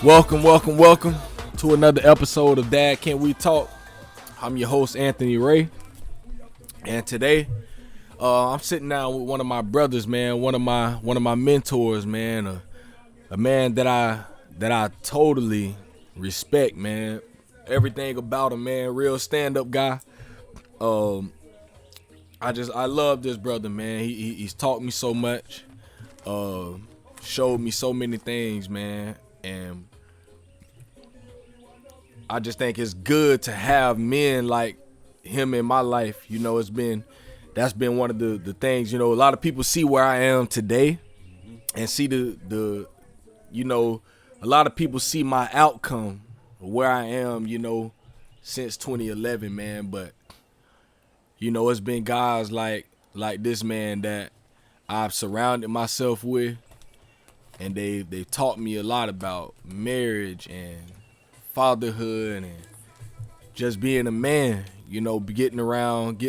Welcome to another episode of Dad Can We Talk. I'm your host, Anthony Ray. And today, I'm sitting down with one of my brothers, man, one of my mentors, man, a man that I totally respect, man. Everything about him, man, real stand-up guy. I love this brother, man. He's taught me so much, showed me so many things, man, and I just think it's good to have men like him in my life. You know, that's been one of the things. You know, a lot of people see where I am today and see the a lot of people see my outcome where I am, since 2011, man. But it's been guys like this man that I've surrounded myself with, and they've taught me a lot about marriage and fatherhood and just being a man, getting around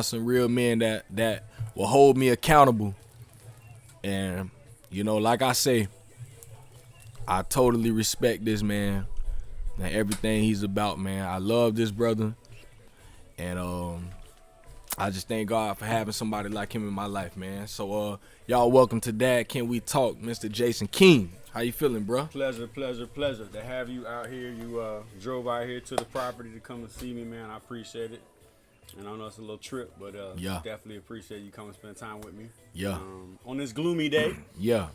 some real men that will hold me accountable. And like I say, I totally respect this man and everything he's about, man. I love this brother, and I just thank God for having somebody like him in my life, man. So y'all welcome to Dad Can We Talk, Mr. Jason King. How you feeling, bro? Pleasure to have you out here. You drove out here to the property to come and see me, man. I appreciate it. And I know it's a little trip, but definitely appreciate you coming and spend time with me. Yeah. On this gloomy day. Yeah.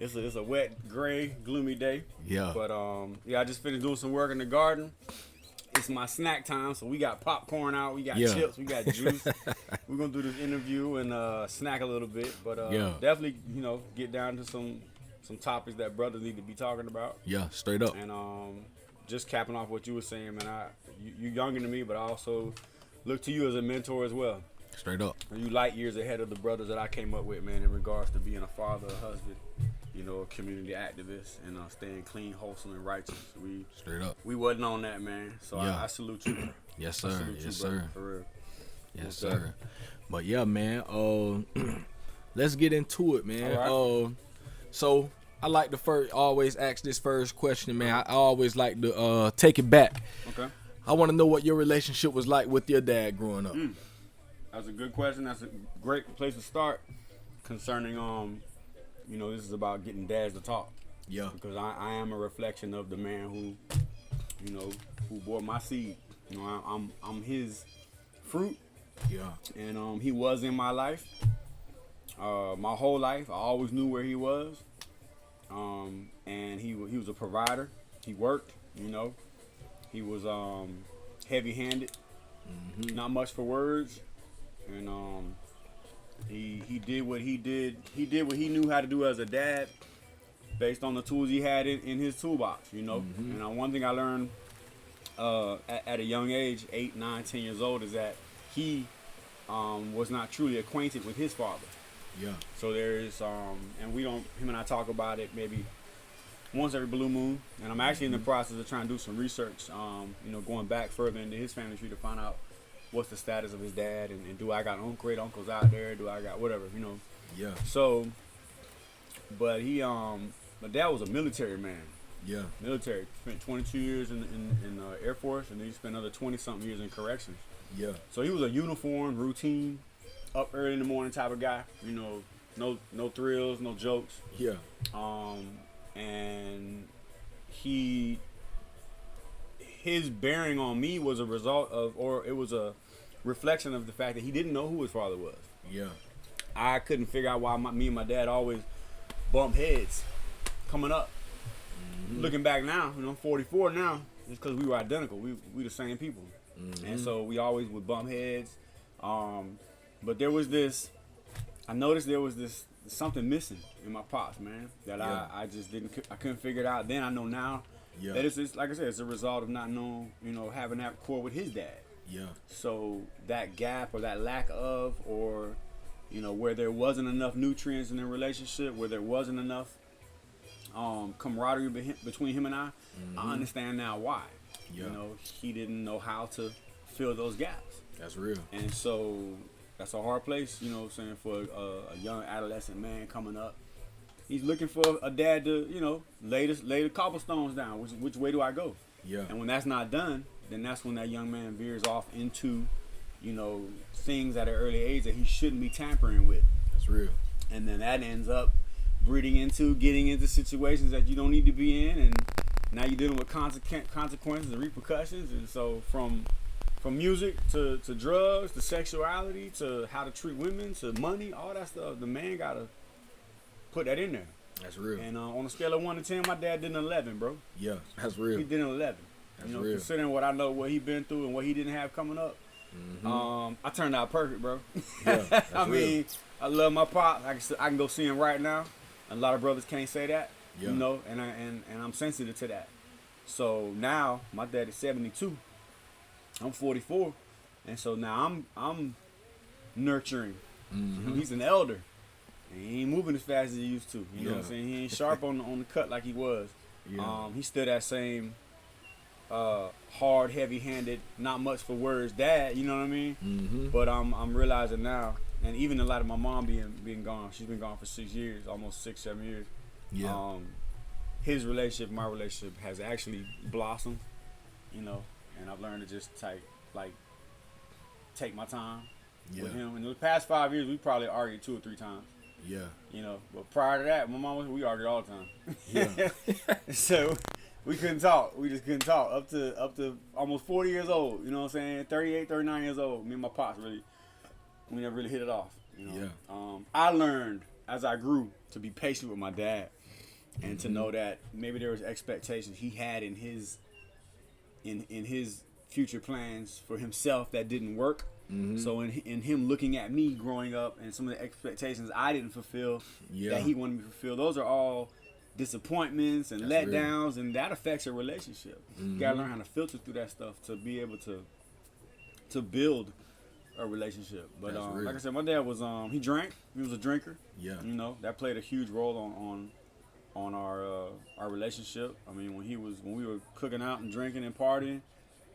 It's a wet, gray, gloomy day. Yeah. But I just finished doing some work in the garden. It's my snack time, so we got popcorn out, we got chips, we got juice. We're gonna do this interview and snack a little bit, but definitely, get down to some topics that brothers need to be talking about. Yeah, straight up. And just capping off what you were saying, man, you're younger than me, but I also look to you as a mentor as well. Straight up. And you light years ahead of the brothers that I came up with, man, in regards to being a father, a husband, a community activist, and staying clean, wholesome, and righteous. Straight up. We wasn't on that, man. So I salute you. Yes, sir. Yes, sir. For real. Yes, sir. But yeah, man. Let's get into it, man. All right. So I like to always ask this first question, man. I always like to take it back. Okay. I want to know what your relationship was like with your dad growing up. That's a good question. That's a great place to start concerning this is about getting dads to talk. Yeah. Because I am a reflection of the man who bore my seed. I'm his fruit. Yeah. And he was in my life. My whole life, I always knew where he was. And he was a provider. He worked, He was heavy-handed. Mm-hmm. Not much for words. And he did what he did. He did what he knew how to do as a dad, based on the tools he had in his toolbox. Mm-hmm. And one thing I learned at a young age, 8, 9, 10 years old, is that he was not truly acquainted with his father. Yeah. So there's and him and I talk about it maybe once every blue moon. And I'm actually in the process of trying to do some research, going back further into his family tree to find out what's the status of his dad, and do I got great uncles out there? Do I got whatever, Yeah. So, but my dad was a military man. Yeah. Military. Spent 22 years in the Air Force, and then he spent another 20-something years in corrections. Yeah. So he was a uniform, routine, up early in the morning type of guy. No thrills, no jokes. Yeah. And his bearing on me was a result of, or it was a reflection of the fact that he didn't know who his father was. Yeah. I couldn't figure out why me and my dad always bumped heads coming up. Mm-hmm. Looking back now, 44 now, it's because we were identical. We the same people. Mm-hmm. And so we always would bump heads. But I noticed there was something missing in my pops, man, that I just I couldn't figure it out. Then I know now. Yeah. That it's like I said, it's a result of not knowing, having that rapport with his dad. Yeah. So that gap or that lack of, or, where there wasn't enough nutrients in the relationship, where there wasn't enough camaraderie between him and I understand now why. Yeah. He didn't know how to fill those gaps. That's real. And so that's a hard place, for a young adolescent man coming up. He's looking for a dad to, lay the cobblestones down. Which way do I go? Yeah. And when that's not done, then that's when that young man veers off into, things at an early age that he shouldn't be tampering with. That's real. And then that ends up getting into situations that you don't need to be in, and now you're dealing with consequences and repercussions. And so from music to drugs to sexuality to how to treat women to money, all that stuff, the man gotta put that in there. That's real. And on a scale of 1 to 10, my dad did an 11, bro. Yeah, that's real. He did an 11. That's real. Considering what I know, what he been through and what he didn't have coming up, I turned out perfect, bro. Yeah, that's I mean, I love my pop. I can go see him right now. A lot of brothers can't say that, Yeah. and I'm sensitive to that. So now my dad is 72. I'm 44, and so now I'm nurturing. He's an elder. And he ain't moving as fast as he used to. You know what I'm saying? He ain't sharp on the cut like he was. Yeah. He's still that same hard, heavy-handed, not much for words dad. You know what I mean? But I'm realizing now, and even a lot of my mom being gone. She's been gone for 6 years, almost 6-7 years. Yeah. His relationship, my relationship, has actually blossomed. And I've learned to just take my time with him. In the past 5 years, we probably argued 2 or 3 times. Yeah. But prior to that, my mom, we argued all the time. Yeah. So we couldn't talk. We just couldn't talk up to almost 40 years old. You know what I'm saying? 38, 39 years old. Me and my pops we never really hit it off. Yeah. I learned as I grew to be patient with my dad and to know that maybe there was expectations he had in his future plans for himself that didn't work. So in him looking at me growing up and some of the expectations I didn't fulfill that he wanted me to fulfill, those are all disappointments and letdowns, and that affects a relationship. You gotta learn how to filter through that stuff to be able to build a relationship. But like I said, my dad was he drank. He was a drinker. Yeah. That played a huge role on our relationship. I mean, when we were cooking out and drinking and partying,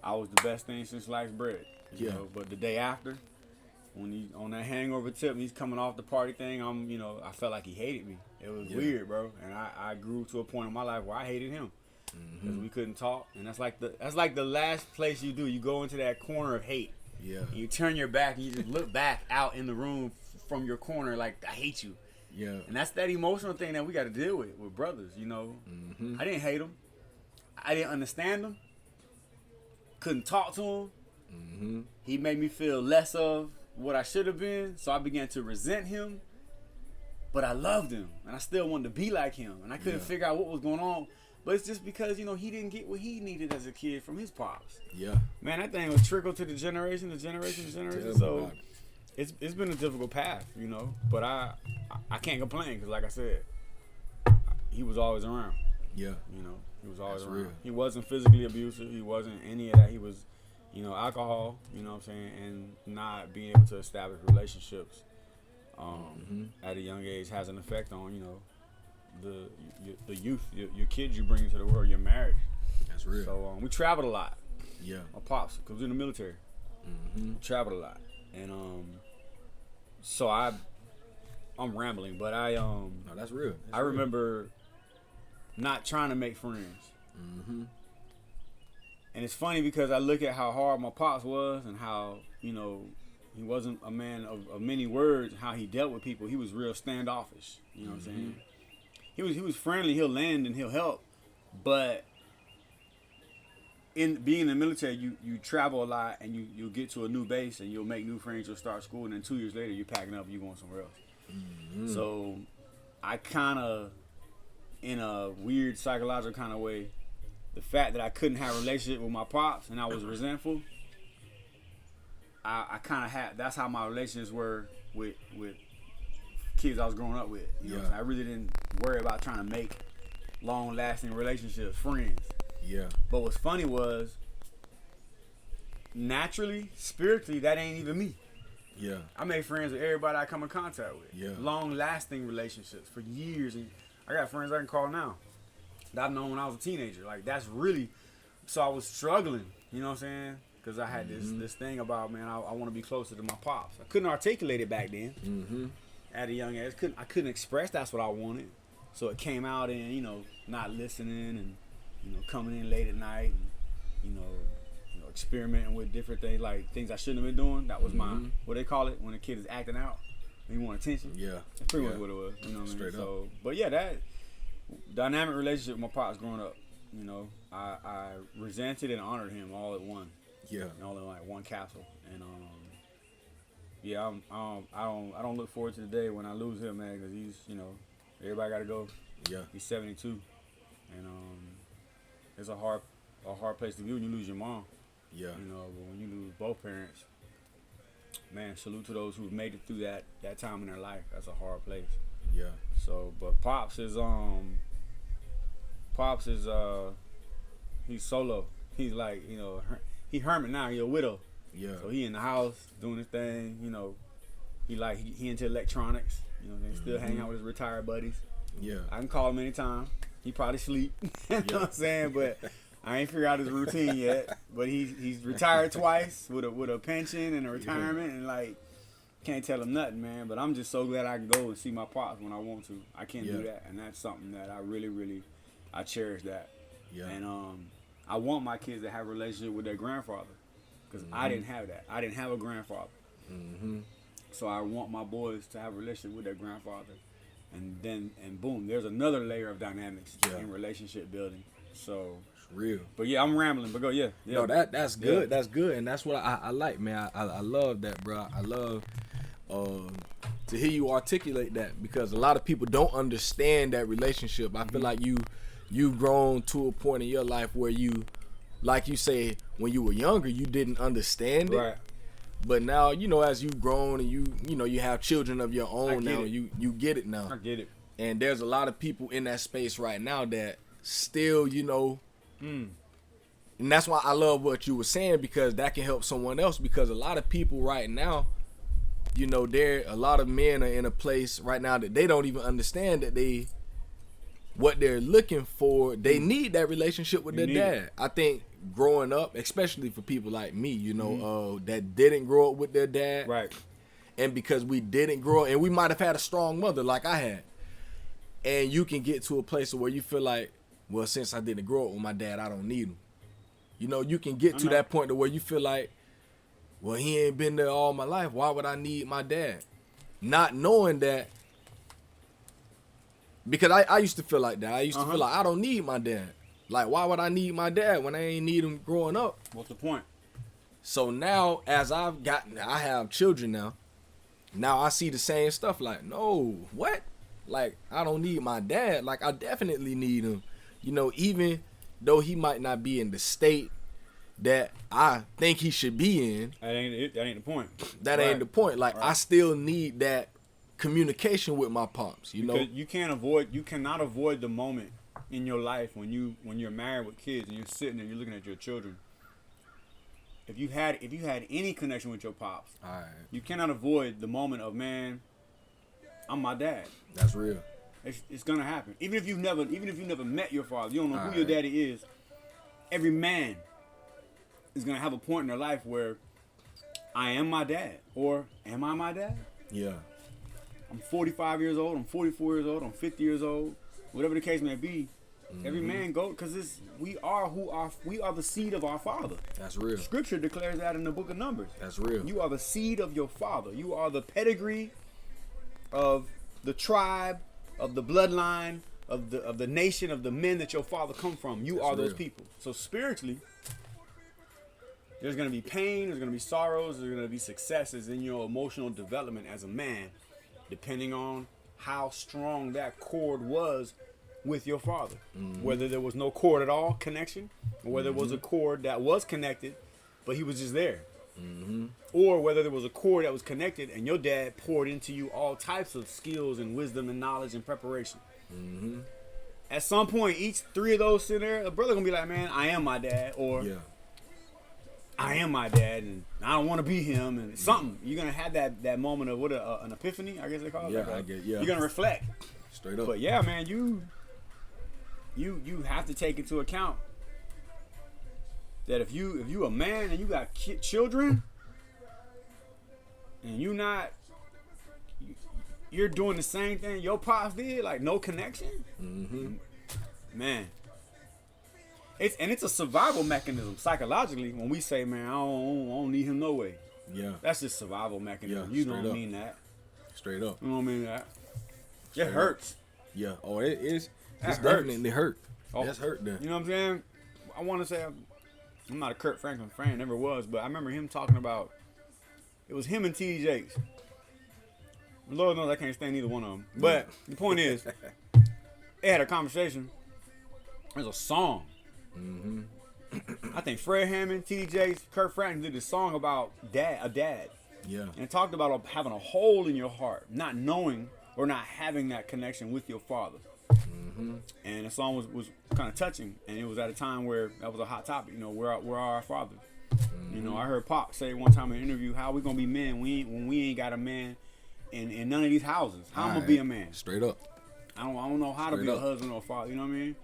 I was the best thing since sliced bread. You know? But the day after, when he on that hangover tip and he's coming off the party thing, I felt like he hated me. It was weird, bro. And I grew to a point in my life where I hated him because we couldn't talk. And that's like the last place you do. You go into that corner of hate. Yeah. And you turn your back and you just look back out in the room from your corner like, I hate you. Yeah. And that's that emotional thing that we got to deal with brothers. I didn't hate him. I didn't understand him. Couldn't talk to him. He made me feel less of what I should have been, so I began to resent him. But I loved him, and I still wanted to be like him, and I couldn't figure out what was going on. But it's just because he didn't get what he needed as a kid from his pops. Yeah, man, that thing was trickled to the generation. So it's been a difficult path, But I can't complain because, like I said, he was always around. Yeah, he was always around. Real. He wasn't physically abusive. He wasn't any of that. He was, alcohol. You know what I'm saying, and not being able to establish relationships at a young age has an effect on the youth, your kids you bring into the world, your marriage. That's real. So we traveled a lot. Yeah, my pops, because we in the military. We traveled a lot, and so I'm rambling, but no, that's real. I remember not trying to make friends. And it's funny because I look at how hard my pops was and how, he wasn't a man of many words, how he dealt with people. He was real standoffish. You know what I'm saying? He was friendly, he'll lend and he'll help. But in being in the military, you travel a lot and you'll get to a new base and you'll make new friends, you'll start school, and then 2 years later you're packing up and you're going somewhere else. So I kind of, in a weird psychological kind of way, the fact that I couldn't have a relationship with my pops and I was resentful, I kind of had, that's how my relationships were with kids I was growing up with. You know, I really didn't worry about trying to make long-lasting relationships, friends. Yeah. But what's funny was, naturally, spiritually, that ain't even me. Yeah. I made friends with everybody I come in contact with. Yeah. Long-lasting relationships for years. And I got friends I can call now that I've known when I was a teenager. Like, that's really, so I was struggling, you know what I'm saying? Because I had this thing about, man, I want to be closer to my pops. I couldn't articulate it back then at a young age. I couldn't express that's what I wanted. So it came out in, not listening and, coming in late at night and, experimenting with different things, like things I shouldn't have been doing. That was my, what they call it, when a kid is acting out and you want attention. Yeah. That's pretty much what it was. You know what I mean? Straight up. So, but yeah, that dynamic relationship with my pops growing up, I resented and honored him all at one. Yeah. All in like one capsule. And yeah, I don't look forward to the day when I lose him, man, because he's, everybody got to go. Yeah. He's 72, and it's a hard place to be when you lose your mom. Yeah. But when you lose both parents, man, salute to those who've made it through that time in their life. That's a hard place. Yeah. So, but Pops is he's solo. He's like, he hermit now. He a widow. Yeah. So he in the house doing his thing. He into electronics. Still hang out with his retired buddies. Yeah. I can call him anytime. He probably sleep. You know what I'm saying? But I ain't figured out his routine yet. But he's retired twice with a pension and a retirement, and like can't tell him nothing, man. But I'm just so glad I can go and see my pops when I want to. I can't do that, and that's something that I really, really, I cherish that. Yeah. And I want my kids to have a relationship with their grandfather, because I didn't have that. I didn't have a grandfather. So I want my boys to have a relationship with their grandfather, and boom, there's another layer of dynamics in relationship building. So it's real. But yeah, I'm rambling. But go, yeah. No, that's good. Yeah. That's good, and that's what I like, man. I love that, bro. I love to hear you articulate that, because a lot of people don't understand that relationship. I feel like you've grown to a point in your life where you, like you say, when you were younger, you didn't understand it. Right. But now, as you've grown and you have children of your own now, you get it now. I get it. And there's a lot of people in that space right now that still, and that's why I love what you were saying, because that can help someone else. Because a lot of people right now, a lot of men are in a place right now that they don't even understand that what they're looking for. They need that relationship with their dad. I think growing up, especially for people like me, that didn't grow up with their dad. Right. And because we didn't grow up, and we might have had a strong mother like I had. And you can get to a place where you feel like, well, since I didn't grow up with my dad, I don't need him. You can get to that point to where you feel like, well, he ain't been there all my life. Why would I need my dad? Not knowing that, because I used to feel like that. I used to feel like I don't need my dad. Like, why would I need my dad when I ain't need him growing up? What's the point? So now, as I have children now. Now I see the same stuff. Like, no, what? Like, I don't need my dad. Like, I definitely need him. Even though he might not be in the state that I think he should be in. That ain't the point. That ain't the point. Like, I still need that communication with my pops. Because you cannot avoid the moment in your life when you're married with kids and you're sitting there, you're looking at your children. If you had any connection with your pops, you cannot avoid the moment of, man, I'm my dad. That's real. It's gonna happen. Even if you've never met your father, you don't know who your daddy is. Every man is gonna have a point in their life where I am my dad, or am I my dad? Yeah. I'm 45 years old. I'm 44 years old. I'm 50 years old. Whatever the case may be, every man go, because we are the seed of our father. That's real. Scripture declares that in the book of Numbers. That's real. You are the seed of your father. You are the pedigree of the tribe, of the bloodline, of the nation, of the men that your father come from. You are those people. So spiritually, there's going to be pain, there's going to be sorrows, there's going to be successes in your emotional development as a man, depending on how strong that cord was with your father. Whether there was no cord at all, connection, or whether it was a cord that was connected, but he was just there. Or whether there was a cord that was connected and your dad poured into you all types of skills and wisdom and knowledge and preparation. At some point, each three of those sit there, a brother gonna be like, man, I am my dad, or I am my dad and I don't want to be him, and something. You're gonna have that moment of an epiphany, I guess they call it. You're gonna reflect. Straight up. But yeah, man, you have to take into account that if you a man and you got children and you're doing the same thing your pops did, like no connection. Man, it's a survival mechanism psychologically when we say, man, I don't need him no way. Yeah. That's just survival mechanism. Yeah, You straight don't up. mean that. Straight up. You don't mean that. Straight It hurts. Yeah. Oh, it is. It's That hurts. definitely hurt. Oh, That's hurt then. You know what I'm saying? I want to say I'm not a Kurt Franklin fan, never was, but I remember him talking about it was him and T.D. Jakes. Lord knows I can't stand either one of them. But the point is, they had a conversation. There's a song. I think Fred Hammond, T.D. Jakes, Kurt Franklin did this song about a dad. Yeah. And it talked about having a hole in your heart, not knowing or not having that connection with your father. And the song was kind of touching, and it was at a time where that was a hot topic. You know, where are our fathers? You know, I heard Pop say one time in an interview, "How we gonna be men when we ain't got a man in none of these houses? How I'm gonna be a man? Straight up. I don't know how to Straight be up. a husband or a father. You know what I mean?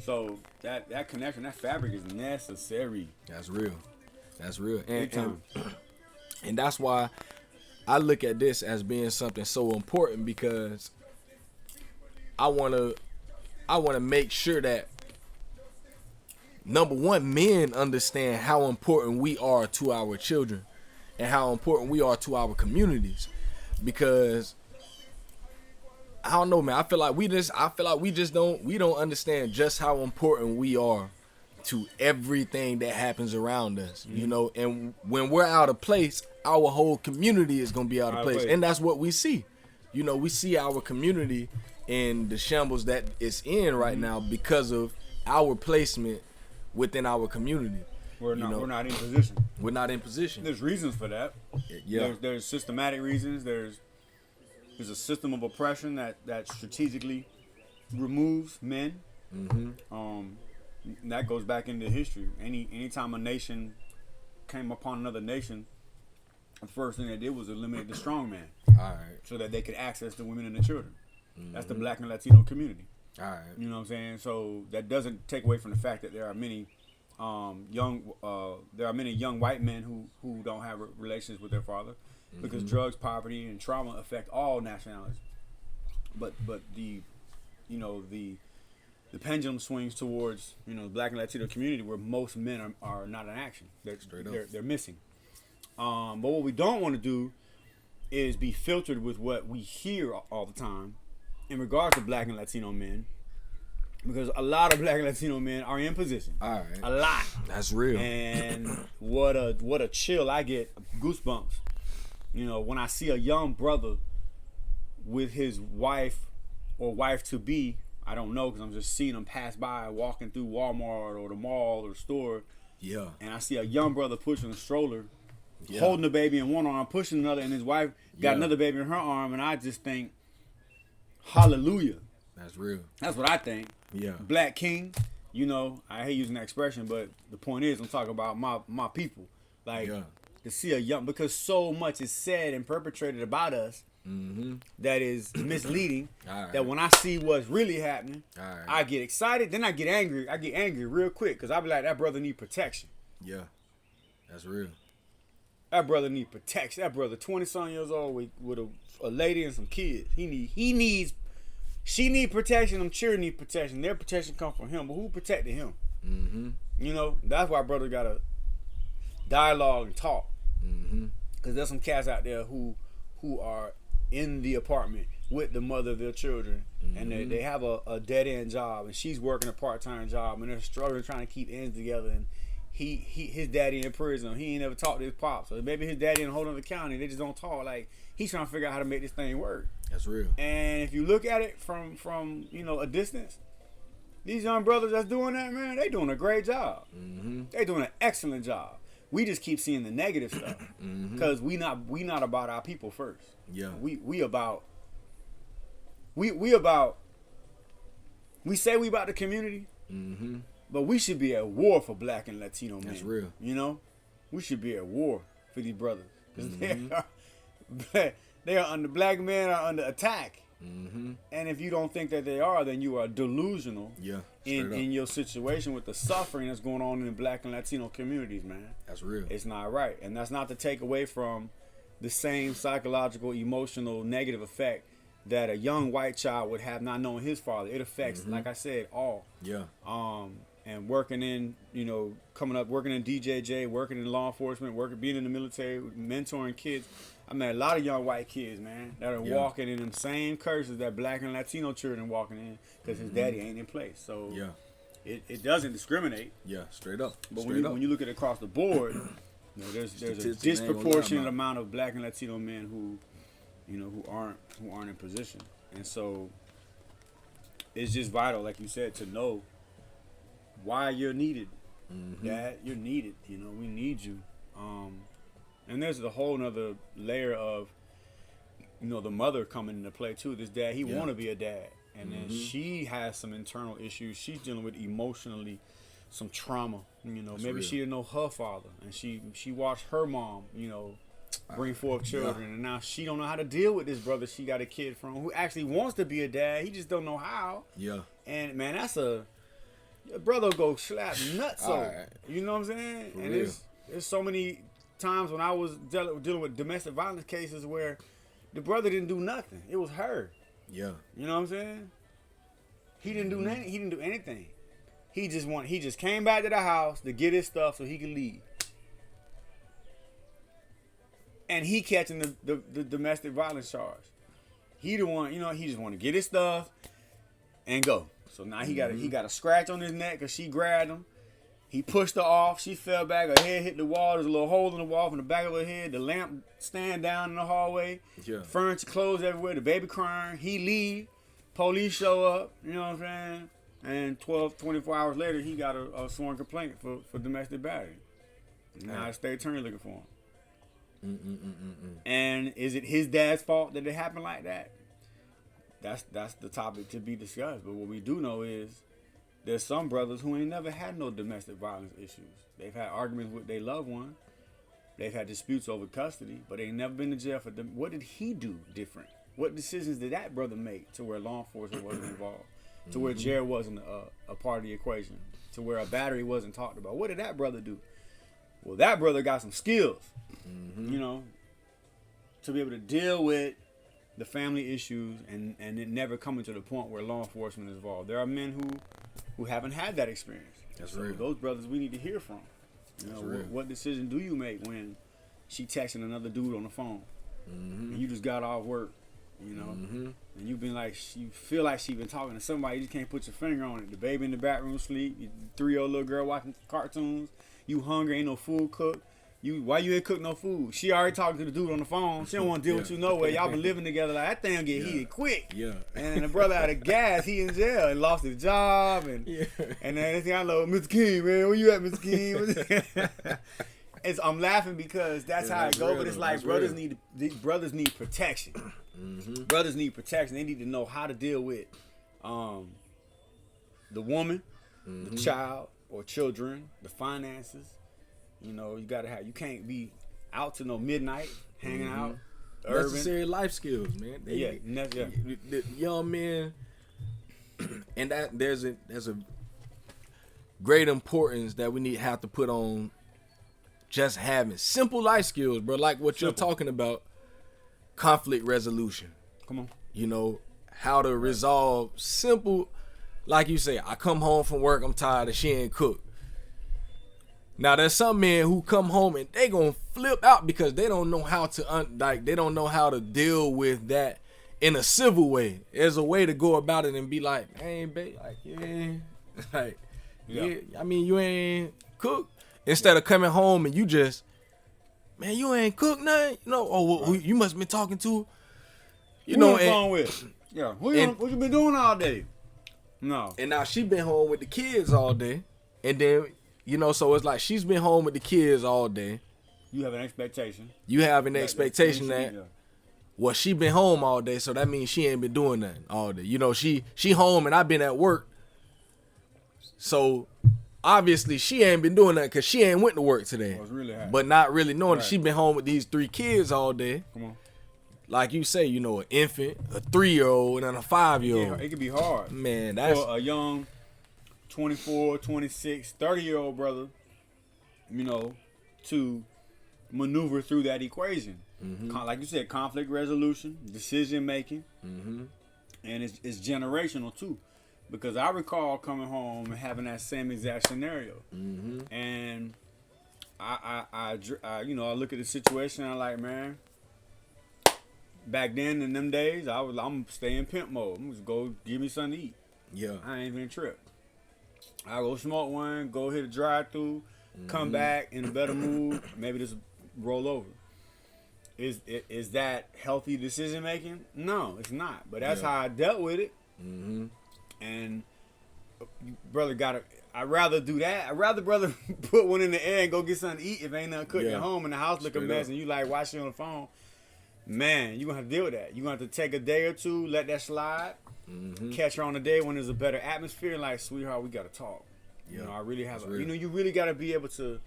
So that connection, that fabric is necessary. That's real. That's real. Big time. And that's why I look at this as being something so important, because I wanna make sure that, number one, men understand how important we are to our children and how important we are to our communities. Because I don't know, man. I feel like we just don't understand just how important we are to everything that happens around us. You know, and when we're out of place, our whole community is gonna be out of place. And that's what we see. You know, we see our community in the shambles that it's in right now because of our placement within our community. We're not in position. We're not in position. There's reasons for that. Yeah. There's systematic reasons. There's a system of oppression that strategically removes men. And that goes back into history. Anytime a nation came upon another nation, the first thing they did was eliminate the strong man, All right. so that they could access the women and the children. That's the Black and Latino community. All right. You know what I'm saying? So that doesn't take away from the fact that there are many young white men who don't have relations with their father, because drugs, poverty, and trauma affect all nationalities. But the pendulum swings towards the Black and Latino community, where most men are not in action. They're missing. But what we don't want to do is be filtered with what we hear all the time in regards to Black and Latino men, because a lot of Black and Latino men are in position. All right. A lot. That's real. And what a chill I get, goosebumps. When I see a young brother with his wife or wife to be, I don't know, because I'm just seeing them pass by walking through Walmart or the mall or the store. Yeah. And I see a young brother pushing a stroller, holding a baby in one arm, pushing another, and his wife got another baby in her arm, and I just think, hallelujah. That's real. That's what I think. Yeah. Black King, I hate using that expression, but the point is, I'm talking about my people. Like, to see a young, because so much is said and perpetrated about us that is misleading, that when I see what's really happening, I get excited, then I get angry. I get angry real quick, because I be like, that brother need protection. Yeah. That's real. That brother need protection. That brother, 20-something years old with a lady and some kids. She need protection. Them children need protection. Their protection comes from him. But who protected him? That's why brother got to dialogue and talk. Because there's some cats out there who are in the apartment with the mother of their children, and they have a dead end job, and she's working a part-time job, and they're struggling trying to keep ends together. And his daddy in prison. He ain't never talked to his pops. So maybe his daddy in a whole other county. They just don't talk. Like, he's trying to figure out how to make this thing work. That's real. And if you look at it from a distance, these young brothers that's doing that, man, they doing a great job. They doing an excellent job. We just keep seeing the negative stuff because we not about our people first. Yeah. We say we about the community. But we should be at war for Black and Latino men. That's real. We should be at war for these brothers, because they are under, Black men are under attack. And if you don't think that they are, then you are delusional. Yeah. In your situation with the suffering that's going on in the Black and Latino communities, man. That's real. It's not right, and that's not to take away from the same psychological, emotional, negative effect that a young white child would have not knowing his father. It affects, like I said, all. Yeah. And working in, coming up, working in DJJ, working in law enforcement, being in the military, mentoring kids. I met a lot of young white kids, man, that are walking in them same curses that black and Latino children walking in because his daddy ain't in place. So it doesn't discriminate. Yeah, straight up. But when you look at it across the board, there's a disproportionate amount of black and Latino men who aren't in position. And so it's just vital, like you said, to know why you're needed. Dad, you're needed. We need you. And there's a whole nother layer of, the mother coming into play too. This dad, he want to be a dad. And then she has some internal issues. She's dealing with emotionally some trauma. Maybe real. She didn't know her father. And she watched her mom, bring forth children. And now she don't know how to deal with this brother she got a kid from who actually wants to be a dad. He just don't know how. Yeah. And man, that's your brother go slap nuts over. Right. You know what I'm saying? For and real. There's so many times when I was dealing with domestic violence cases where the brother didn't do nothing. It was her. Yeah. You know what I'm saying? He didn't do nothing. He didn't do anything. He just came back to the house to get his stuff so he could leave. And he catching the domestic violence charge. He the one, he just want to get his stuff and go. So now he got a scratch on his neck because she grabbed him. He pushed her off. She fell back. Her head hit the wall. There's a little hole in the wall from the back of her head. The lamp stand down in the hallway. Yeah. Furniture, clothes everywhere. The baby crying. He leave. Police show up. You know what I'm saying? And 24 hours later, he got a sworn complaint for domestic battery. Now the state attorney looking for him. And is it his dad's fault that it happened like that? That's the topic to be discussed. But what we do know is there's some brothers who ain't never had no domestic violence issues. They've had arguments with their loved one. They've had disputes over custody, but they ain't never been to jail for them. What did he do different? What decisions did that brother make to where law enforcement wasn't involved? To where jail wasn't a part of the equation? To where a battery wasn't talked about? What did that brother do? Well, that brother got some skills, to be able to deal with the family issues and it never coming to the point where law enforcement is involved. There are men who haven't had that experience. That's real. Those brothers we need to hear from. What decision do you make when she texting another dude on the phone and you just got off work, and you've been like, you feel like she been talking to somebody, you just can't put your finger on it. The baby in the back room sleep, your 3-year-old little girl watching cartoons, you hungry, ain't no food cooked. Why you ain't cook no food? She already talking to the dude on the phone. She don't want to deal with you no way. Y'all been living together. Like, that thing get heated quick. Yeah. And the brother out of gas, he in jail and lost his job. And and then next thing I know, Mr. King, man, where you at, Mr. King? I'm laughing because that's how it goes. But it's like brothers need protection. Brothers need protection. They need to know how to deal with the woman, the child or children, the finances. You can't be out to no midnight, hanging out. Necessary life skills, man. The young men, and that there's a great importance that we have to put on just having simple life skills, bro. Like what you're talking about, conflict resolution. Come on. How to resolve simple, like you say, I come home from work, I'm tired and she ain't cooked. Now there's some men who come home and they gonna flip out because they don't know how to they don't know how to deal with that in a civil way. There's a way to go about it and be like, hey, babe, I mean, you ain't cooked. Instead of coming home and you just, man, you ain't cooked nothing. You must have been talking to, who on the phone with? Yeah, what you been doing all day? No. And now she been home with the kids all day, and then. So it's like she's been home with the kids all day. You have an expectation. Well, she been home all day, so that means she ain't been doing nothing all day. She home and I've been at work. So obviously she ain't been doing nothing because she ain't went to work today. But not really knowing that she been home with these 3 kids all day. Come on. Like you say, an infant, a 3-year-old, and a 5-year-old. It can be hard. Man, that's for a young 24, 26, 30-year-old brother, to maneuver through that equation. Like you said, conflict resolution, decision making, Mm-hmm. and it's generational too. Because I recall coming home and having that same exact scenario, and I look at the situation and I'm like, man, back then in them days, I'm stay in pimp mode. I'm just go give me something to eat. Yeah. I ain't even trip. I go smoke one, go hit a drive-through, come back in a better mood, maybe just roll over. Is that healthy decision making? No, it's not. But that's how I dealt with it. Mm-hmm. And brother I'd rather do that. I'd rather brother put one in the air and go get something to eat if ain't nothing cooking at home and the house look a mess and you like watching on the phone. Man, you're gonna have to deal with that. You're gonna have to take a day or two, let that slide, catch her on a day when there's a better atmosphere, and like, sweetheart, we gotta talk. You know, I really have you really gotta be able to.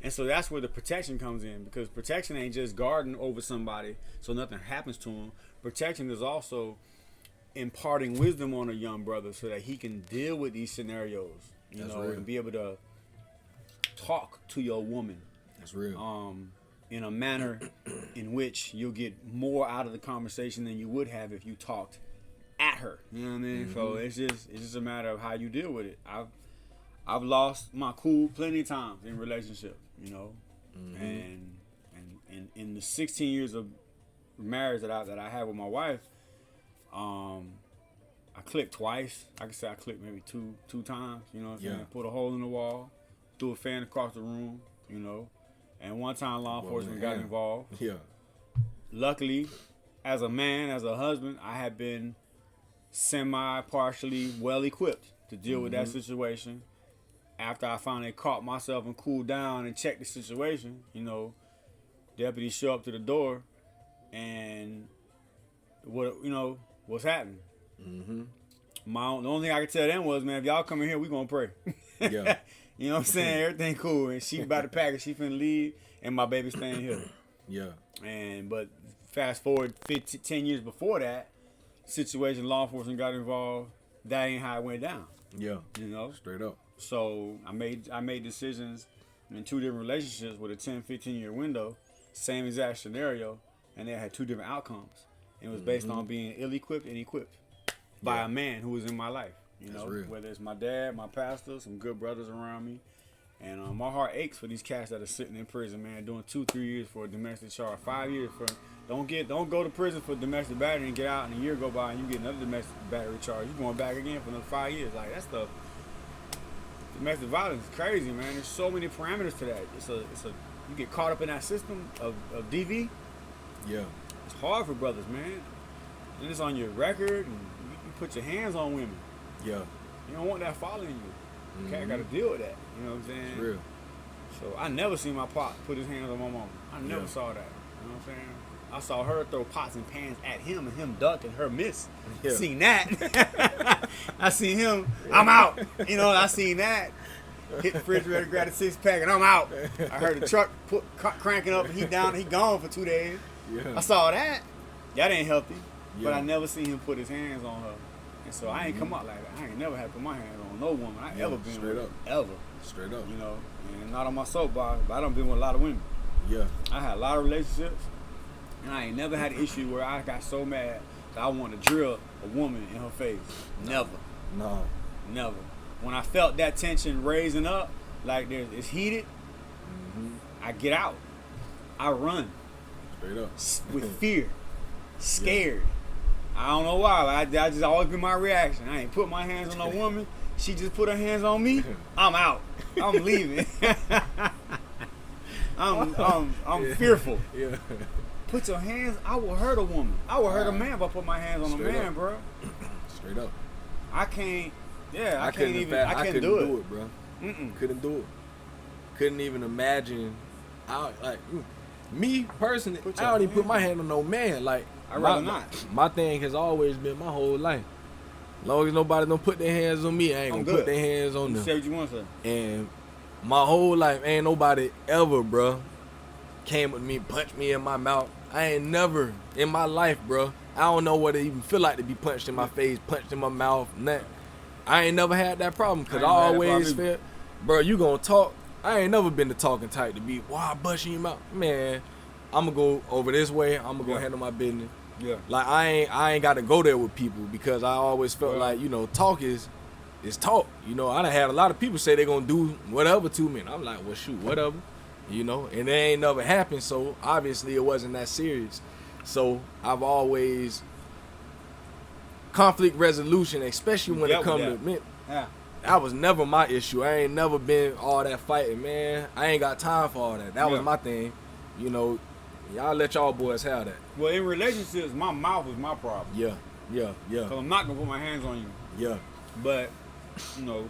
And so that's where the protection comes in, because protection ain't just guarding over somebody so nothing happens to him. Protection is also imparting wisdom on a young brother so that he can deal with these scenarios, you know, and be able to talk to your woman. That's real. In a manner in which you'll get more out of the conversation than you would have if you talked at her. You know what I mean? So it's just a matter of how you deal with it. I've lost my cool plenty of times in relationships, you know, and in the 16 years of marriage that I had with my wife, I clicked twice. I can say I clicked maybe two times. You know what I'm saying? Put a hole in the wall, threw a fan across the room, you know, and one time law enforcement got involved. Yeah. Luckily, as a man, as a husband, I had been partially well equipped to deal with that situation. After I finally caught myself and cooled down and checked the situation, you know, deputies show up to the door, and what's happening. The only thing I could tell them was, man, if y'all come in here, we gonna pray. Yeah. You know what I'm saying? Everything cool, and she about to pack it, she finna leave, and my baby staying here. Yeah. But fast forward 10 years before that situation, law enforcement got involved. That ain't how it went down. Yeah. You know, straight up. So I made decisions in 2 different relationships with a 10, 15-year window, same exact scenario, and they had 2 different outcomes. And it was based on being ill-equipped and equipped by a man who was in my life. You know, whether it's my dad, my pastor, some good brothers around me. And my heart aches for these cats that are sitting in prison, man, doing 2-3 years for a domestic charge, 5 years for. Don't go to prison for domestic battery and get out and a year go by and you get another domestic battery charge. You're going back again for another 5 years. Like, that stuff. Domestic violence is crazy, man. There's so many parameters to that. You get caught up in that system of DV. Yeah. It's hard for brothers, man. And it's on your record, and you put your hands on women. Yeah. You don't want that following you. Okay, I got to deal with that. You know what I'm saying? It's real. So I never seen my pop put his hands on my mama. I never saw that. You know what I'm saying? I saw her throw pots and pans at him and him duck and her miss. Yeah. Seen that. I seen him. I'm out. You know, I seen that. Hit the refrigerator, grab a 6-pack, and I'm out. I heard the truck cranking up, and he down. He gone for 2 days. Yeah. I saw that. That ain't healthy. Yeah. But I never seen him put his hands on her. And so I ain't come out like that. I ain't never had to put my hands on no woman I ever been straight with. up. Ever. Straight up. You know, and not on my soapbox, but I done been with a lot of women. Yeah. I had a lot of relationships, and I ain't never had an issue where I got so mad that I wanted to drill a woman in her face. Never. No. Never. When I felt that tension raising up, like it's heated, I get out. I run. Straight up. With fear. Scared. I don't know why. I just always been my reaction. I ain't put my hands on no woman. She just put her hands on me. I'm out. I'm leaving. I'm fearful. Yeah. Put your hands. I will hurt a woman. I will hurt a man if I put my hands on a man, up. bro. Straight up. I can't. Yeah, I couldn't couldn't do it, bro. Mm-mm. Couldn't do it. Couldn't even imagine. Me personally, I don't even put my hand on no man. Like, I'd rather not. My thing has always been my whole life. As long as nobody don't put their hands on me, I ain't gonna put their hands on them. Say what you want, sir. And my whole life, ain't nobody ever, bro, came with me, punched me in my mouth. I ain't never in my life, bro. I don't know what it even feel like to be punched in my face, punched in my mouth, nothing. I ain't never had that problem because I always felt, bro, you gonna talk. I ain't never been the talking type to be, wow, busting your mouth. Man, I'm gonna go over this way. I'm gonna go Yeah. handle my business. Yeah. Like I ain't got to go there with people because I always felt like, you know, talk is talk. You know, I done had a lot of people say they gonna do whatever to me, and I'm like, well, shoot, whatever. You know, and it ain't never happened, so obviously it wasn't that serious. So I've always conflict resolution, especially when it comes to me. Yeah. That was never my issue. I ain't never been all that fighting, man. I ain't got time for all that. That was my thing. You know, y'all let y'all boys have that. Well, in relationships, my mouth is my problem. Yeah. So I'm not gonna put my hands on you. Yeah. But, you know,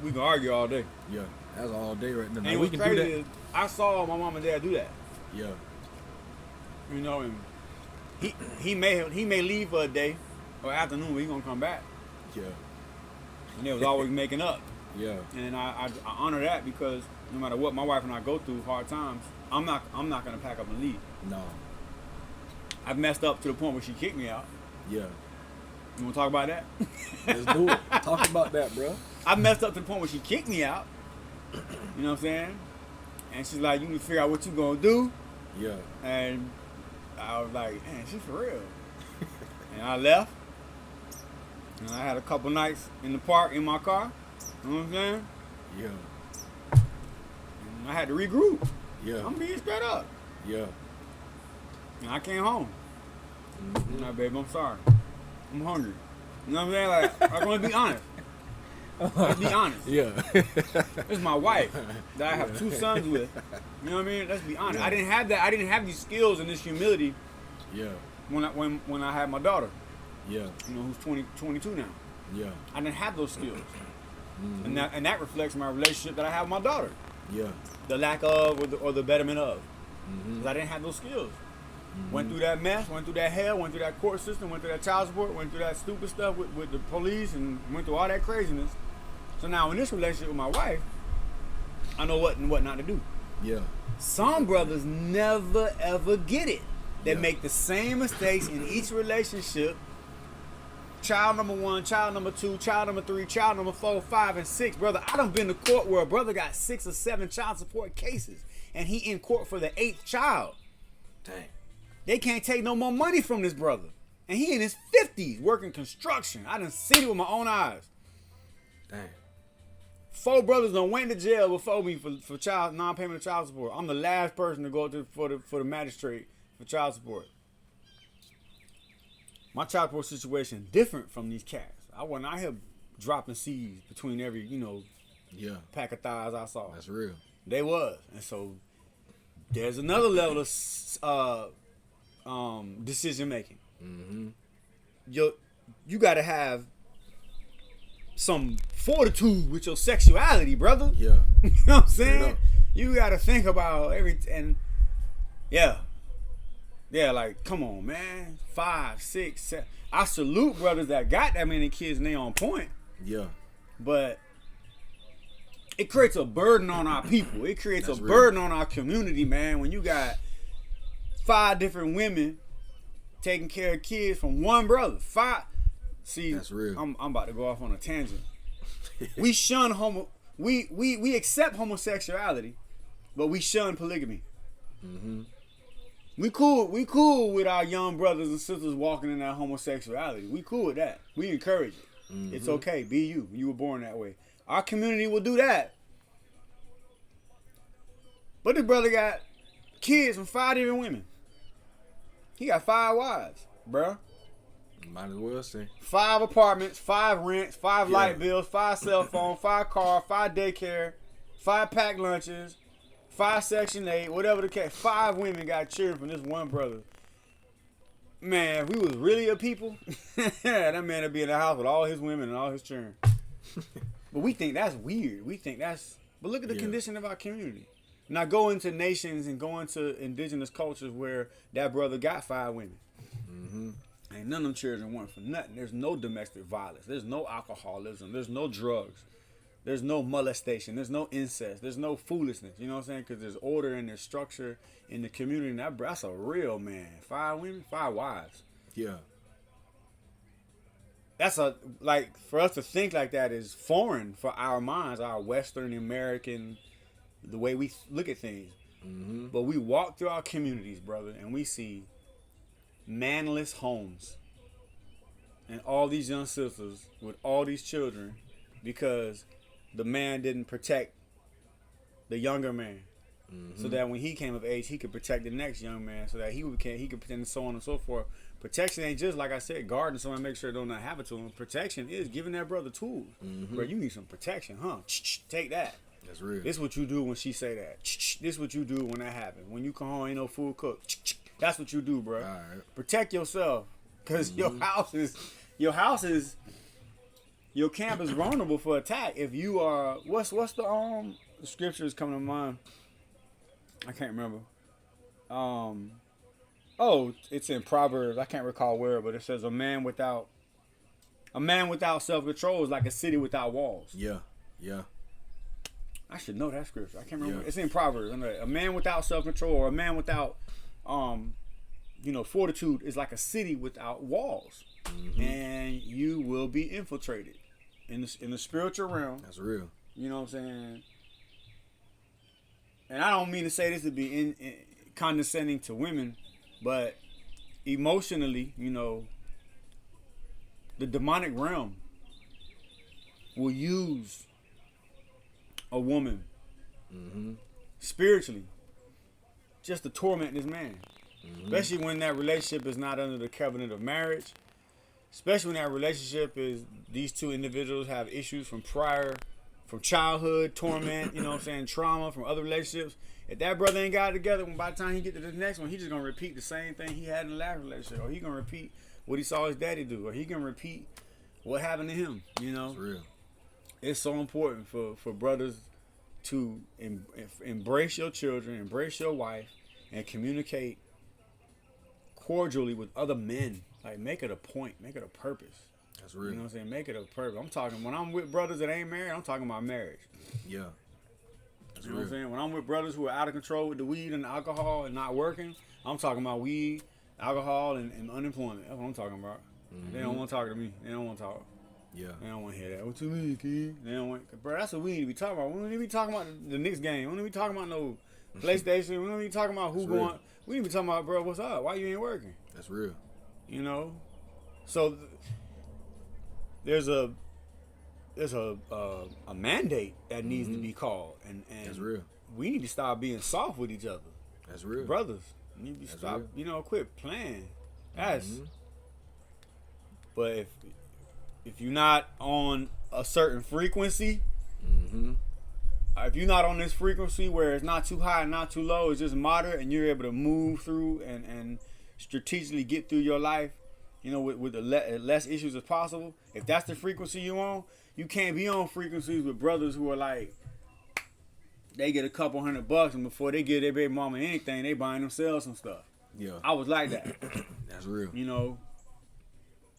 we can argue all day. Yeah. That's all day right now. And we what's can crazy do that. is I saw my mom and dad do that. Yeah. You know, and he may leave for a day or afternoon, but he gonna come back. Yeah. And they was always making up. Yeah. And I honor that because no matter what my wife and I go through hard times, I'm not gonna pack up and leave. No. I've messed up to the point where she kicked me out. Yeah. You wanna talk about that? Let's do it. Talk about that, bro. I messed up to the point where she kicked me out. You know what I'm saying? And she's like, you need to figure out what you gonna do. Yeah. And I was like, man, she for real. And I left. And I had a couple nights in the park in my car. You know what I'm saying? Yeah. And I had to regroup. Yeah. I'm being straight up. Yeah. And I came home. Mm-hmm. I'm like, babe, I'm sorry. I'm hungry. You know what I'm saying? Like, I'm gonna be honest. Let's be honest. Yeah. This is my wife that I have 2 sons with. You know what I mean? Let's be honest. Yeah. I didn't have that. I didn't have these skills and this humility Yeah. when I had my daughter. Yeah. You know, who's 22 now. Yeah. I didn't have those skills, Mm-hmm. and that reflects my relationship that I have with my daughter. Yeah. The lack of or the betterment of, Mm-hmm. 'cause I didn't have those skills. Went through that mess, went through that hell, went through that court system, went through that child support, went through that stupid stuff with the police, and went through all that craziness. So now in this relationship with my wife, I know what and what not to do. Yeah. Some brothers never ever get it. They Yeah. make the same mistakes in each relationship. Child number 1, child number 2, child number 3, child number 4, 5, and 6. Brother, I done been to court where a brother got 6 or 7 child support cases, and he in court for the 8th child. Dang. They can't take no more money from this brother, and he in his 50s working construction. I done seen it with my own eyes. Dang. 4 brothers done went to jail before me for child non-payment of child support. I'm the last person to go to for the magistrate for child support. My child support situation different from these cats. I wasn't out here dropping seeds between every, Yeah. pack of thighs I saw. That's real. They was. And so there's another level of decision making. Mm-hmm. You got to have some fortitude with your sexuality, brother. Yeah. You know what I'm Straight saying? up. You got to think about everything. Yeah, like, come on, man. 5, 6, 7. I salute brothers that got that many kids and they on point. Yeah. But it creates a burden on our people. It creates That's a real. burden on our community, man. When you got 5 different women taking care of kids from one brother. 5. See, That's real. I'm about to go off on a tangent. We shun we accept homosexuality, but we shun polygamy. Mm-hmm. We cool with our young brothers and sisters walking in that homosexuality. We cool with that. We encourage it. Mm-hmm. It's okay. Be you. You were born that way. Our community will do that. But this brother got kids from 5 different women. He got 5 wives, bruh. Might as well say. 5 apartments, 5 rents, 5 Yeah. light bills, 5 cell phone, 5 car, 5 daycare, 5 packed lunches, 5 Section 8, whatever the case. 5 women got children from this one brother. Man, if we was really a people, that man would be in the house with all his women and all his children. But we think that's weird. But look at the condition of our community. Now go into nations and go into indigenous cultures where that brother got 5 women. Mm-hmm. Ain't none of them children want for nothing. There's no domestic violence. There's no alcoholism. There's no drugs. There's no molestation. There's no incest. There's no foolishness. You know what I'm saying? Because there's order and there's structure in the community. And that's a real man. 5 women, 5 wives. Yeah. That's for us to think like that is foreign for our minds, our Western American, the way we look at things. Mm-hmm. But we walk through our communities, brother, and we see manless homes and all these young sisters with all these children because the man didn't protect the younger man. So that when he came of age, he could protect the next young man, so that he could protect, and so on and so forth. Protection ain't just, like I said, guarding someone, make sure it don't not happen to him. Protection is giving that brother tools. Bro, you need some protection, huh? Take that. That's real. This what you do when she say that. This what you do when that happen. When you come home, ain't no food cooked. That's what you do, bro. All right. Protect yourself, cause your camp is vulnerable for attack. If you are, what's the scriptures coming to mind? I can't remember. It's in Proverbs. I can't recall where, but it says a man without self-control is like a city without walls. Yeah. I should know that scripture. I can't remember. Yeah. It's in Proverbs. A man without self-control, or a man without, fortitude is like a city without walls, and you will be infiltrated in the spiritual realm. That's real. You know what I'm saying? And I don't mean to say this to be in condescending to women, but emotionally, the demonic realm will use a woman spiritually just to torment this man. Especially when that relationship is not under the covenant of marriage. Especially when that relationship is, these two individuals have issues from childhood, torment, trauma from other relationships. If that brother ain't got it together, by the time he get to the next one, he just gonna repeat the same thing he had in the last relationship, or he gonna repeat what he saw his daddy do, or he gonna repeat what happened to him. It's real. It's so important for brothers to embrace your children, embrace your wife, and communicate cordially with other men. Like, make it a point, make it a purpose. That's real. You know what I'm saying? Make it a purpose. I'm talking, when I'm with brothers that ain't married, I'm talking about marriage. Yeah. That's You know real. what I'm saying? When I'm with brothers who are out of control with the weed and the alcohol and not working, I'm talking about weed, alcohol, and unemployment. That's what I'm talking about. They don't want to talk to me. They don't want to talk. Yeah. They don't want to hear that. What you mean, King? They don't want, bro, that's what we need to be talking about. We don't need to be talking about the Knicks game. We don't need to be talking about no PlayStation. We don't need to be talking about who going. We need to be talking about, bro, what's up? Why you ain't working? That's real. So there's a mandate that needs to be called, and That's real. we need to stop being soft with each other. That's real. Brothers, you need to stop. Quit playing. But if you're not on a certain frequency, if you're not on this frequency where it's not too high and not too low, it's just moderate, and you're able to move through and strategically get through your life, with the less issues as possible. If that's the frequency you on, you can't be on frequencies with brothers who are like, they get a couple $100, and before they give their baby mama anything, they buying themselves some stuff. Yeah. I was like that. That's real.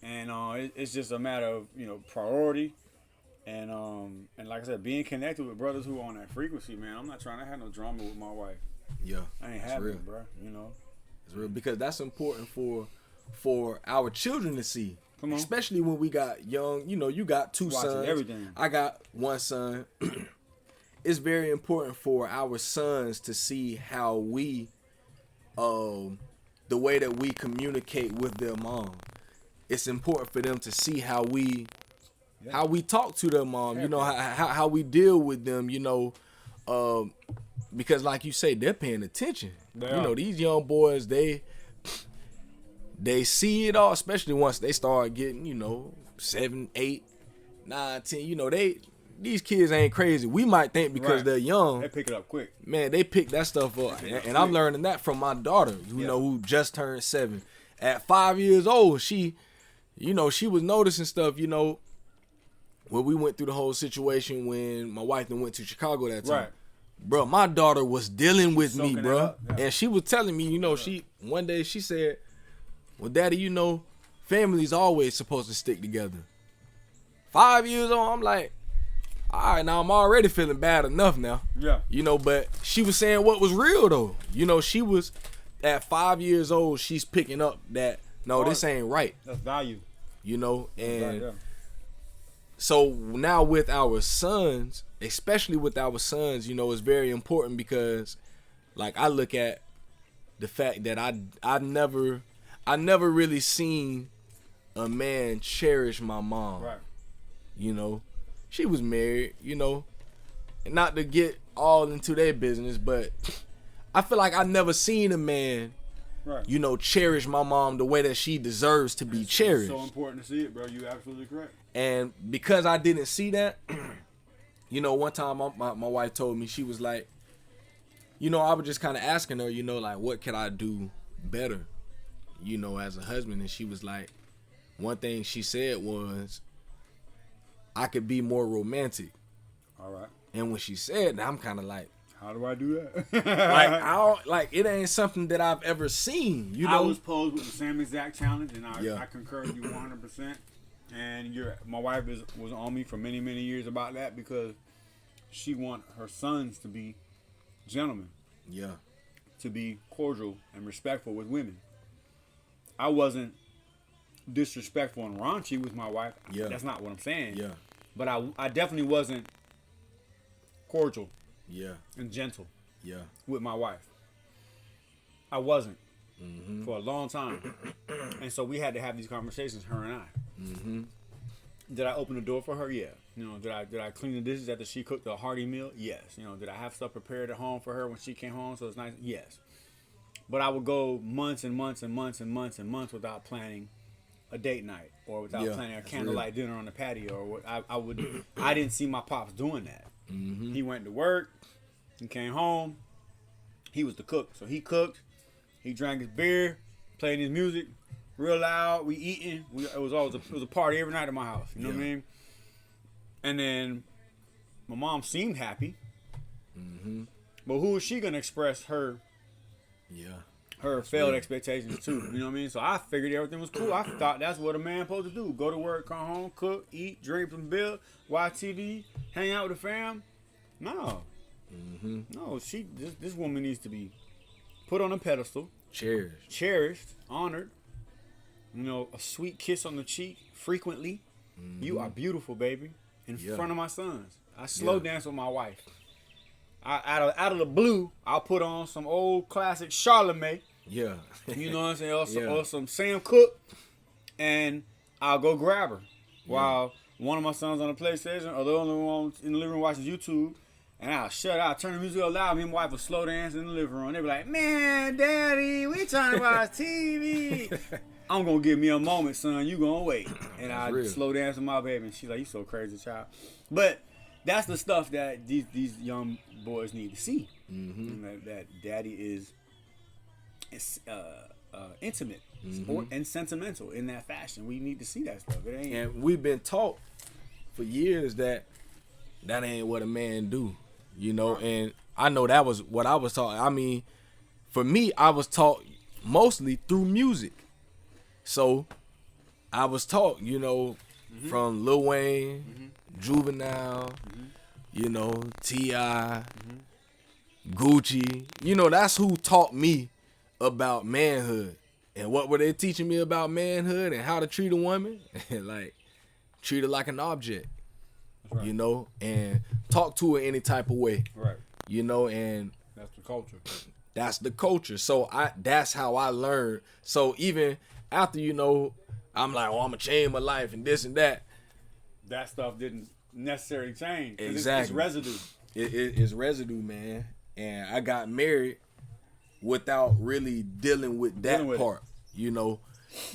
And it's just a matter of priority, and like I said, being connected with brothers who are on that frequency, man. I'm not trying to have no drama with my wife. Yeah. I ain't having it, bro. It's real, because that's important for our children to see. Come on. Especially when we got young, you got two Watching sons. everything. I got one son. It's very important for our sons to see how we, the way that we communicate with their mom. It's important for them to see how we talk to their mom. How we deal with them. Because like you say, they're paying attention. These young boys, they see it all, especially once they start getting 7, 8, 9, 10. These kids ain't crazy. We might think because they're young, they pick it up quick. Man, they pick that stuff up, and I'm learning that from my daughter, who just turned 7. At 5 years old, she was noticing stuff. When we went through the whole situation when my wife went to Chicago that time. Right. Bro, my daughter was dealing with me, bro. Yeah. And she was telling me, one day she said, well, Daddy, family's always supposed to stick together. 5 years old, I'm like, all right, now I'm already feeling bad enough now. Yeah. But she was saying what was real, though. She was, at 5 years old, she's picking up that, no, this ain't right. That's value. And so now with our sons, especially with our sons, it's very important because Like I look at the fact that I never really seen a man cherish my mom. Right. You know, she was married. You know, not to get all into their business, but I feel like I never seen a man, Right. you know, cherish my mom the way that she deserves to be cherished. It's so important to see it, bro. You're absolutely correct. And because I didn't see that, you know, one time my wife told me, she was like, you know, I was just kind of asking her, you know, like, what could I do better, you know, as a husband? And she was like, one thing she said was, I could be more romantic. All right. And when she said that, I'm kind of like, how do I do that? like it ain't something that I've ever seen, you know. I was posed with the same exact challenge, and I concur with you 100%. And my wife was on me for many, many years about that because she want her sons to be gentlemen. Yeah. To be cordial and respectful with women. I wasn't disrespectful and raunchy with my wife. Yeah. That's not what I'm saying. Yeah. But I definitely wasn't cordial. Yeah. And gentle. Yeah. With my wife. I wasn't. Mm-hmm. For a long time. And so we had to have these conversations, her and I. Mm-hmm. Did I open the door for her? Yeah. You know, did I clean the dishes after she cooked a hearty meal? Yes. You know, did I have stuff prepared at home for her when she came home so it's nice? Yes. But I would go months and months and months and months and months without planning a date night or without planning a candlelight dinner on the patio or what I didn't see my pops doing that. Mm-hmm. He went to work, he came home, he was the cook. So he cooked, he drank his beer, played his music real loud, we eating. It was a party every night at my house. You know what I mean? And then my mom seemed happy. Mm-hmm. But who is she gonna express her failed expectations to? You know what I mean? So I figured everything was cool. I thought that's what a man supposed to do. Go to work, come home, cook, eat, drink some beer, watch TV, hang out with the fam. No. Mm-hmm. No, this woman needs to be put on a pedestal. Cherished, honored. You know, a sweet kiss on the cheek frequently. Mm-hmm. You are beautiful, baby. In front of my sons. I slow dance with my wife. Out of the blue, I'll put on some old classic Charlemagne. Yeah. You know what I'm saying? Or some Sam Cooke. And I'll go grab her. While one of my sons on the PlayStation or the other one in the living room watching YouTube. And I'll turn the music up loud. Me and my wife will slow dance in the living room. They'll be like, man, daddy, we trying to watch TV. I'm going to give me a moment, son. You going to wait. And I slow dance with my baby. And she's like, you so crazy, child. But that's the stuff that these young boys need to see. Mm-hmm. That daddy is intimate and sentimental in that fashion. We need to see that stuff. It ain't. And we've been taught for years that ain't what a man do. You know, and I know that was what I was taught. I mean, for me, I was taught mostly through music. So I was taught, you know, from Lil Wayne, Juvenile, you know, T.I., Gucci. You know, that's who taught me about manhood. And what were they teaching me about manhood and how to treat a woman? Like, treat her like an object. Right. You know, and talk to her any type of way. Right. You know, and that's the culture. That's the culture. So that's how I learned. So even after, you know, I'm like, oh, I'm gonna change my life and this and that. That stuff didn't necessarily change. Exactly. It's residue. It's residue, man. And I got married without really dealing with that part, you know.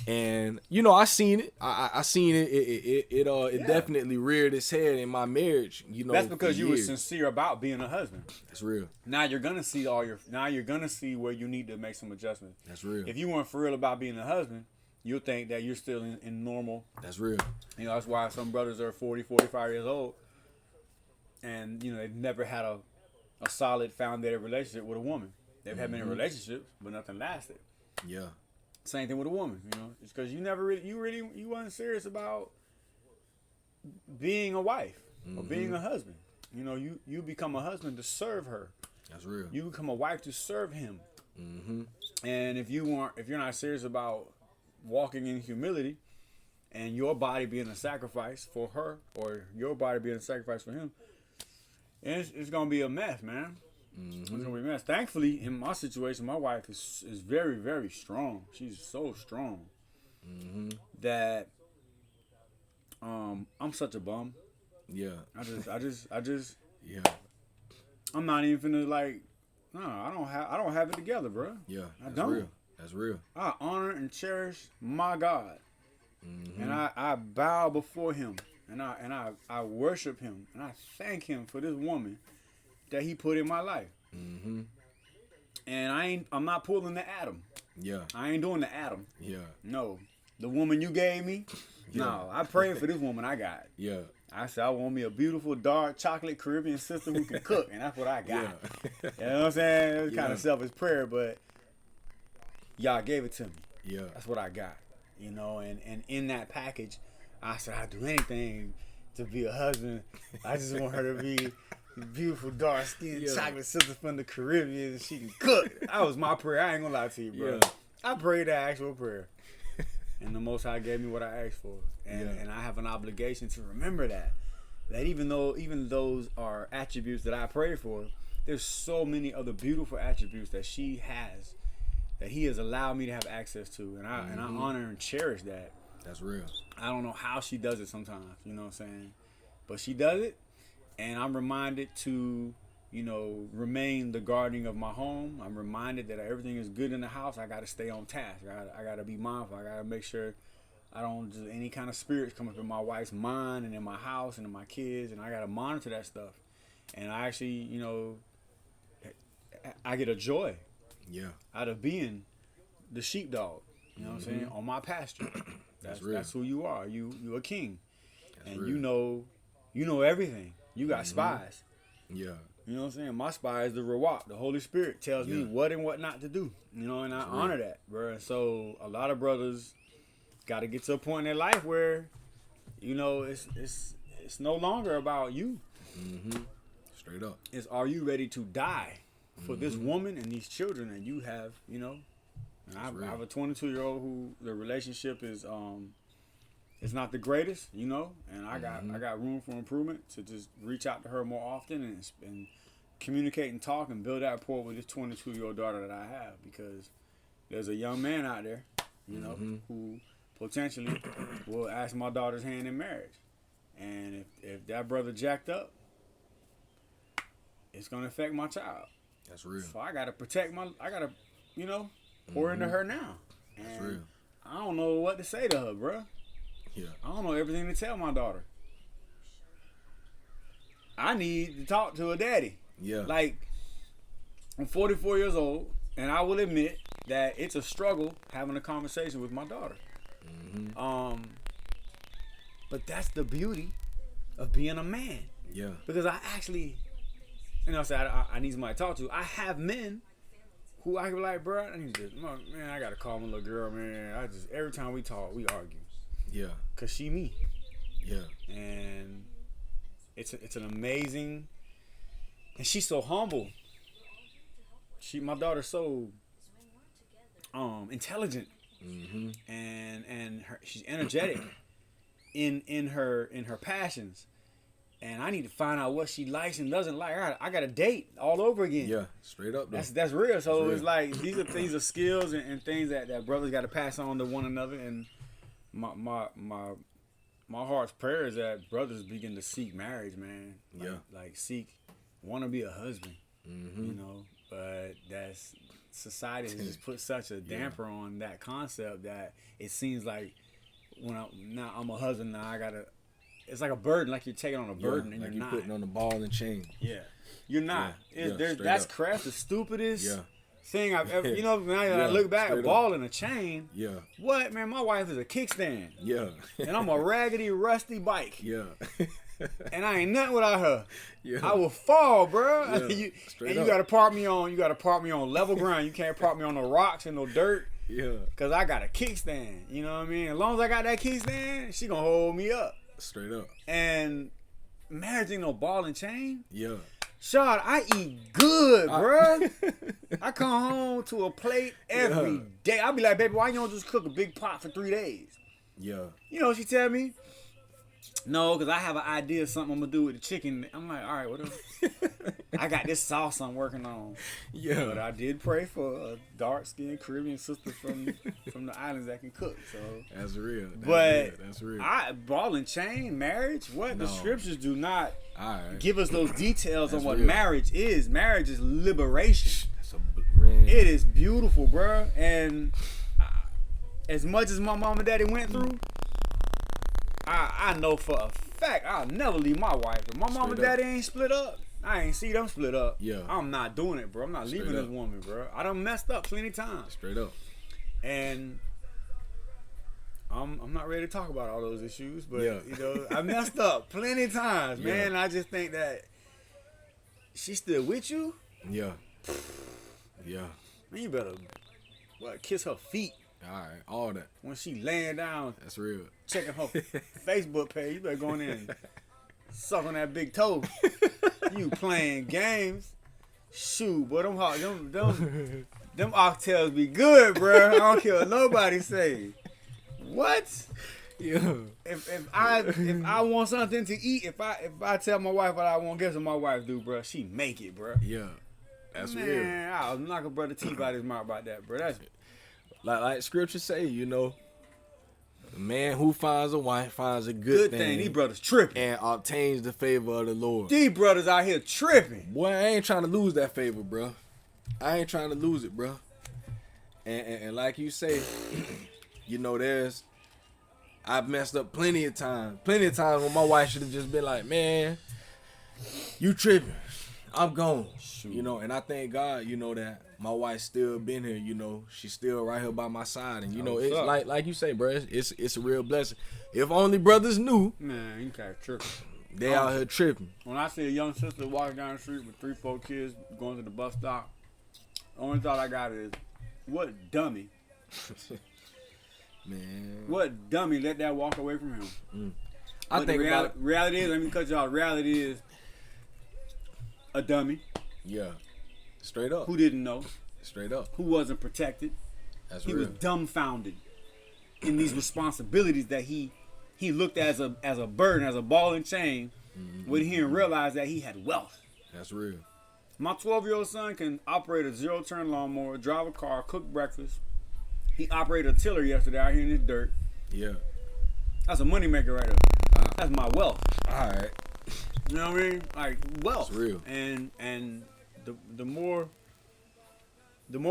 And you know, I seen it. I seen it. It definitely reared its head in my marriage. You know, that's because you were sincere about being a husband. That's real. Now you're gonna see where you need to make some adjustments. That's real. If you weren't for real about being a husband, you'll think that you're still in normal. That's real. You know, that's why some brothers are 40, 45 years old, and you know they've never had a solid founded relationship with a woman. They've had many relationships, but nothing lasted. Yeah. Same thing with a woman, you know. It's because you wasn't serious about being a wife or being a husband. You know, you become a husband to serve her. That's real. You become a wife to serve him. Mm-hmm. And if you're not serious about walking in humility and your body being a sacrifice for her or your body being a sacrifice for him, it's gonna be a mess, man. Mm-hmm. Thankfully, in my situation, my wife is very, very strong. She's so strong that I'm such a bum. Yeah. I just Yeah. I'm not even finna like. No, I don't have it together, bro. Yeah. I That's don't. real. That's real. I honor and cherish my God, Mm-hmm. and I bow before Him, and I worship Him, and I thank Him for this woman that He put in my life. Mm-hmm. And I'm not pulling the Adam. Yeah. I ain't doing the Adam. Yeah. No, the woman you gave me. Yeah. No, I prayed for this woman I got. Yeah. I said I want me a beautiful, dark, chocolate Caribbean sister who can cook, and that's what I got. Yeah. You know what I'm saying? It was kind Yeah. of selfish prayer, but y'all gave it to me. Yeah. That's what I got. You know, and in that package, I said I'd do anything to be a husband. I just want her to be a beautiful, dark-skinned chocolate sister from the Caribbean, and she can cook. That was my prayer. I ain't gonna lie to you, bro. Yeah. I prayed that actual prayer. And the Most High gave me what I asked for. And I have an obligation to remember that. That even those are attributes that I pray for, there's so many other beautiful attributes that she has, that He has allowed me to have access to. And I honor and cherish that. That's real. I don't know how she does it sometimes, you know what I'm saying? But she does it. And I'm reminded to, remain the guardian of my home. I'm reminded that everything is good in the house. I got to stay on task. I got to be mindful. I got to make sure I don't just any kind of spirits come up in my wife's mind and in my house and in my kids. And I got to monitor that stuff. And I actually, I get a joy out of being the sheepdog, you know what I'm saying, on my pasture. That's real. That's who you are. You a king. That's and real. you know everything. You got spies. Yeah. You know what I'm saying? My spy is the Ruach. The Holy Spirit tells me what and what not to do. And I honor that, bro. And so a lot of brothers got to get to a point in their life where, it's no longer about you. Mm-hmm. Straight up. It's are you ready to die for this woman and these children that you have, And I have a 22-year-old who the relationship is it's not the greatest, and I got room for improvement to just reach out to her more often and communicate and talk and build that rapport with this 22-year-old daughter that I have, because there's a young man out there, who potentially will ask my daughter's hand in marriage, and if that brother jacked up, it's gonna affect my child. That's real. So I gotta protect pour into her now. And That's real. I don't know what to say to her, bruh. Yeah. I don't know everything to tell my daughter. I need to talk to her daddy. Yeah. Like, I'm 44 years old, and I will admit that it's a struggle having a conversation with my daughter. Mm-hmm. But that's the beauty of being a man. Yeah. Because I actually, I need somebody to talk to. I have men who I can be like, bro, I gotta call my little girl, man. Every time we talk, we argue. Yeah. Cause she me. Yeah. And it's an amazing, and she's so humble. My daughter's so intelligent. Mm-hmm. And she's energetic in her passions. And I need to find out what she likes and doesn't like. I got to date all over again. Yeah, straight up though. That's real. So real. It's like these are skills and things that brothers got to pass on to one another. And my heart's prayer is that brothers begin to seek marriage, man. Like want to be a husband. Mm-hmm. But that's society has just put such a damper on that concept that it seems like when I'm a husband now, I gotta. It's like a burden, like you're taking on a burden, and like you're not. Putting on the ball and chain. Yeah, you're not. That's crap. The stupidest thing I've ever. Now that I look back, a ball and a chain. Yeah. What, man? My wife is a kickstand. Yeah. And I'm a raggedy, rusty bike. Yeah. And I ain't nothing without her. Yeah. I will fall, bro. Yeah. You gotta park me on. You gotta park me on level ground. You can't park me on no rocks and no dirt. Yeah. Cause I got a kickstand. You know what I mean? As long as I got that kickstand, she gonna hold me up. Straight up. And marriage ain't no ball and chain. Yeah. Shawty, I eat good, bruh. I come home to a plate every day. I be like, baby, why you don't just cook a big pot for 3 days? Yeah. You know what she tell me? No, because I have an idea of something I'm gonna do with the chicken. I'm like, all right, whatever. I got this sauce I'm working on. Yeah. But I did pray for a dark skinned Caribbean sister from the islands that can cook. So That's real. That's real. Ball and chain, marriage, what? No. The scriptures do not All right. give us those details on what real. marriage is. Marriage is liberation. That's a It is beautiful, bro. And as much as my mom and daddy went through, I know for a fact I'll never leave my wife. If my mom and Straight up. daddy ain't split up, I ain't see them split up. Yeah. I'm not doing it, bro. I'm not Straight leaving up. this woman, bro. I done messed up plenty times. Straight up. And I'm not ready to talk about all those issues, but Yeah. you know, I messed up plenty times, Yeah. man. I just think that she's still with you. Yeah. Yeah. Man, you better kiss her feet All right. All that. when she laying down, That's real. checking her Facebook page. You better go in there and suck on that big toe. You playing games. Shoot, boy, them oxtails be good, bro. I don't care what nobody say. What? Yeah. If I want something to eat, if I tell my wife what I want, guess what my wife do, bro? She make it, bro. Yeah. That's Man, real. I'll knock a brother teeth out his mouth about that, bro. That's Like scripture say, you know, a man who finds a wife finds a good thing. These brothers tripping. and obtains the favor of the Lord. These brothers out here tripping. Boy, I ain't trying to lose that favor, bro. I ain't trying to lose it, bro. And like you say, you know, I've messed up plenty of times. Plenty of times when my wife should have just been like, man, you tripping. I'm gone. Shoot. You know, and I thank God, you know, that my wife's still been here, you know. She's still right here by my side. And, you know, it's like you say, bro, it's a real blessing. If only brothers knew, Man, you kind of tripping. they out here tripping. When I see a young sister walking down the street with 3-4 kids going to the bus stop, the only thought I got is, what dummy? Man. What dummy let that walk away from him? I think about reality is, let me cut you off. Reality is a dummy yeah. Straight up. who didn't know, Straight up. who wasn't protected. That's He real. was dumbfounded in these responsibilities that he looked as a burden, as a ball and chain, when he didn't realize that he had wealth. That's real. My 12-year-old son can operate a zero-turn lawnmower, drive a car, cook breakfast. He operated a tiller yesterday out here in this dirt. Yeah. That's a moneymaker right there. That's my wealth. All right. You know what I mean? Like wealth. It's real. And the more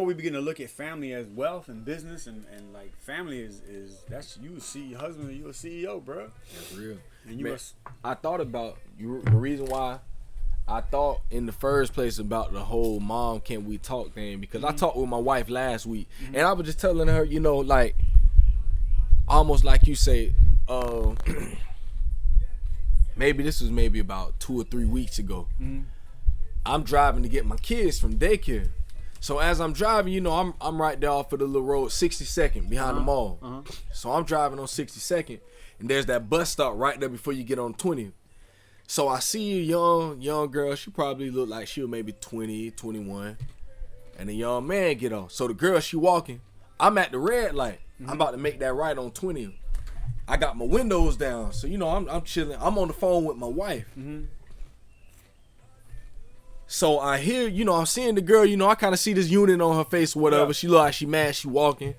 we begin to look at family as wealth and business and like family is that's you see your husband and you're a CEO, bro. That's real. And you Man, must I thought about you. The reason why I thought in the first place about the whole "Mom, can we talk" thing because I talked with my wife last week, and I was just telling her, you know, like almost like you say, maybe this was maybe about 2 or 3 weeks ago. I'm driving to get my kids from daycare. So as I'm driving, you know, I'm right there off of the little road, 62nd behind the mall. So I'm driving on 62nd, and there's that bus stop right there before you get on 20th. So I see a young girl. She probably looked like she was maybe 20, 21, and a young man get off. So the girl, she walking. I'm at the red light. I'm about to make that right on 20th. I got my windows down, so you know I'm chilling. I'm on the phone with my wife. So I hear, you know, I'm seeing the girl, you know, I kind of see this unit on her face or whatever. Yeah. She look like she mad, she walking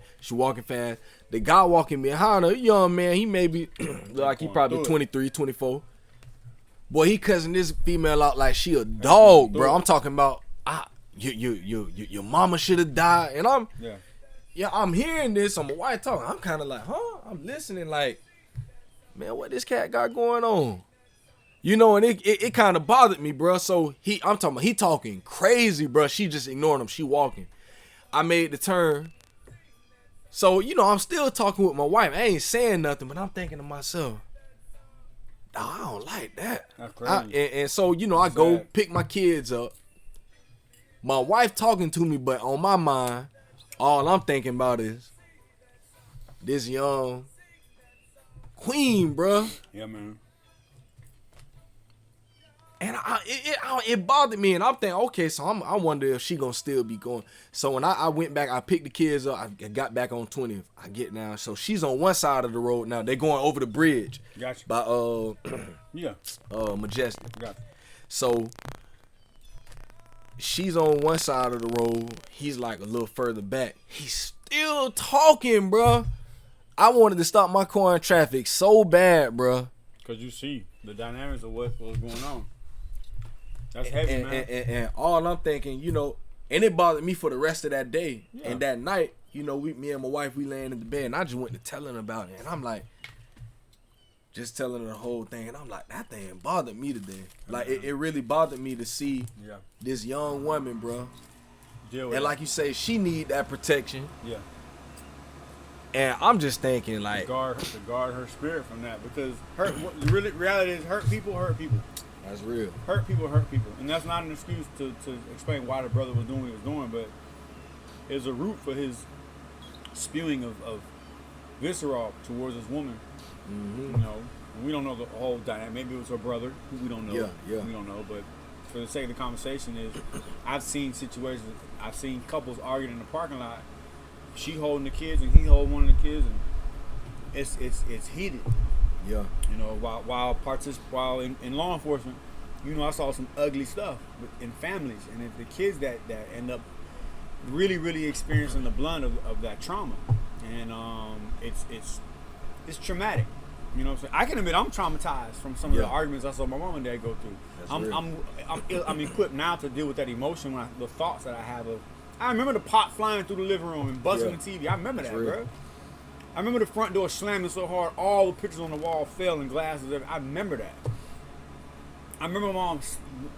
fast. The guy walking behind her, young man, he maybe look like he probably 23, 24. Boy, he cussing this female out like she a dog, bro. I'm talking about, your mama should have died. And I'm hearing this on my wife talking. I'm kind of like, huh? I'm listening like, man, what this cat got going on? You know, and it kind of bothered me, bro. So I'm talking about, he talking crazy, bro. She just ignoring him. She walking. I made the turn. So, you know, I'm still talking with my wife. I ain't saying nothing, but I'm thinking to myself, I don't like that. That's crazy. And so, you know, I go pick my kids up. My wife talking to me, but on my mind, all I'm thinking about is this young queen, bro. Yeah, man. And it bothered me, and I'm thinking, okay, so I wonder if she gonna still be going. So when I went back, I picked the kids up, I got back on 20th. I get now, so she's on one side of the road now. They going over the bridge. Gotcha. By Yeah. Majestic. Gotcha. So she's on one side of the road. He's like a little further back. He's still talking, bruh. I wanted to stop my car in traffic so bad, bruh. Cause you see the dynamics of what's going on. That's heavy, man. And all I'm thinking, you know, and it bothered me for the rest of that day. Yeah. And that night, you know, me and my wife, we laying in the bed, and I just went to telling her about it. And I'm like, just telling her the whole thing. And I'm like, that thing bothered me today. Like, it really bothered me to see this young woman, bro. And like you say, she need that protection. Yeah. And I'm just thinking, like, to guard her spirit from that, because the reality is hurt people. That's real. Hurt people, and that's not an excuse to explain why the brother was doing what he was doing, but it's a root for his spewing of visceral towards this woman. Mm-hmm. You know, we don't know the whole dynamic. Maybe it was her brother. We don't know. Yeah. We don't know, but for the sake of the conversation, I've seen situations. I've seen couples arguing in the parking lot. She holding the kids and he holding one of the kids, and it's heated. Yeah. You know, while in law enforcement, you know, I saw some ugly stuff in families, and if the kids that end up really experiencing the blunt of that trauma, and it's traumatic. You know what I'm saying? I can admit I'm traumatized from some of the arguments I saw my mom and dad go through. I'm equipped now to deal with that emotion the thoughts that I have of. I remember the pot flying through the living room and busting the TV. I remember that, bro. I remember the front door slamming so hard, all the pictures on the wall fell and glasses. I remember that. I remember my mom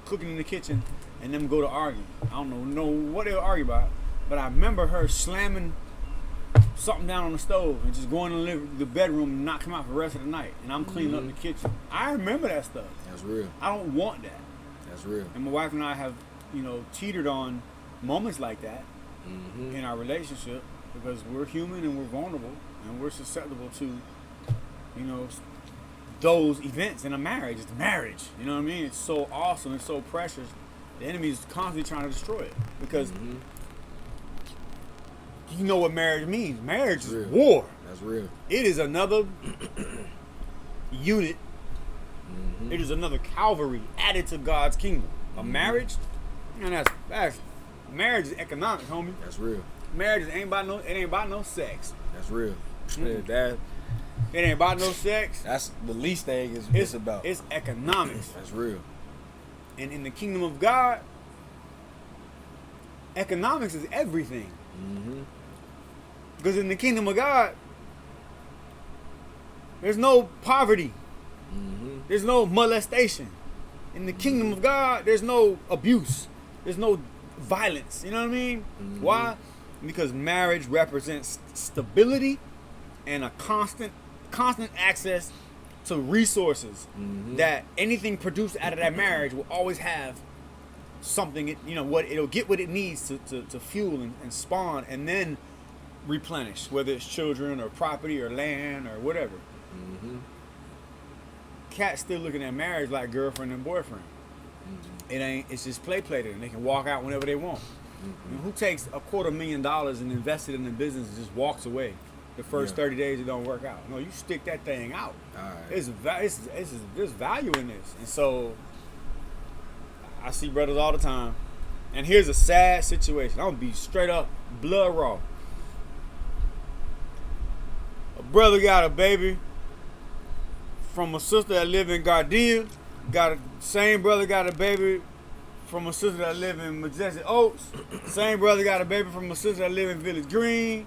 cooking in the kitchen and them go to argue. I don't know what they were arguing about, but I remember her slamming something down on the stove and just going to the bedroom and not come out for the rest of the night. And I'm cleaning up the kitchen. I remember that stuff. That's real. I don't want that. That's real. And my wife and I have, you know, teetered on moments like that in our relationship, because we're human and we're vulnerable and we're susceptible to, you know, those events in a marriage. It's marriage, you know what I mean? It's so awesome, it's so precious. The enemy is constantly trying to destroy it, because you know what marriage means. Marriage is war. That's real. It is another unit. It is another Calvary added to God's kingdom. A marriage, and that's marriage is economic, homie. That's real. Marriage ain't about no sex. That's real. It ain't about no sex. That's the least thing it's about. It's economics. That's real. And in the kingdom of God, economics is everything. Because in the kingdom of God, there's no poverty. There's no molestation. In the kingdom of God, there's no abuse. There's no violence. You know what I mean? Why? Because marriage represents stability and a constant access to resources that anything produced out of that marriage will always have something. You know what? It'll get what it needs to fuel and spawn and then replenish, whether it's children or property or land or whatever. Cats still looking at marriage like girlfriend and boyfriend. It's just play and they can walk out whenever they want. You know, who takes $250,000 and invests it in the business and just walks away the first 30 days it don't work out? No, you stick that thing out. There's value in this. And so I see brothers all the time, and here's a sad situation. I'm gonna be straight up blood raw. A brother got a baby from a sister that live in Gardenia. Same brother got a baby from a sister that live in Majestic Oaks. Same brother got a baby from a sister that live in Village Green.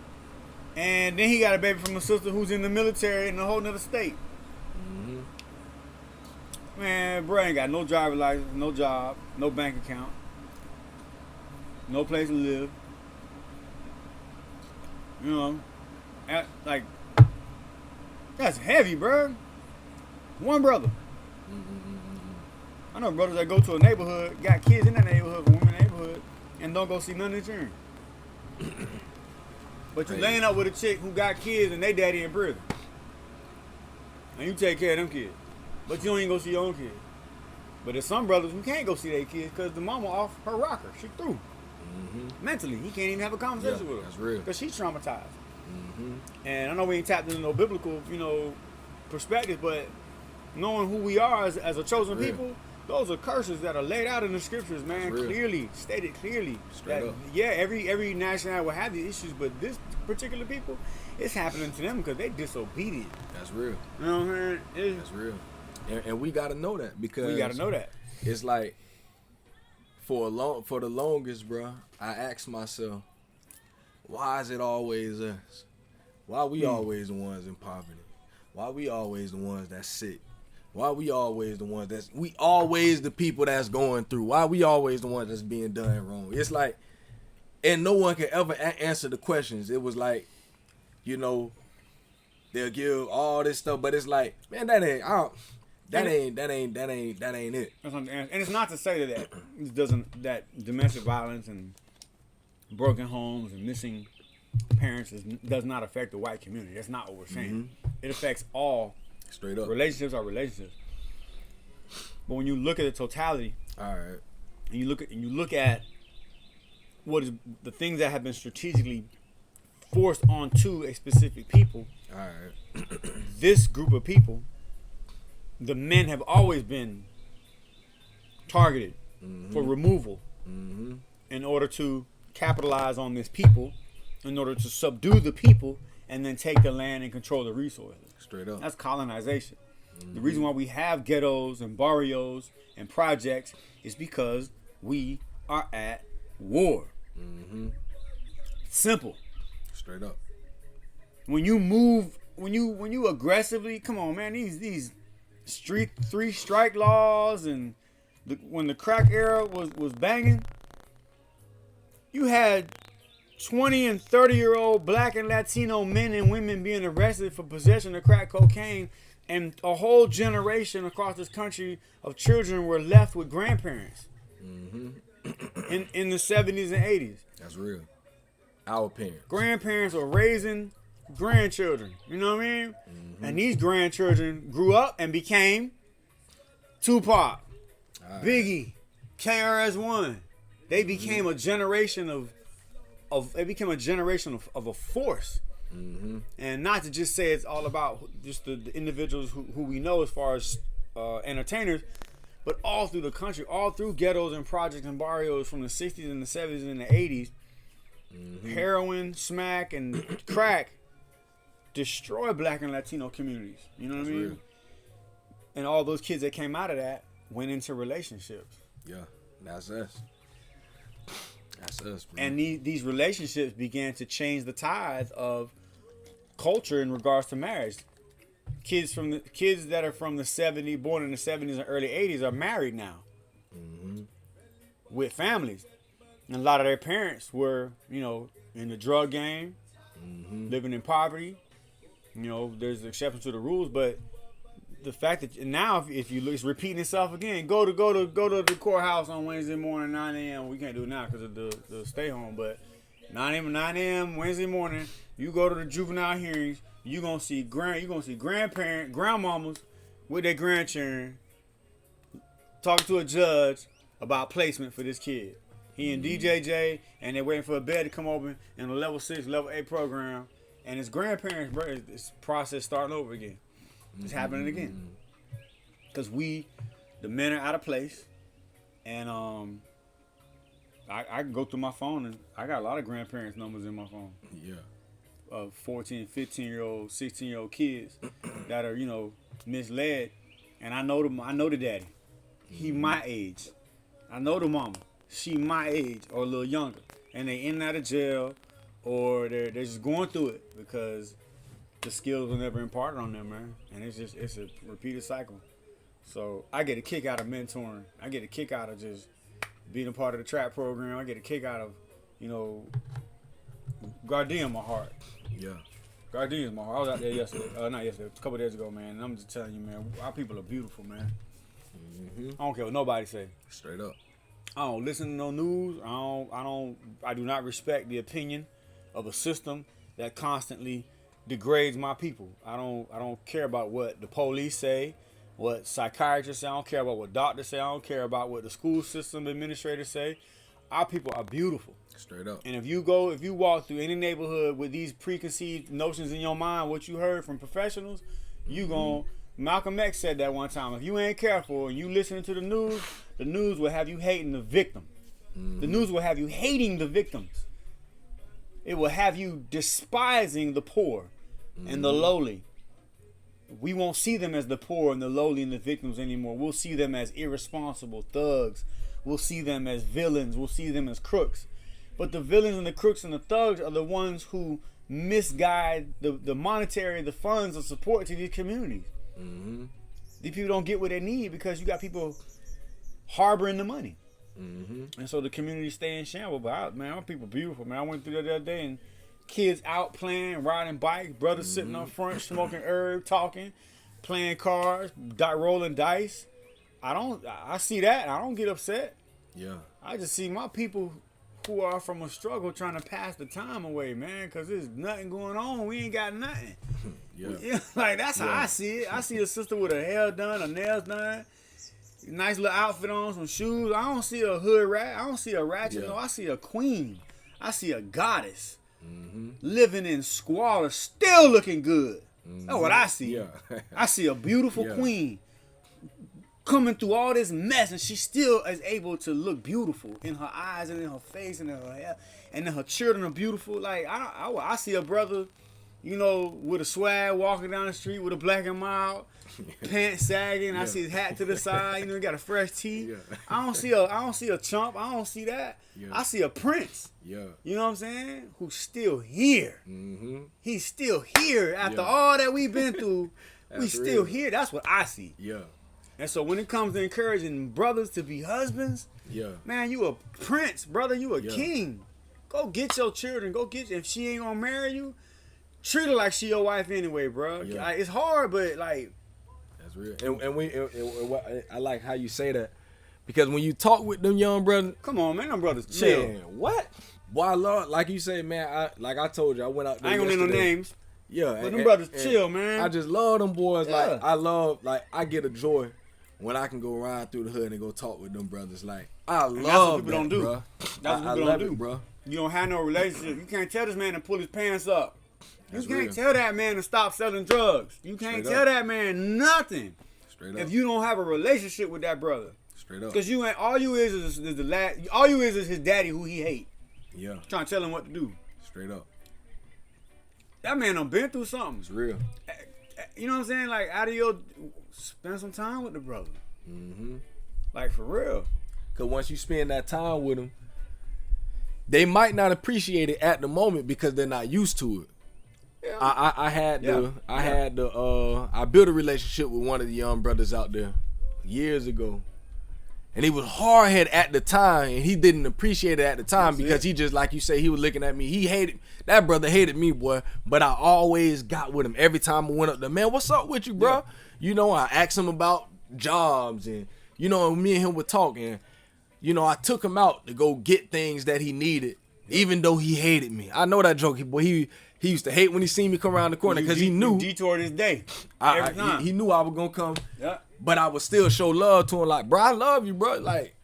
And then he got a baby from a sister who's in the military in a whole nother state. Man, bro ain't got no driver's license, no job, no bank account, no place to live. You know, like, that's heavy, bro. One brother. I know brothers that go to a neighborhood, got kids in that neighborhood, from women neighborhood, and don't go see none of the children. But you laying up with a chick who got kids and they daddy in prison. And you take care of them kids. But you don't even go see your own kids. But there's some brothers who can't go see their kids because the mama off her rocker. She through. Mentally, he can't even have a conversation with her. That's real. Because she's traumatized. And I know we ain't tapped into no biblical, perspective, but knowing who we are as a chosen people, those are curses that are laid out in the scriptures, man. Clearly, stated clearly. Straight up. Yeah, every nationality will have these issues, but this particular people, it's happening to them because they disobedient. That's real. You know what I'm saying? That's real. And we got to know that because We got to know that. it's like for the longest, bro, I asked myself, why is it always us? Why we always the ones in poverty? Why we always the ones that's sick? Why we always the ones we always the people that's going through? Why we always the ones that's being done wrong? It's like, and no one can ever answer the questions. It was like, they'll give all this stuff, but it's like, man, that ain't it. And it's not to say that domestic violence and broken homes and missing parents does not affect the white community. That's not what we're saying. It affects all. Straight up. Relationships are relationships. But when you look at the totality, all right, and you look at what is the things that have been strategically forced onto a specific people, all right, this group of people, the men have always been targeted for removal in order to capitalize on this people, in order to subdue the people, and then take the land and control the resources. Straight up. That's colonization. The reason why we have ghettos and barrios and projects is because we are at war. Simple. Straight up. When you aggressively, come on, man, these three strike laws and when the crack era was banging, you had 20 and 30-year-old black and Latino men and women being arrested for possession of crack cocaine, and a whole generation across this country of children were left with grandparents in the 70s and 80s. That's real. Our parents. Grandparents are raising grandchildren. You know what I mean? And these grandchildren grew up and became Tupac, Biggie, KRS-One. They became a generation of a force. And not to just say it's all about just the individuals who we know as far as entertainers, but all through the country, all through ghettos and projects and barrios from the 60s and the 70s and the 80s, heroin, smack, and crack destroy black and Latino communities. You know what I mean? Real. And all those kids that came out of that went into relationships. Yeah, that's us. That's us, bro. And these relationships began to change the tide of culture in regards to marriage. Kids that are from the 70s, born in the 70s and early 80s, are married now with families. And a lot of their parents were, in the drug game, living in poverty. There's exceptions to the rules, but the fact that now, if you look, it's repeating itself again. Go to the courthouse on Wednesday morning, 9 a.m. We can't do it now because of the stay home, but 9 a.m. Wednesday morning, you go to the juvenile hearings. You gonna see grandmamas with their grandchildren talking to a judge about placement for this kid. He and DJJ, and they're waiting for a bed to come open in a level 6, level 8 program, and his grandparents, bro, this process starting over again. It's happening again. Because the men are out of place. And I can go through my phone, and I got a lot of grandparents' numbers in my phone. Yeah. Of 14, 15-year-old, 16-year-old kids that are, misled. And I know the daddy. He my age. I know the mama. She my age or a little younger. And they in and out of jail, or they're just going through it because the skills were never imparted on them, man. And it's a repeated cycle. So I get a kick out of mentoring. I get a kick out of just being a part of the trap program. I get a kick out of, guardian my heart. Yeah. Guardian's my heart. I was out there yesterday. Not yesterday. A couple days ago, man. And I'm just telling you, man. Our people are beautiful, man. I don't care what nobody say. Straight up. I don't listen to no news. I do not respect the opinion of a system that constantly degrades my people. I don't care about what the police say. what psychiatrists say. I don't care about what doctors say. I don't care about what the school system administrators say. Our people are beautiful. Straight up. And if you walk through any neighborhood with these preconceived notions in your mind, what you heard from professionals, you gon' Malcolm X said that one time. If you ain't careful and you listening to the news will have you hating the victim. The news will have you hating the victims. It will have you despising the poor and the lowly. We won't see them as the poor and the lowly and the victims anymore. We'll see them as irresponsible thugs. We'll see them as villains. We'll see them as crooks. But the villains and the crooks and the thugs are the ones who misguide the funds of support to these communities. These people don't get what they need because you got people harboring the money. And so the community stay in shambles. But our people beautiful, man. I went through that the other day and kids out playing, riding bikes, brothers sitting up front, smoking herb, talking, playing cards, rolling dice. I see that. I don't get upset. Yeah. I just see my people who are from a struggle trying to pass the time away, man, because there's nothing going on. We ain't got nothing. Yeah. Like, that's how I see it. I see a sister with her hair done, her nails done, nice little outfit on, some shoes. I don't see a hood rat. I don't see a ratchet. No, I see a queen. I see a goddess living in squalor, still looking good. That's what I see. Yeah. I see a beautiful queen coming through all this mess, and she still is able to look beautiful in her eyes and in her face and in her hair, and then her children are beautiful. Like I see a brother, with a swag walking down the street with a black and mild, pants sagging. I see his hat to the side. He got a fresh tee. I don't see a chump. I don't see that. I see a prince. You know what I'm saying? Who's still here. He's still here after all that we've been through. We still here. That's what I see. And so when it comes to encouraging brothers to be husbands, man, you a prince, brother. You a king. Go get your children. If she ain't gonna marry you, treat her like she your wife anyway, bro. It's hard, but like, that's real. And I like how you say that, because when you talk with them young brothers, come on, man, them brothers chill. Man, what? Boy, I love, like you say, man. I told you, I went out there. I ain't gonna name no names. Yeah, but them brothers chill, man. I just love them boys. Like I get a joy when I can go ride through the hood and go talk with them brothers. Like I love that's what people that, don't do. Bro. That's what people don't do, bro. You don't have no relationship. You can't tell this man to pull his pants up. That's you can't real. tell that man to stop selling drugs. You can't tell that man nothing. Straight up. If you don't have a relationship with that brother. Straight up. Because you ain't all you is the last. All you is his daddy who he hate. Yeah. Trying to tell him what to do. Straight up. That man done been through something. It's real. You know what I'm saying? Like spend some time with the brother. Like for real. Cause once you spend that time with them, they might not appreciate it at the moment because they're not used to it. Yeah. I built a relationship with one of the young brothers out there years ago. And he was hard headed at the time, and he didn't appreciate it at the time because he just, like you say, he was looking at me. That brother hated me, boy. But I always got with him every time I went up there. Man, what's up with you, bro? Yeah. I asked him about jobs, and me and him would talk, and I took him out to go get things that he needed, even though he hated me. I know that joke, boy. He used to hate when he seen me come around the corner because he knew detoured his day every time. He knew I was gonna come. Yeah. But I would still show love to him, like, bro, I love you, bro. Like,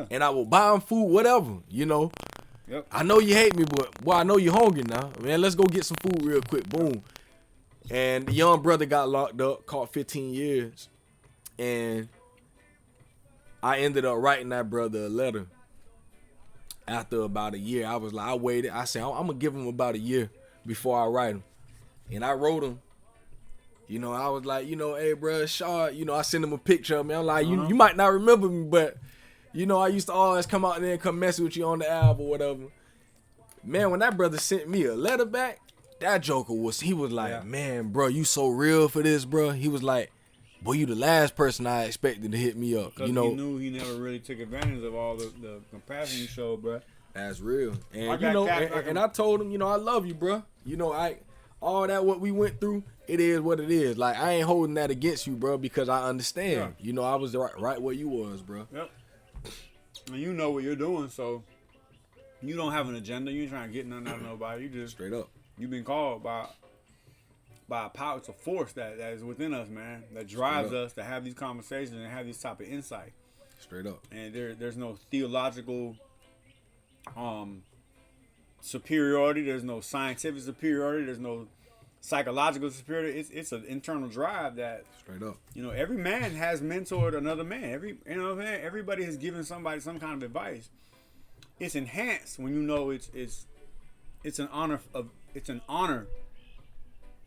and I would buy him food, whatever, Yep. I know you hate me, but boy, I know you're hungry now. Man, let's go get some food real quick. Boom. And the young brother got locked up, caught 15 years. And I ended up writing that brother a letter. After about a year, I was like, I waited. I said, I'm going to give him about a year before I write him. And I wrote him. I was like, hey, bro, Shaw, I sent him a picture of me. I'm like, you might not remember me, but, I used to always come out there and come mess with you on the album or whatever. Man, when that brother sent me a letter back, that joker was like, man, bro, you so real for this, bro. He was like, boy, you the last person I expected to hit me up. Because he knew he never really took advantage of all the compassion you showed, bro. That's real. And, and I told him, I love you, bro. All that what we went through, it is what it is. Like, I ain't holding that against you, bro, because I understand. Yeah. I was right where you was, bro. Yep. And you know what you're doing, so you don't have an agenda. You ain't trying to get nothing out of nobody. You just straight up. You've been called by by a power, it's a force that is within us, man, that drives us to have these conversations and have these type of insight. Straight up. And there's no theological superiority. There's no scientific superiority. There's no psychological superiority. It's an internal drive that, straight up, every man has mentored another man. Everybody has given somebody some kind of advice. It's enhanced when it's an honor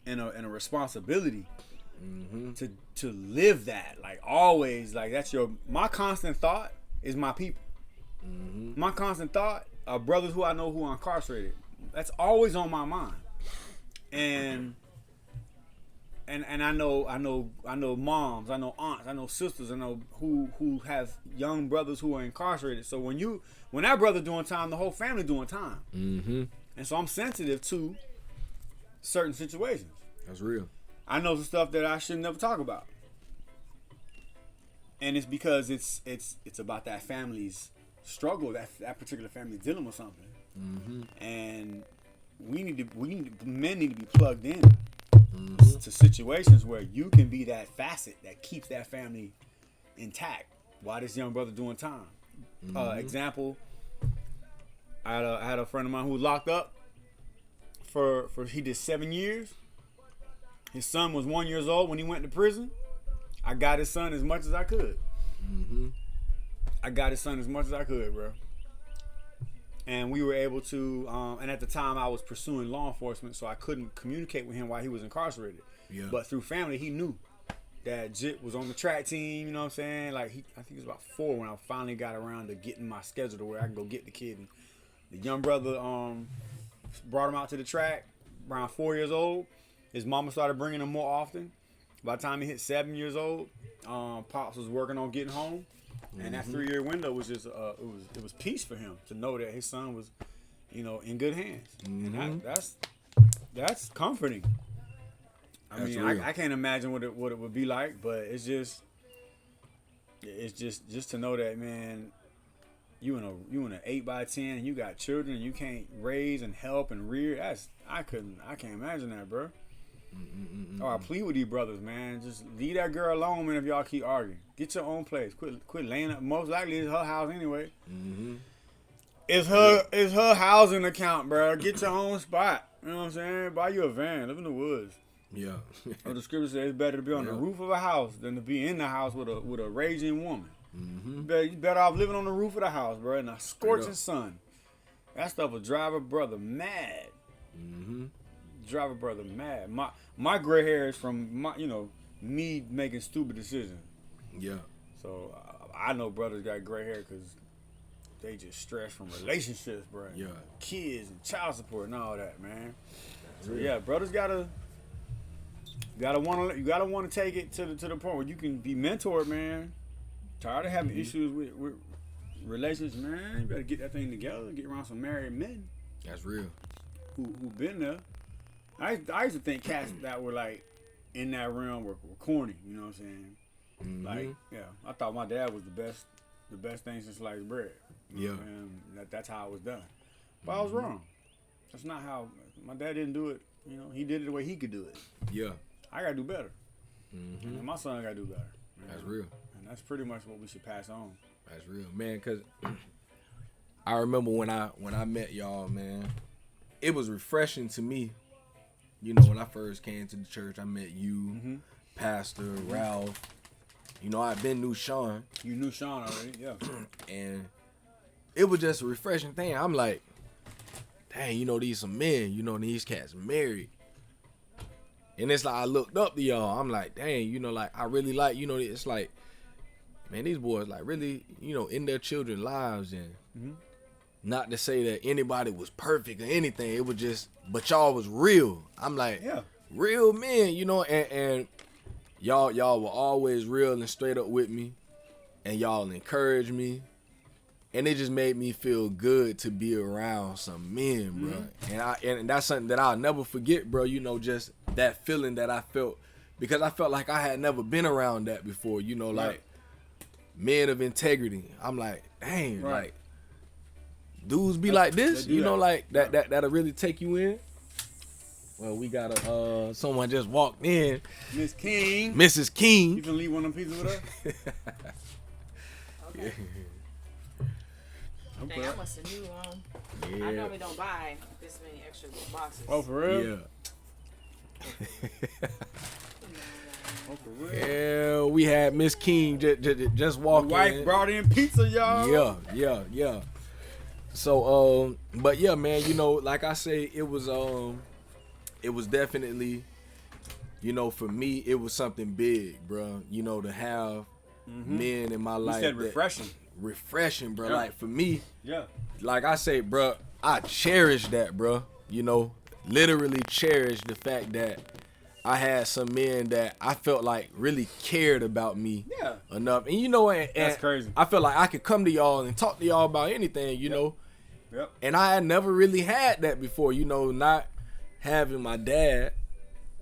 and a responsibility to live that. Like always, like that's my constant thought is my people. My constant thought are brothers who I know who are incarcerated. That's always on my mind. And I know moms, I know aunts, I know sisters, I know who have young brothers who are incarcerated. So when that brother doing time, the whole family doing time. And so I'm sensitive to certain situations. That's real. I know some stuff that I should never talk about. And it's because it's about that family's struggle, that particular family dealing with something. And men need to be plugged in to situations where you can be that facet that keeps that family intact while this young brother doing time. Example, I had a friend of mine who was locked up for he did 7 years. His son was 1 year old when he went to prison. I got his son as much as I could. I got his son as much as I could, bro. And we were able to, and at the time I was pursuing law enforcement, so I couldn't communicate with him while he was incarcerated. Yeah. But through family, he knew that Jit was on the track team, you know what I'm saying? Like, I think he was about 4 when I finally got around to getting my schedule to where I can go get the kid. And the young brother brought him out to the track around 4 years old. His mama started bringing him more often. By the time he hit 7 years old, Pops was working on getting home. And that 3-year window was just it was peace for him to know that his son was, in good hands. And that's comforting. I mean, I can't imagine what it would be like, but it's just to know that, man, you in an 8x10 and you got children and you can't raise and help and rear. I can't imagine that, bro. Oh, I plead with these brothers, man. Just leave that girl alone, man. If y'all keep arguing, get your own place. Quit laying up. Most likely it's her house anyway. It's her housing account, bro. Get your own spot. You know what I'm saying? Buy you a van. Live in the woods. Yeah. Or the scripture says it's better to be on the roof of a house than to be in the house with a raging woman. You better off living on the roof of the house, bro, in a scorching sun. That stuff will drive a brother mad. Drive a brother mad. My gray hair is from me making stupid decisions. Yeah. So I know brothers got gray hair because they just stress from relationships, bro. Yeah. Kids and child support and all that, man. So yeah, brothers gotta want to take it to the point where you can be mentored, man. Tired of having issues with relationships, man. You better get that thing together. Get around some married men. That's real. Who been there. I used to think cats that were like in that realm were corny, you know what I'm saying? Like, yeah, I thought my dad was the best thing since sliced bread. Yeah. And that's how it was done. But I was wrong. That's not how my dad didn't do it. He did it the way he could do it. Yeah. I gotta do better. And my son gotta do better. That's real. And that's pretty much what we should pass on. That's real, man. Cause I remember when I met y'all, man, it was refreshing to me. When I first came to the church, I met you, Pastor, Ralph. I knew Sean. You knew Sean already, yeah. And it was just a refreshing thing. I'm like, dang, these some men, these cats married. And it's like I looked up to y'all. I'm like, dang, like I really like, it's like, man, these boys like really, in their children's lives. And not to say that anybody was perfect or anything. It was just, but y'all was real. I'm like, real men, and y'all were always real and straight up with me. And y'all encouraged me. And it just made me feel good to be around some men, bro. And that's something that I'll never forget, bro. Just that feeling that I felt. Because I felt like I had never been around that before, like men of integrity. I'm like, dang, like, dudes be like this, like that'll really take you in. Well, we got a someone just walked in. Miss King. Mrs. King. You can leave one of them pizzas with us? Okay. Dang, I must have knew. Yeah. I normally don't buy this many extra boxes. Oh, for real? Yeah. Oh, for real? Yeah, we had Miss King just walk My wife in. brought in pizza, y'all. Yeah. So, but yeah, man, you know, like I say, it was definitely, you know, for me, it was something big, bro. You know, to have men in my life. You said refreshing. Refreshing, bro. Yeah. Like for me, Yeah. like I say, bro, I cherish that, bro. You know, literally cherish the fact that I had some men that I felt like really cared about me enough. And you know, and That's crazy. I felt like I could come to y'all and talk to y'all about anything, you know. Yep. And I had never really had that before, you know, not having my dad.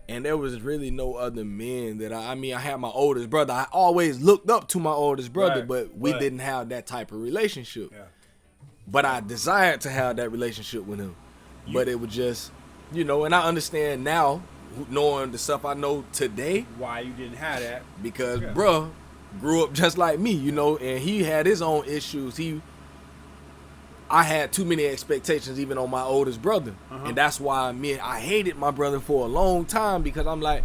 And there was really no other men that I mean, I had my oldest brother. I always looked up to my oldest brother, Right. but we didn't have that type of relationship. Yeah. But I desired to have that relationship with him. But it was just, you know, and I understand now, knowing the stuff I know today, Why you didn't have that? because bruh grew up just like me, you know, and he had his own issues. I had too many expectations even on my oldest brother. And that's why I hated my brother for a long time, because I'm like,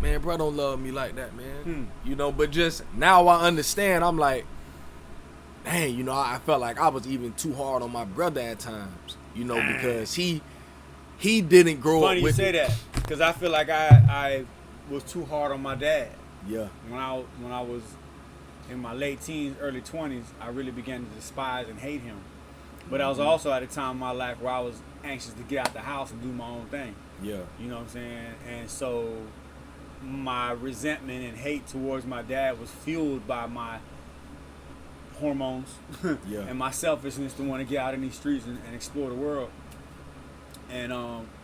man, bro don't love me like that, man. You know, but just now I understand. I'm like, dang, you know, I felt like I was even too hard on my brother at times, you know, because he didn't grow Funny up you with say it. that, because I feel like I was too hard on my dad. Yeah. When I was in my late teens, early 20s, I really began to despise and hate him. But I was also at a time in my life where I was anxious to get out the house and do my own thing. Yeah. You know what I'm saying? And so my resentment and hate towards my dad was fueled by my hormones Yeah. and my selfishness to want to get out in these streets and explore the world. And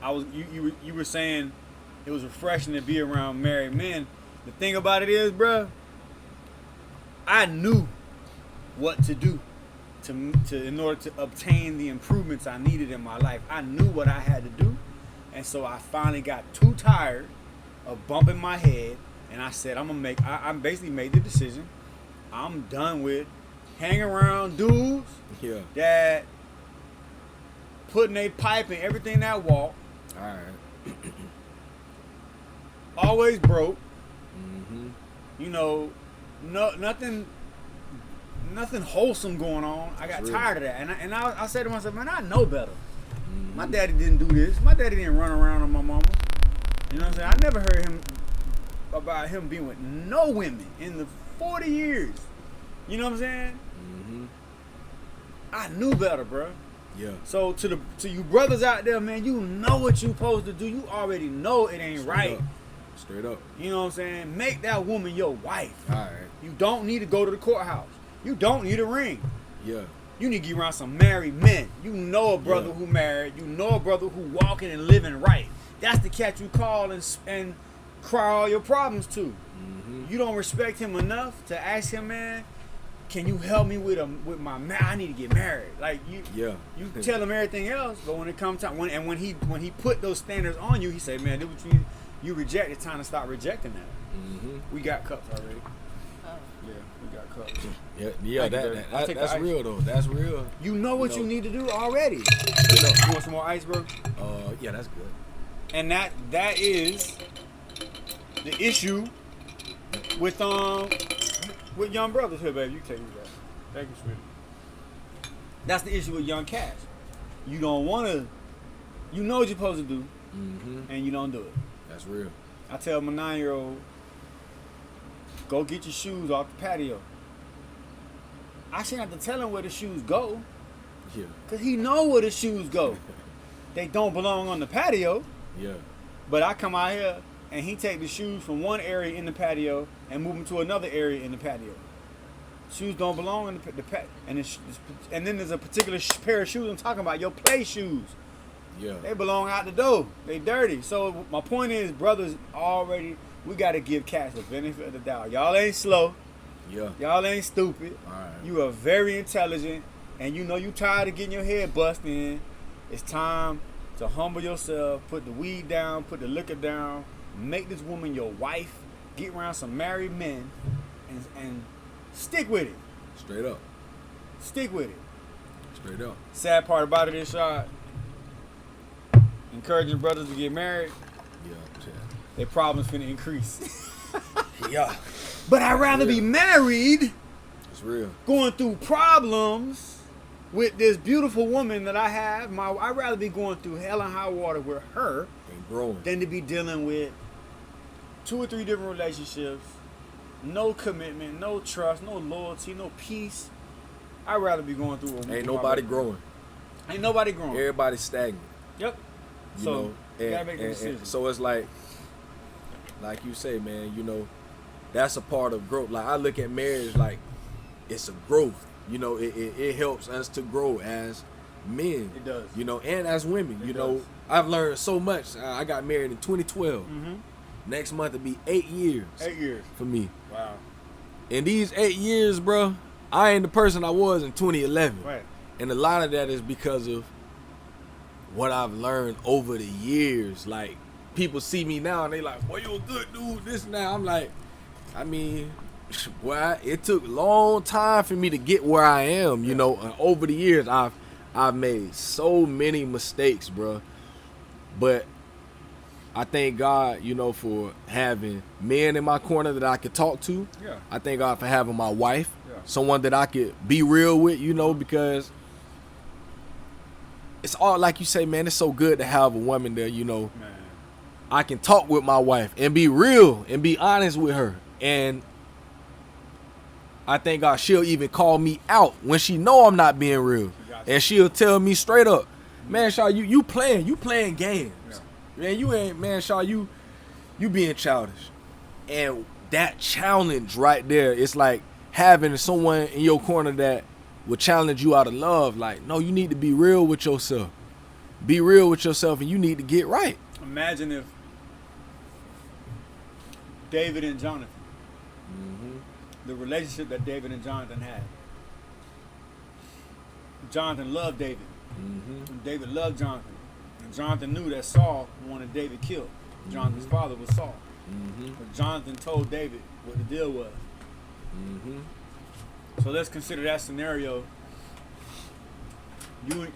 you were saying it was refreshing to be around married men. The thing about it is, bruh, I knew what to do to in order to obtain the improvements I needed in my life. I knew what I had to do, and so I finally got too tired of bumping my head, and I said I basically made the decision. I'm done with hanging around dudes that putting a pipe in everything that walk. All right. Always broke. You know, nothing wholesome going on. I got tired of that, and I said to myself, man, I know better. My daddy didn't do this. My daddy didn't run around on my mama. You know what I'm saying? I never heard about him being with no women in the 40 years. You know what I'm saying? I knew better, bro. Yeah. So to you brothers out there, man, you know what you supposed to do. You already know it ain't right. Straight up. You know what I'm saying? Make that woman your wife. All right. You don't need to go to the courthouse. You don't need a ring. Yeah. You need to get around some married men. You know a brother who married. You know a brother who walking and living right. That's the cat you call and cry all your problems to. You don't respect him enough to ask him, man, can you help me with my man? I need to get married. Like you tell him everything else, but when it comes time, when he put those standards on you, he said, man, this what you reject. It's time to stop rejecting that. We got cups already. Yeah, we got cups. Yeah, that's real though. That's real. You know what you need to do already. Straight up. You want some more ice, bro? Yeah, that's good. And that is the issue with young brothers here, baby. You take me back. Thank you, sweetie. That's the issue with young cats. You don't want to. You know what you're supposed to do, and you don't do it. That's real. I tell my 9-year-old, go get your shoes off the patio. I shouldn't have to tell him where the shoes go. Yeah. Because he know where the shoes go. They don't belong on the patio. Yeah. But I come out here and he take the shoes from one area in the patio and move them to another area in the patio. Shoes don't belong in the patio. And then there's a particular pair of shoes I'm talking about, your play shoes. Yeah. They belong out the door. They dirty. So my point is, brothers, we got to give cats the benefit of the doubt. Y'all ain't slow. Yeah. Y'all ain't stupid. All right. You are very intelligent, and you know you tired of getting your head busted in. It's time to humble yourself, put the weed down, put the liquor down, make this woman your wife, get around some married men, and stick with it. Straight up. Stick with it. Straight up. Sad part about it is, Shad, encouraging brothers to get married, Yeah. their problems finna increase. Yeah. But I'd rather be married, It's real. going through problems with this beautiful woman that I have. I'd rather be going through hell and high water with her And growing. than to be dealing with 2 or 3 different relationships, no commitment, no trust, no loyalty, no peace. I'd rather be going through a Ain't nobody growing. Ain't nobody growing. Everybody's stagnant. Yep. You So, know, you gotta make a decision. so it's like you say, man, you know, that's a part of growth. Like I look at marriage like it's a growth. You know, it helps us to grow as men. It does. You know, and as women. It You know, does. I've learned so much. I got married in 2012. Mm-hmm. Next month it'll be 8 years 8 years. for me. Wow. In these 8 years, bro, I ain't the person I was in 2011. Right. And a lot of that is because of what I've learned over the years. Like, people see me now and they like, boy, you a good dude, this and that. I'm like, I mean, boy, it took a long time for me to get where I am, you know. And over the years, I've made so many mistakes, bro. But I thank God, you know, for having men in my corner that I could talk to. Yeah. I thank God for having my wife, Yeah. someone that I could be real with, you know, because it's all like you say, man, it's so good to have a woman there, you know. Man. I can talk with my wife and be real and be honest with her. And I thank God she'll even call me out when she know I'm not being real. And she'll tell me straight up, man, Shaw, you playing games. Yeah. Man, you ain't, man, Shaw, you being childish. And that challenge right there, it's like having someone in your corner that will challenge you out of love. Like, no, you need to be real with yourself. Be real with yourself and you need to get right. Imagine if David and Jonathan, the relationship that David and Jonathan had. Jonathan loved David. And David loved Jonathan. And Jonathan knew that Saul wanted David killed. Jonathan's father was Saul. But Jonathan told David what the deal was. So let's consider that scenario.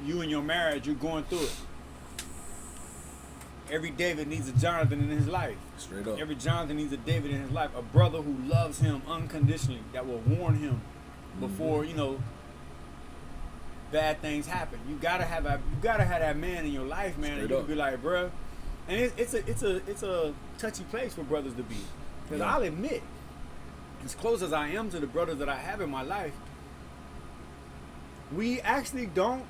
You in your marriage, you're going through it. Every David needs a Jonathan in his life. Straight up. Every Jonathan needs a David in his life. A brother who loves him unconditionally, that will warn him before, you know, bad things happen. You gotta have that man in your life, man. Straight And you up. can be like, bruh. And it's a touchy place for brothers to be. Because Yeah. I'll admit, as close as I am to the brothers that I have in my life, we actually don't.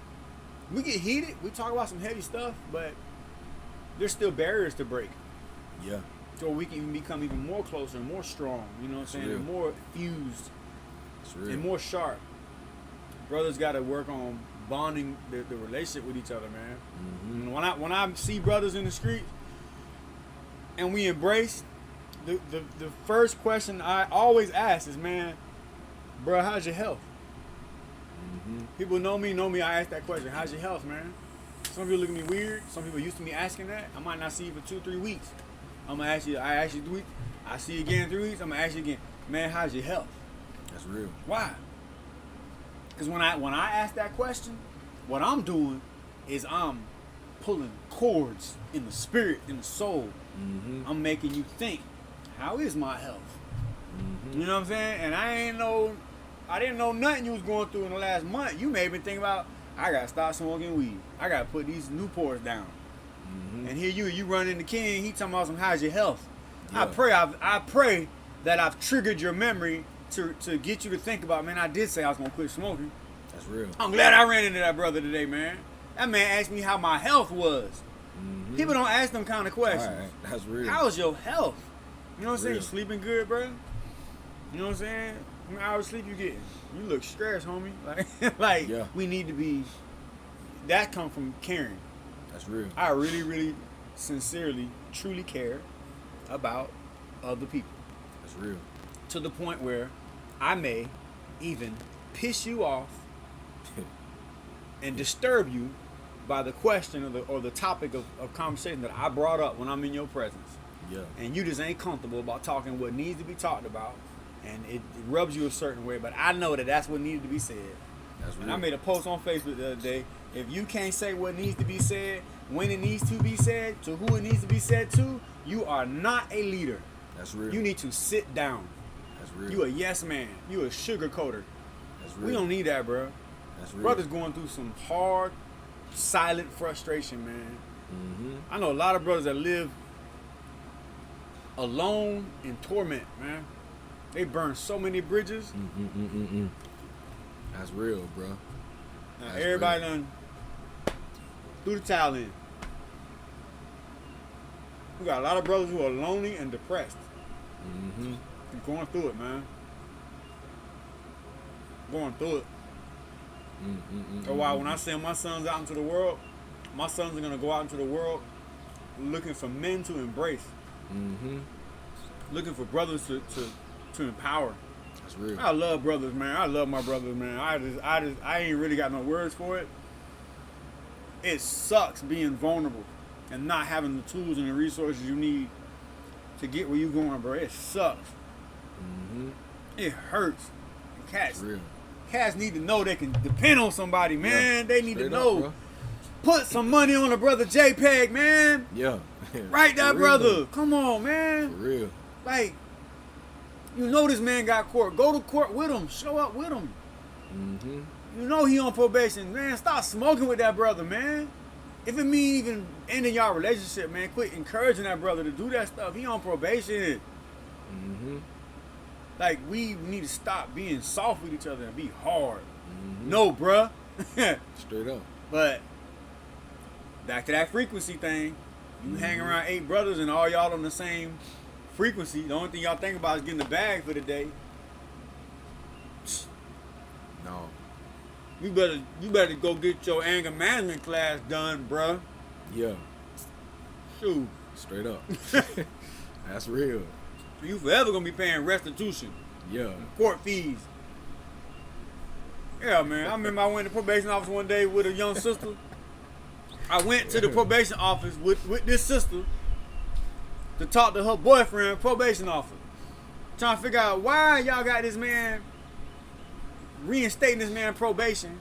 We get heated. We talk about some heavy stuff, but there's still barriers to break. Yeah. So we can even become even more closer and more strong, you know what I'm saying? real. And more fused It's real. and more sharp. Brothers got to work on bonding the relationship with each other, man. And when I see brothers in the street and we embrace, the first question I always ask is, man, bro, how's your health? People know me, I ask that question, how's your health, man? Some people look at me weird. Some people used to me asking that. I might not see you for 2 or 3 weeks. I'm gonna ask you. I ask you 3 weeks. I see you again in 3 weeks. I'm gonna ask you again. Man, how's your health? That's real. Why? Because when I ask that question, what I'm doing is I'm pulling chords in the spirit, in the soul. I'm making you think, how is my health? You know what I'm saying? And I didn't know nothing you was going through in the last month. You made me think about, I gotta stop smoking weed. I gotta put these Newports down. And here you run into King. He talking about some, how's your health? Yeah. I pray that I've triggered your memory to get you to think about, man, I did say I was gonna quit smoking. That's real. I'm glad I ran into that brother today, man. That man asked me how my health was. People don't ask them kind of questions. All right. That's real. How's your health? You know what I'm saying? Real. You sleeping good, bro? You know what I'm saying? How many hours of sleep you getting? You look stressed, homie. Like, Yeah. we need to be. That come from caring. That's real. I really, really, sincerely, truly care about other people That's real. to the point where I may even piss you off and disturb you by the question or the topic of conversation that I brought up when I'm in your presence. Yeah. And you just ain't comfortable about talking what needs to be talked about, and it rubs you a certain way, but I know that that's what needed to be said. That's real. And I made a post on Facebook the other day. If you can't say what needs to be said, when it needs to be said, to who it needs to be said to, you are not a leader. That's real. You need to sit down. That's real. You a yes man. You a sugar coater. That's real. We don't need that, bro. That's real. Brothers going through some hard, silent frustration, man. Mm-hmm. I know a lot of brothers that live alone in torment, man. They burn so many bridges. That's real, bro. Now, That's everybody real. done threw the towel in. We got a lot of brothers who are lonely and depressed. Mm-hmm. You're going through it, man. Going through it. That's why when I send my sons out into the world, my sons are going to go out into the world looking for men to embrace. Mm-hmm. Looking for brothers to empower. That's real. I love brothers, man. I love my brothers, man. I ain't really got no words for it. It sucks being vulnerable and not having the tools and the resources you need to get where you going, bro. It sucks. Mm-hmm. It hurts. That's real. Cats need to know they can depend on somebody, man. They need to Straight know. up, bro. Put some money on a brother JPEG, man. Yeah. Right, that For real, brother. though. Come on, man. For real. Like, you know this man got court. Go to court with him. Show up with him. Mm-hmm. You know he on probation. Man, stop smoking with that brother, man. If it mean even ending y'all relationship, man, quit encouraging that brother to do that stuff. He on probation. Mm-hmm. Like, we need to stop being soft with each other and be hard. Mm-hmm. No, bruh. Straight up. But back to that frequency thing. You hang around 8 brothers and all y'all on the same frequency. The only thing y'all think about is getting the bag for the day. No. You better go get your anger management class done, bruh. Yeah. Shoot. Straight up. That's real. You forever gonna be paying restitution, Yeah. court fees. Yeah, man. I remember I went to the probation office one day with a young sister. I went to the probation office with this sister to talk to her boyfriend, probation officer. Trying to figure out why y'all got this man reinstating this man probation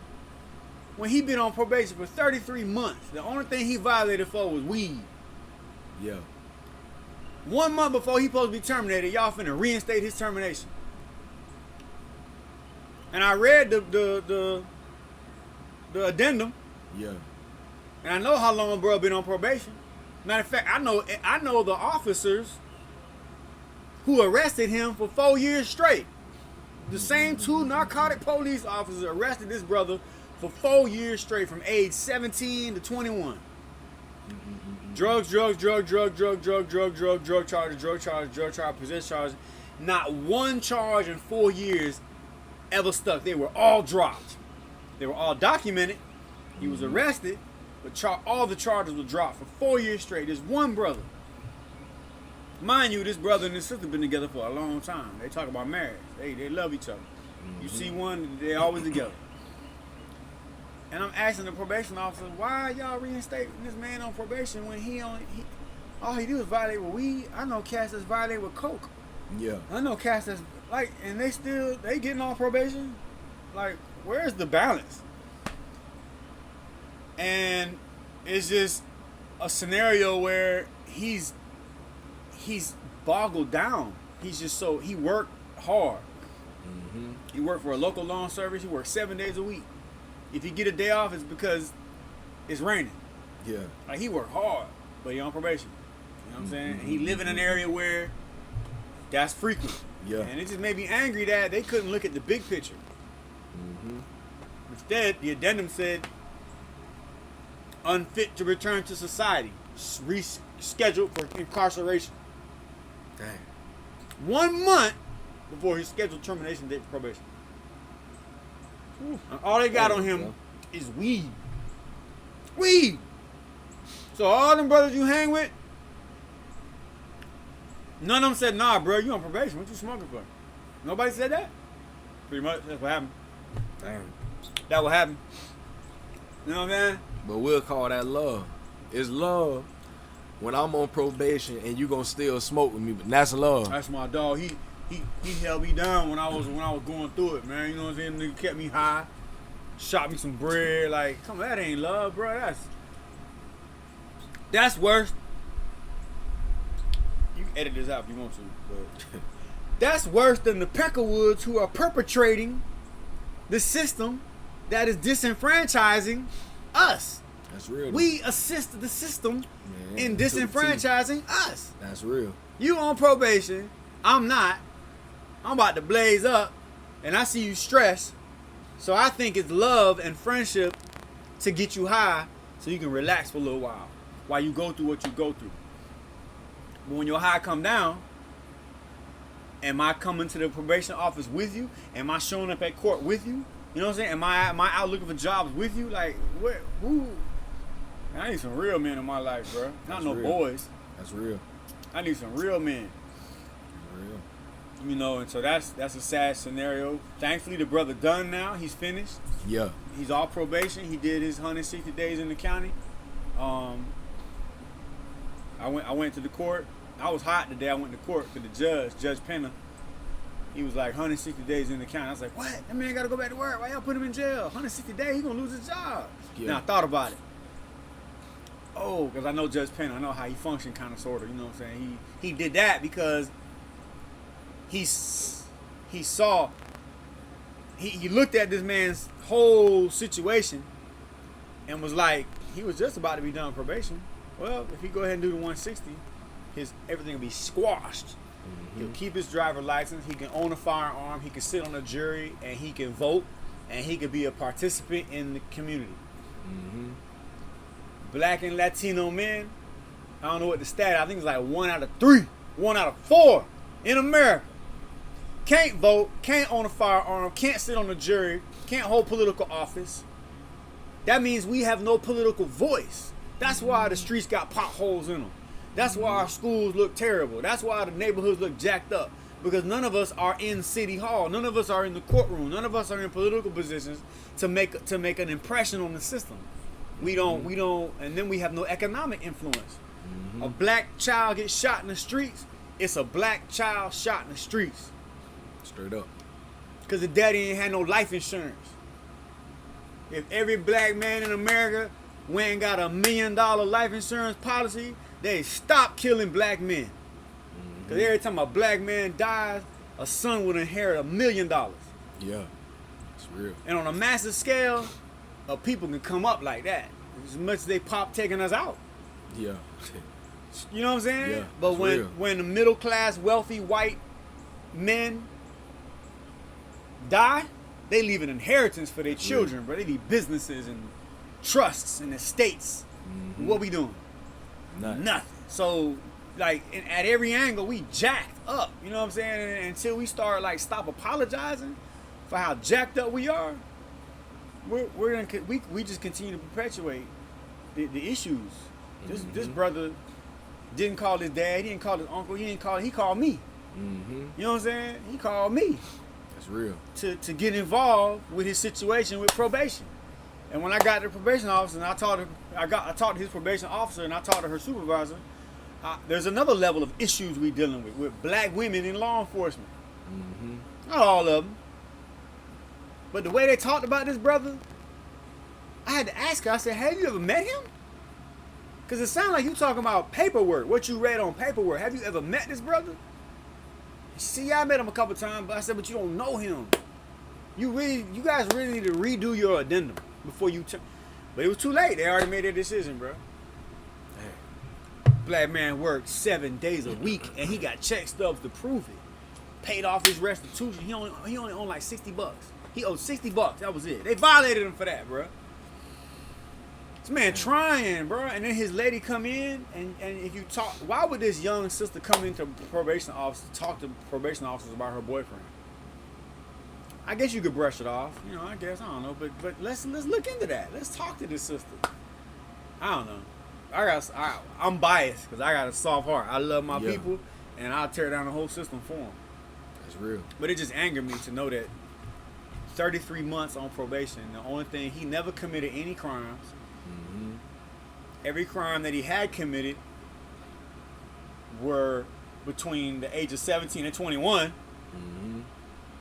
when he been on probation for 33 months. The only thing he violated for was weed. Yeah. 1 month before he supposed to be terminated, y'all finna reinstate his termination. And I read the addendum, Yeah. and I know how long bro been on probation. Matter of fact, I know the officers who arrested him for 4 years straight. The same 2 narcotic police officers arrested this brother for 4 years straight from age 17 to 21. Drugs, drug charges, possession charges. Not one charge in 4 years ever stuck. They were all dropped. They were all documented. He was arrested, but all the charges were dropped for 4 years straight. There's one brother. Mind you, this brother and this sister been together for a long time. They talk about marriage. They love each other. You see one, they always together. And I'm asking the probation officer, why y'all reinstating this man on probation when all he do is violate with weed? I know cats that's violate with coke. Yeah. I know cats that's like, and they getting on probation. Like, where's the balance? And it's just a scenario where he's boggled down. He's just he worked hard. Mm-hmm. He worked for a local lawn service. He worked 7 days a week. If he get a day off, it's because it's raining. Yeah. Like, he worked hard, but he on probation. You know what I'm saying? And he live in an area where that's frequent. Yeah. And it just made me angry that they couldn't look at the big picture. Mm-hmm. Instead, the addendum said, unfit to return to society, rescheduled for incarceration. Dang. 1 month before his scheduled termination date for probation. And all they got on him is weed. Weed! So all them brothers you hang with, none of them said, nah, bro, you on probation. What you smoking for? Nobody said that? Pretty much, that's what happened. Dang. That what happened. You know what I'm saying? but we'll call that love. It's love when I'm on probation and you gonna still smoke with me, but that's love. That's my dog. He held me down when I was going through it, man. You know what I'm saying? Nigga kept me high, shot me some bread. Like, come on, that ain't love, bro. That's worse. You can edit this out if you want to, but that's worse than the Peckerwoods who are perpetrating the system that is disenfranchising us. That's real. We assist the system in disenfranchising us. That's real. You on probation, I'm not. I'm about to blaze up, and I see you stressed. So I think it's love and friendship to get you high so you can relax for a little while you go through what you go through. But when your high come down, am I coming to the probation office with you? Am I showing up at court with you? You know what I'm saying? Am I out looking for jobs with you? Like, who? Man, I need some real men in my life, bro. Not no boys. That's real. I need some real men. That's real. You know, and so that's a sad scenario. Thankfully, the brother done now. He's finished. Yeah. He's off probation. He did his 160 days in the county. I went to the court. I was hot the day I went to court to the Judge Penna. He was like, 160 days in the county. I was like, what? That man got to go back to work. Why y'all put him in jail? 160 days, he going to lose his job. Yeah. Now, I thought about it. Oh, because I know Judge Penna. I know how he functioned kind of, sort of. You know what I'm saying? He did that because he saw, he looked at this man's whole situation and was like, he was just about to be done with probation. Well, if he go ahead and do the 160, everything will be squashed. Mm-hmm. He'll keep his driver license. He can own a firearm. He can sit on a jury, and he can vote, and he can be a participant in the community. Mm-hmm. Black and Latino men, I don't know what the stat. I think it's like 1 out of 3, 1 out of 4 in America can't vote, can't own a firearm, can't sit on a jury, can't hold political office. That means we have no political voice. That's why the streets got potholes in them. That's why our schools look terrible. That's why the neighborhoods look jacked up. Because none of us are in City Hall. None of us are in the courtroom. None of us are in political positions to make an impression on the system. We don't, and then we have no economic influence. Mm-hmm. A black child gets shot in the streets, it's a black child shot in the streets. Straight up. Because the daddy ain't had no life insurance. If every black man in America went and got $1 million life insurance policy, they stop killing black men. Because every time a black man dies, a son would inherit $1 million. Yeah, it's real. And on a massive scale, people can come up like that. As much as they pop taking us out. Yeah. You know what I'm saying? Yeah, but when the middle class, wealthy, white men die, they leave an inheritance for their children, bro. They leave businesses and trusts and estates. Mm-hmm. What we doing? Nothing. So, like, at every angle, we jacked up. You know what I'm saying? And until we start, like, stop apologizing for how jacked up we are, we just continue to perpetuate the issues. This brother didn't call his dad. He didn't call his uncle. He called me. Mm-hmm. You know what I'm saying? He called me. That's real. To get involved with his situation with probation. And when I got to the probation officer and I talked to his probation officer and I talked to her supervisor, there's another level of issues we dealing with black women in law enforcement. Mm-hmm. Not all of them. But the way they talked about this brother, I had to ask her, I said, have you ever met him? Because it sounded like you talking about paperwork, what you read on paperwork. Have you ever met this brother? See, I met him a couple times, but I said, but you don't know him. You guys really need to redo your addendum before you turn. But it was too late. They already made their decision, bro. Hey. Black man worked 7 days a week, and he got check stubs to prove it. Paid off his restitution. He only owned like $60. He owed $60. That was it. They violated him for that, bro. This man trying, bro. And then his lady come in, and if you talk, why would this young sister come into probation office to talk to probation officers about her boyfriend? I guess you could brush it off. You know, I don't know. But let's look into that. Let's talk to this sister. I don't know. I'm biased because I got a soft heart. I love my people, and I'll tear down the whole system for them. That's real. But it just angered me to know that 33 months on probation, the only thing, he never committed any crimes. Mm-hmm. every crime that he had committed were between the age of 17 and 21.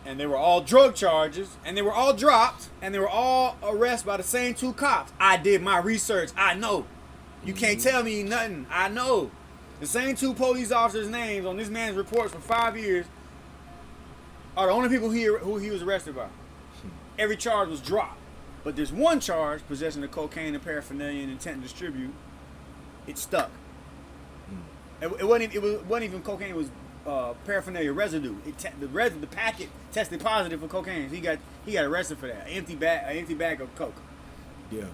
And they were all drug charges, and they were all dropped, and they were all arrested by the same 2 cops. I did my research. I know. You can't tell me nothing. I know. The same 2 police officers' names on this man's reports for 5 years are the only people who he was arrested by. Every charge was dropped. But there's one charge, possession of cocaine and paraphernalia and intent to distribute. It stuck. It wasn't even cocaine. It was paraphernalia residue. The packet tested positive for cocaine. So he got arrested for that. An empty bag of coke. Yeah.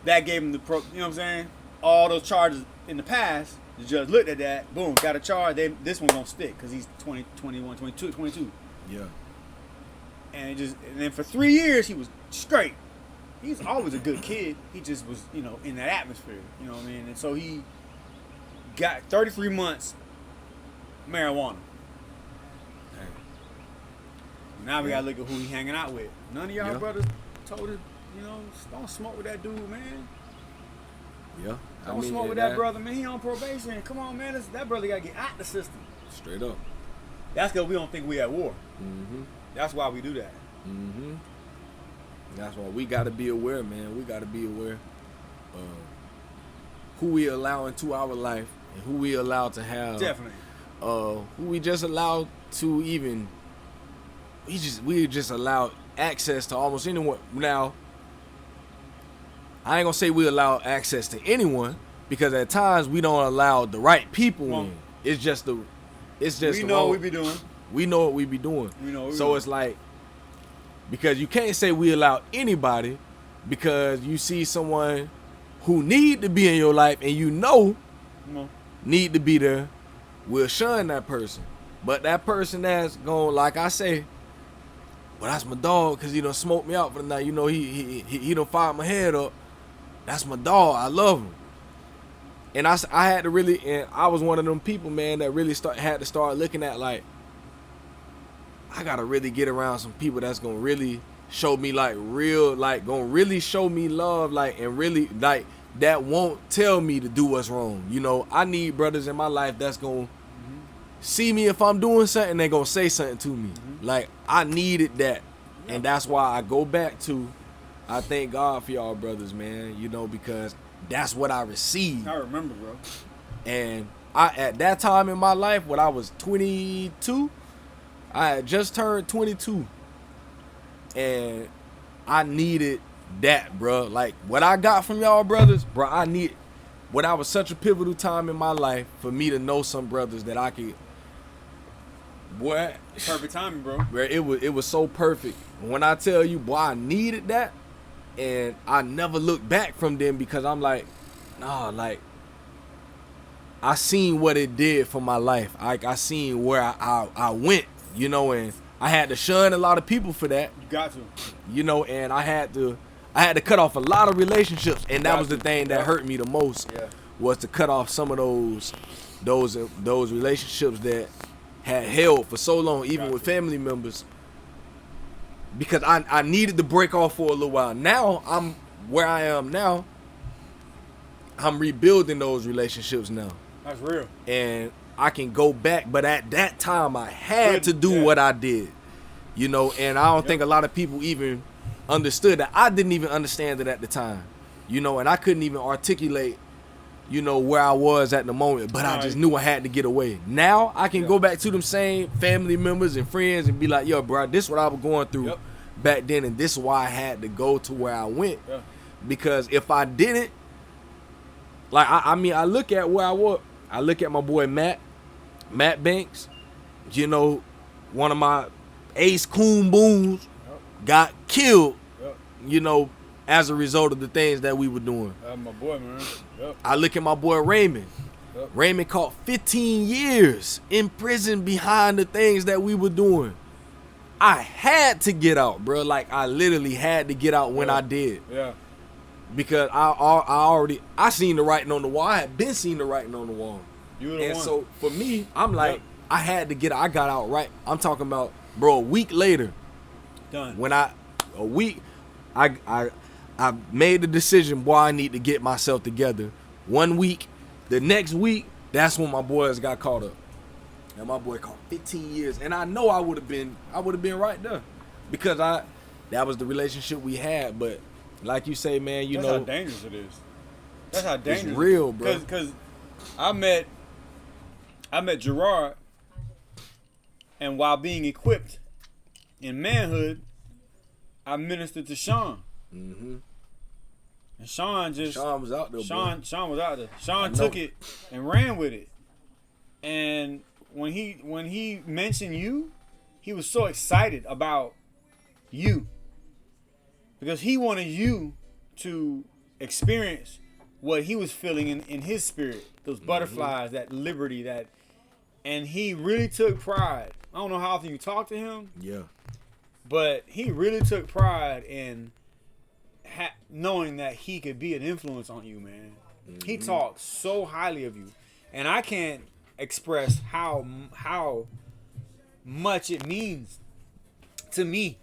That gave him you know what I'm saying? All those charges in the past, the judge looked at that, boom, got a charge. This one don't stick because he's 20, 21, 22. Yeah. And then for 3 years he was straight. He's always a good kid. He just was, in that atmosphere. You know what I mean? And so he got 33 months marijuana. Dang. Now we gotta look at who he hanging out with. None of y'all brothers told him, don't smoke with that dude, man. Yeah. Don't smoke with that brother, man. He on probation. Come on, man. That brother gotta get out the system. Straight up. That's because we don't think we at war. Mm-hmm. That's why we do that. Mm-hmm. That's why we got to be aware, man. We got to be aware of who we allow into our life and who we allow to have. Definitely. Who we just allow to even. We just allow access to almost anyone. Now, I ain't gonna say we allow access to anyone because at times we don't allow the right people in. It's just we know what we be doing. We know what we be doing. So it's like, because you can't say we allow anybody because you see someone who need to be in your life and need to be there, we'll shun that person. But that person that's going, like I say, well, that's my dog because he done smoked me out for the night. He done fired my head up. That's my dog. I love him. And I had to really, and I was one of them people, man, that really had to start looking at like, I gotta really get around some people that's gonna really show me gonna really show me love, and really that won't tell me to do what's wrong. I need brothers in my life that's gonna see me if I'm doing something, they gonna say something to me. I needed that. And that's why I go back to, I thank God for y'all brothers, man, because that's what I received. I remember, bro. And at that time in my life, when I was 22, I had just turned 22, and I needed that, bro. Like, what I got from y'all brothers, bro, when I was such a pivotal time in my life for me to know some brothers that I could, boy. Perfect timing, bro. It was so perfect. When I tell you, boy, I needed that, and I never looked back from them because I'm like, I seen what it did for my life. I seen where I went. And I had to shun a lot of people for that. You got to. And I had to cut off a lot of relationships, and that was the thing that hurt me the most. Yeah. Was to cut off some of those relationships that had held for so long, even with family members, because I needed to break off for a little while. Now I'm where I am now. I'm rebuilding those relationships now. That's real. And I can go back, but at that time I had to do what I did, and I don't think a lot of people even understood that. I didn't even understand it at the time, and I couldn't even articulate, where I was at the moment, but I just knew I had to get away. Now I can go back to them same family members and friends and be like, yo, bro, this is what I was going through back then, and this is why I had to go to where I went, because if I didn't, I look at where I was. I look at my boy Matt Banks, one of my ace coon boons got killed, as a result of the things that we were doing. My boy, man. I look at my boy Raymond. Raymond caught 15 years in prison behind the things that we were doing. I had to get out, bro. I literally had to get out when I did. Yeah. Because I seen the writing on the wall. I had been seeing the writing on the wall. You were the one. So for me, I'm like, I had to get out. I got out right. I'm talking about, bro, a week later. Done. When I I made the decision, boy, I need to get myself together. 1 week, the next week, that's when my boys got caught up. And my boy caught 15 years. And I know I would have been right there. Because that was the relationship we had. But like you say, man, That's how dangerous it is. That's how dangerous. It's real, bro. Because I met Gerard, and while being equipped in manhood, I ministered to Sean. Mm-hmm. And Sean was out there, Sean was out there. Sean took it and ran with it. And when he mentioned you, he was so excited about you. Because he wanted you to experience what he was feeling in his spirit. Those butterflies, that liberty, and he really took pride. I don't know how often you talk to him. Yeah. But he really took pride in knowing that he could be an influence on you, man. Mm-hmm. He talks so highly of you. And I can't express how much it means to me.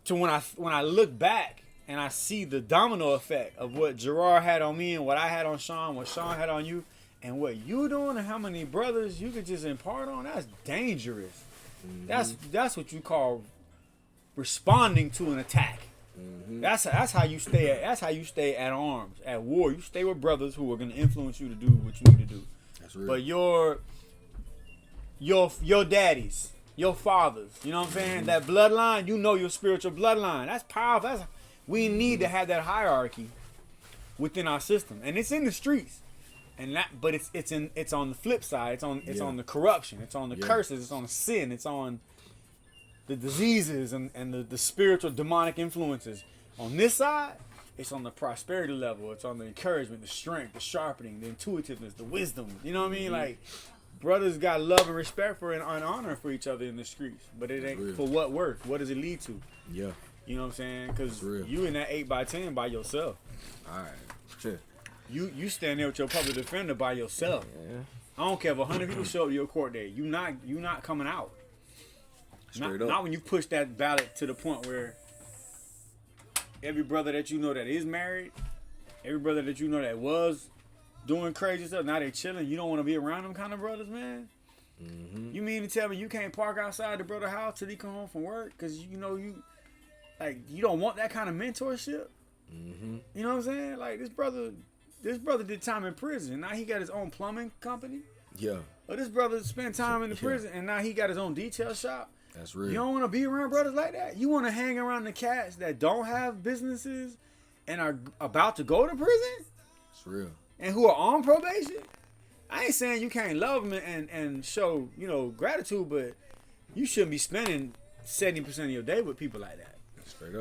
To when I look back and I see the domino effect of what Gerard had on me and what I had on Sean, what Sean had on you, and what you doing and how many brothers you could just impart on, that's dangerous. Mm-hmm. That's what you call responding to an attack. Mm-hmm. That's how you stay at arms, at war. You stay with brothers who are going to influence you to do what you need to do. That's real. But your daddies, your fathers, you know what I'm saying? Mm-hmm. That bloodline, you know your spiritual bloodline. That's powerful. We need to have that hierarchy within our system, and it's in the streets. But it's on the flip side. It's on the corruption. It's on the curses. It's on the sin. It's on the diseases and the spiritual demonic influences. On this side, it's on the prosperity level. It's on the encouragement, the strength, the sharpening, the intuitiveness, the wisdom. You know what I mean? Like, brothers got love and respect for and honor for each other in the streets. But it ain't for what worth. What does it lead to? Yeah. You know what I'm saying? Because you in that 8x10 by yourself. All right. Sure. You stand there with your public defender by yourself. Yeah. I don't care if 100 people show up to your court date. You not coming out. Not when you push that ballot to the point where every brother that you know that is married, every brother that you know that was doing crazy stuff, now they chilling. You don't want to be around them kind of brothers, man. Mm-hmm. You mean to tell me you can't park outside the brother house till he come home from work because you don't want that kind of mentorship? Mm-hmm. You know what I'm saying? Like this brother did time in prison. Now he got his own plumbing company. Yeah. Or this brother spent time in the prison and now he got his own detail shop. That's real. You don't want to be around brothers like that. You want to hang around the cats that don't have businesses and are about to go to prison. It's real. And who are on probation. I ain't saying you can't love them and show, gratitude, but you shouldn't be spending 70% of your day with people like that. Straight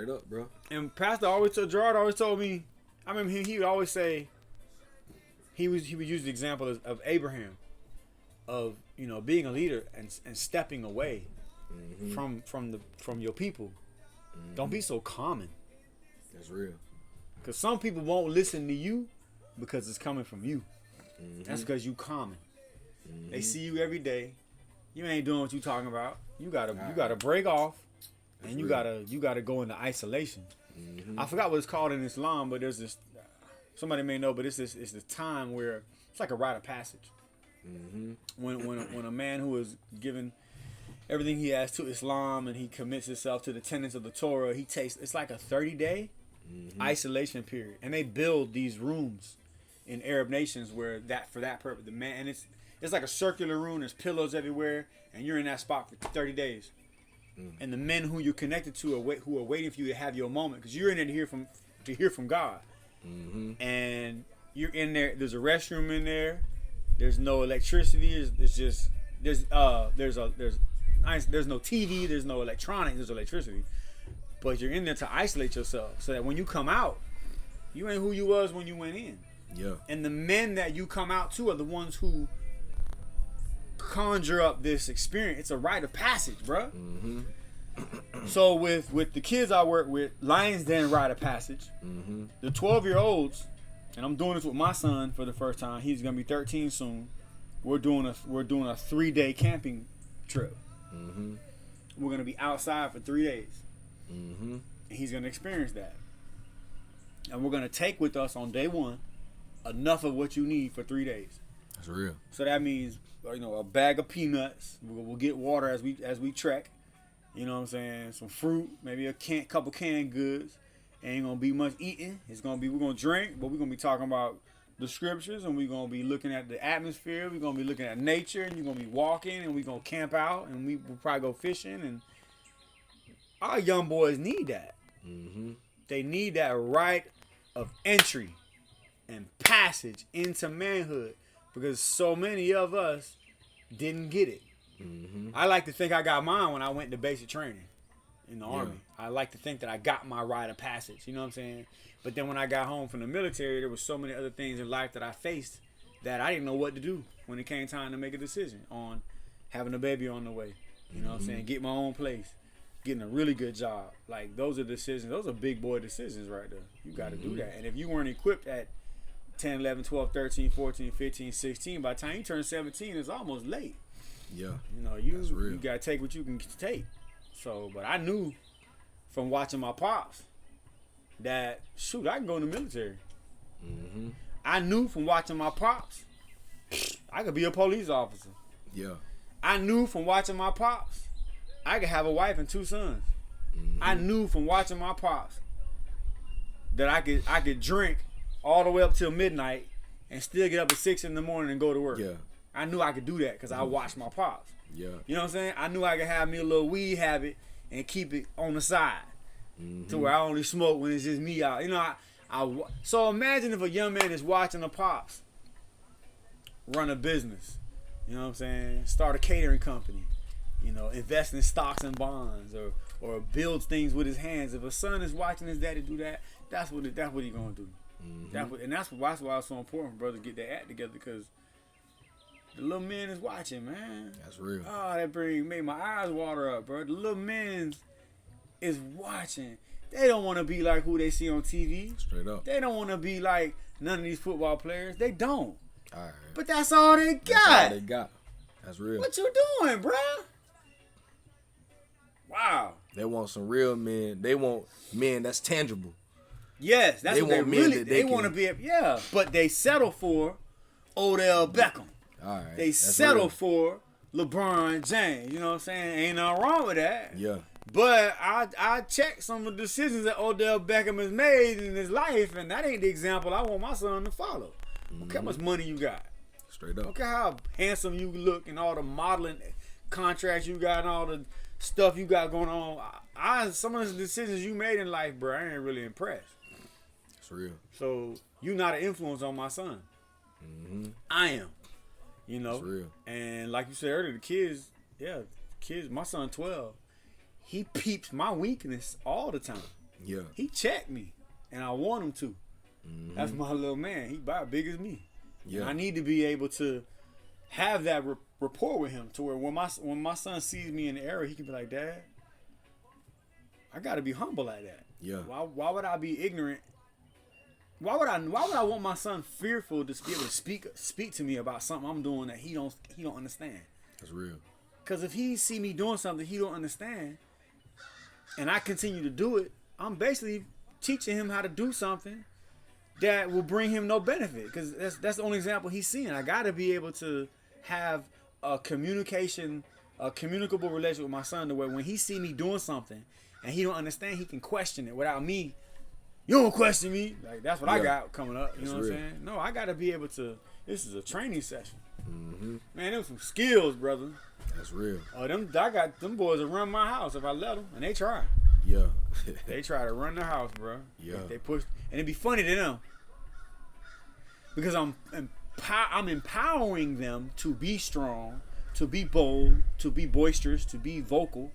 up, bro. And Pastor Gerard always told me, I remember he would always say, he would use the example of Abraham, of being a leader and stepping away from your people. Mm-hmm. Don't be so common. That's real. Because some people won't listen to you because it's coming from you. Mm-hmm. That's because you common. Mm-hmm. They see you every day. You ain't doing what you talking about. You gotta break off, and you gotta go into isolation. Mm-hmm. I forgot what it's called in Islam, but there's this. Somebody may know, but it's this time where it's like a rite of passage. Mm-hmm. When a man who is given everything he has to Islam and he commits himself to the tenets of the Torah, it's like a 30-day isolation period, and they build these rooms in Arab nations where for that purpose, the man, and it's like a circular room. There's pillows everywhere, and you're in that spot for 30 days. And the men who you're connected to who are waiting for you to have your moment, because you're in there to hear from God. Mm-hmm. And you're in there. There's a restroom in there. There's no electricity. There's no TV. There's no electronics. There's electricity. But you're in there to isolate yourself so that when you come out, you ain't who you was when you went in. Yeah. And the men that you come out to are the ones who conjure up this experience. It's a rite of passage, bro. Mm-hmm. So with the kids I work with, Lions Den rite of passage. Mm-hmm. The 12-year-olds, and I'm doing this with my son for the first time. He's gonna be 13 soon. We're doing a 3-day camping trip. Mm-hmm. We're gonna be outside for 3 days. Mm-hmm. And he's going to experience that. And we're going to take with us on day one enough of what you need for 3 days. That's real. So that means, a bag of peanuts. We'll get water as we trek. You know what I'm saying? Some fruit, maybe couple canned goods. Ain't gonna be much eating. We're gonna drink, but we're gonna be talking about the scriptures, and we're gonna be looking at the atmosphere. We're gonna be looking at nature, and you're gonna be walking, and we're gonna camp out, and we'll probably go fishing. And our young boys need that. Mm-hmm. They need that right of entry and passage into manhood, because so many of us didn't get it. Mm-hmm. I like to think I got mine when I went to basic training in the Army. I like to think that I got my rite of passage. You know what I'm saying? But then when I got home from the military, there was so many other things in life that I faced that I didn't know what to do when it came time to make a decision on having a baby on the way. You know what I'm saying? Get my own place. Getting a really good job. Like, those are decisions. Those are big boy decisions right there. You got to do that. And if you weren't equipped at 10, 11, 12, 13, 14, 15, 16, by the time you turn 17, it's almost late. Yeah. You know, That's real. you got to take what you can take. So, but I knew from watching my pops that, shoot, I can go in the military. Mm-hmm. I knew from watching my pops I could be a police officer. Yeah. I knew from watching my pops I could have a wife and 2 sons. Mm-hmm. I knew from watching my pops that I could drink all the way up till midnight and still get up at 6 in the morning and go to work. Yeah. I knew I could do that because I watched my pops. Yeah. You know what I'm saying? I knew I could have me a little weed habit and keep it on the side to where I only smoke when it's just me out. You know, so imagine if a young man is watching a pops run a business. You know what I'm saying? Start a catering company. You know, invest in stocks and bonds, or builds things with his hands. If a son is watching his daddy do that, that's what he's gonna do. Mm-hmm. That's why it's so important for brothers to get their act together, because the little man is watching, man. That's real. Oh, that made my eyes water up, bro. The little man is watching. They don't want to be like who they see on TV. Straight up. They don't want to be like none of these football players. They don't. All right. But that's all they got. That's all they got. That's real. What you doing, bro? Wow. They want some real men. They want men that's tangible. Yes, that's They what they want men really. that They they want to can- be. Yeah, but they settle for Odell Beckham. All right. They That's settle real. for LeBron James. You know what I'm saying? Ain't nothing wrong with that. Yeah. But I checked some of the decisions that Odell Beckham has made in his life, and that ain't the example I want my son to follow. Look how much money you got. Straight up. Look at how handsome you look, and all the modeling contracts you got, and all the stuff you got going on. Some of the decisions you made in life, bro, I ain't really impressed. It's real. So you not an influence on my son. Mm-hmm. I am. You know. It's real. And like you said earlier, the kids, my son 12, he peeps my weakness all the time. Yeah. He checked me, and I want him to. Mm-hmm. That's my little man. He about big as me. Yeah. And I need to be able to have that rapport with him, to where when my son sees me in the error, he can be like, Dad, I got to be humble like that. Yeah. Why would I be ignorant? Why would I want my son fearful to be able to speak to me about something I'm doing that he don't understand? That's real. Because if he see me doing something he don't understand, and I continue to do it, I'm basically teaching him how to do something that will bring him no benefit. Because that's the only example he's seeing. I got to be able to have a communicable relationship with my son, to where when he see me doing something and he don't understand, he can question it without me. You don't question me. Like, that's what I got coming up. You know what I'm saying? No, I got to be able to. This is a training session. Mm-hmm. Man, them some skills, brother. That's real. Oh, I got them boys that run my house if I let them, and they try. Yeah. They try to run the house, bro. Yeah. They push, and it'd be funny to them because I'm empowering them to be strong, to be bold, to be boisterous, to be vocal,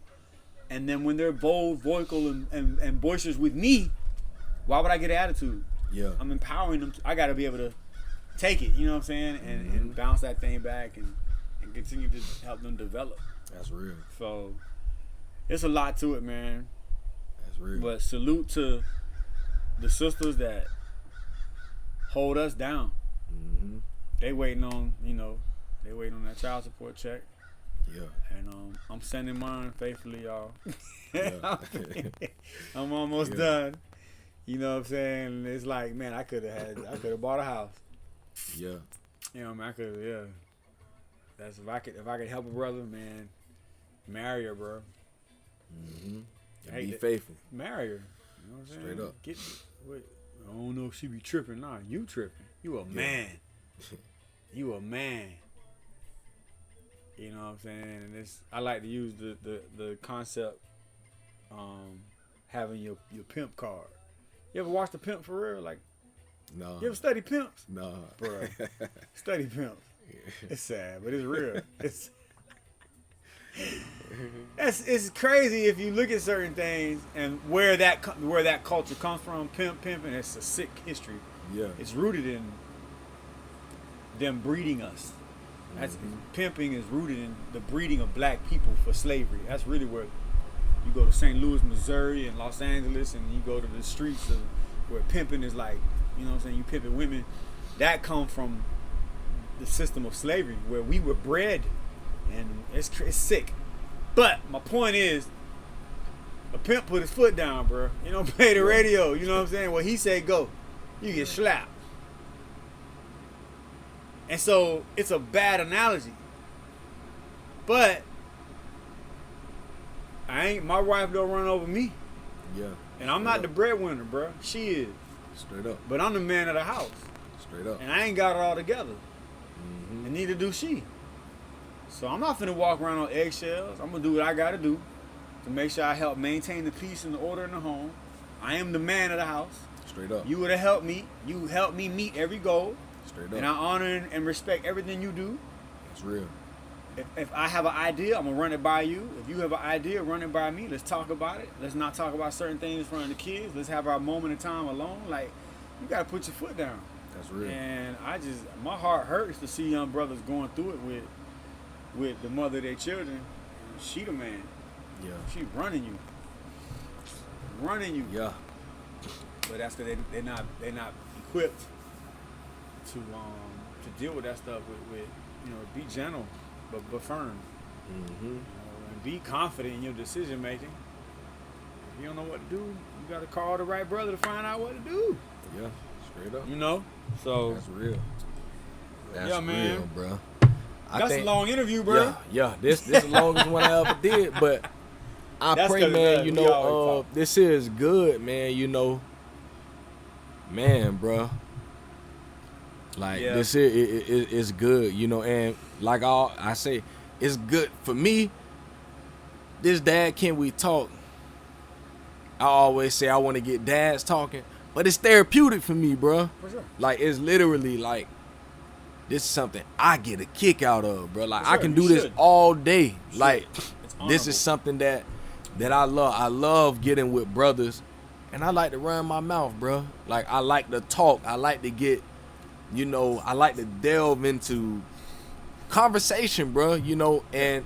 and then when they're bold, vocal, and boisterous with me, why would I get an attitude? Yeah. I'm empowering them. I got to be able to take it. You know what I'm saying? And bounce that thing back and continue to help them develop. That's real. So it's a lot to it, man. That's real. But salute to the sisters that hold us down. Mm-hmm. They waiting on that child support check. Yeah. And I'm sending mine faithfully, y'all. Yeah. I'm almost Yeah. done. You know what I'm saying? It's like, man, I could have bought a house. Yeah. You know, man, I could, yeah. That's if I could help a brother, man, marry her, bro. Mm-hmm. Hey, Be faithful. Marry her. You know what I'm saying? Straight up. Wait, I don't know if she be tripping. Nah, you tripping. You a man. You a man. You know what I'm saying? And I like to use the concept, having your pimp card. You ever watch the Pimp for real? Like, No. you ever study pimps? No. Bro, study pimps. It's sad, but it's real. It's crazy if you look at certain things and where that culture comes from. Pimping, it's a sick history. Yeah. It's rooted in them breeding us. That's pimping is rooted in the breeding of black people for slavery. That's really where you go to St. Louis, Missouri, and Los Angeles, and you go to the streets of where pimping is like, you know what I'm saying, you pimping women. That come from the system of slavery where we were bred, and it's sick. But my point is, a pimp put his foot down, bro. You don't play the radio. You know what I'm saying? Well, he said go, you get slapped. And so it's a bad analogy. But my wife don't run over me. Yeah. And I'm not the breadwinner, bro. She is. Straight up. But I'm the man of the house. Straight up. And I ain't got it all together. Mm-hmm. And neither do she. So I'm not finna walk around on eggshells. I'm gonna do what I gotta do to make sure I help maintain the peace and the order in the home. I am the man of the house. Straight up. You would have helped me. You helped me meet every goal. Straight up. And I honor and respect everything you do. It's real. If I have an idea, I'm gonna run it by you. If you have an idea, run it by me. Let's talk about it. Let's not talk about certain things in front of the kids. Let's have our moment of time alone. Like, you gotta put your foot down. That's real. And my heart hurts to see young brothers going through it with the mother of their children. She the man. Yeah. She running you. Yeah. But that's because they're not equipped to deal with that stuff with be gentle but firm. Mm-hmm. And be confident in your decision making. If you don't know what to do, you gotta call the right brother to find out what to do. Yeah. Straight up. You know? So That's real. That's Yeah, man. real, bro. that's a long interview, bro. Yeah. This is the longest one I ever did, but I That's pray, 'cause, man. we always talk. This is good, man. Man, bro. Like Yeah. this is good, and like I say, it's good for me. This Dad, can we talk? I always say I want to get dads talking, but it's therapeutic for me, bro. For sure. Like it's literally like this is something I get a kick out of, bro. Like For I sure, can you do this should. all day. Like It's this honorable. is something that I love. I love getting with brothers, and I like to run my mouth, bro. Like I like to talk. I like to get, I like to delve into conversation, bro. And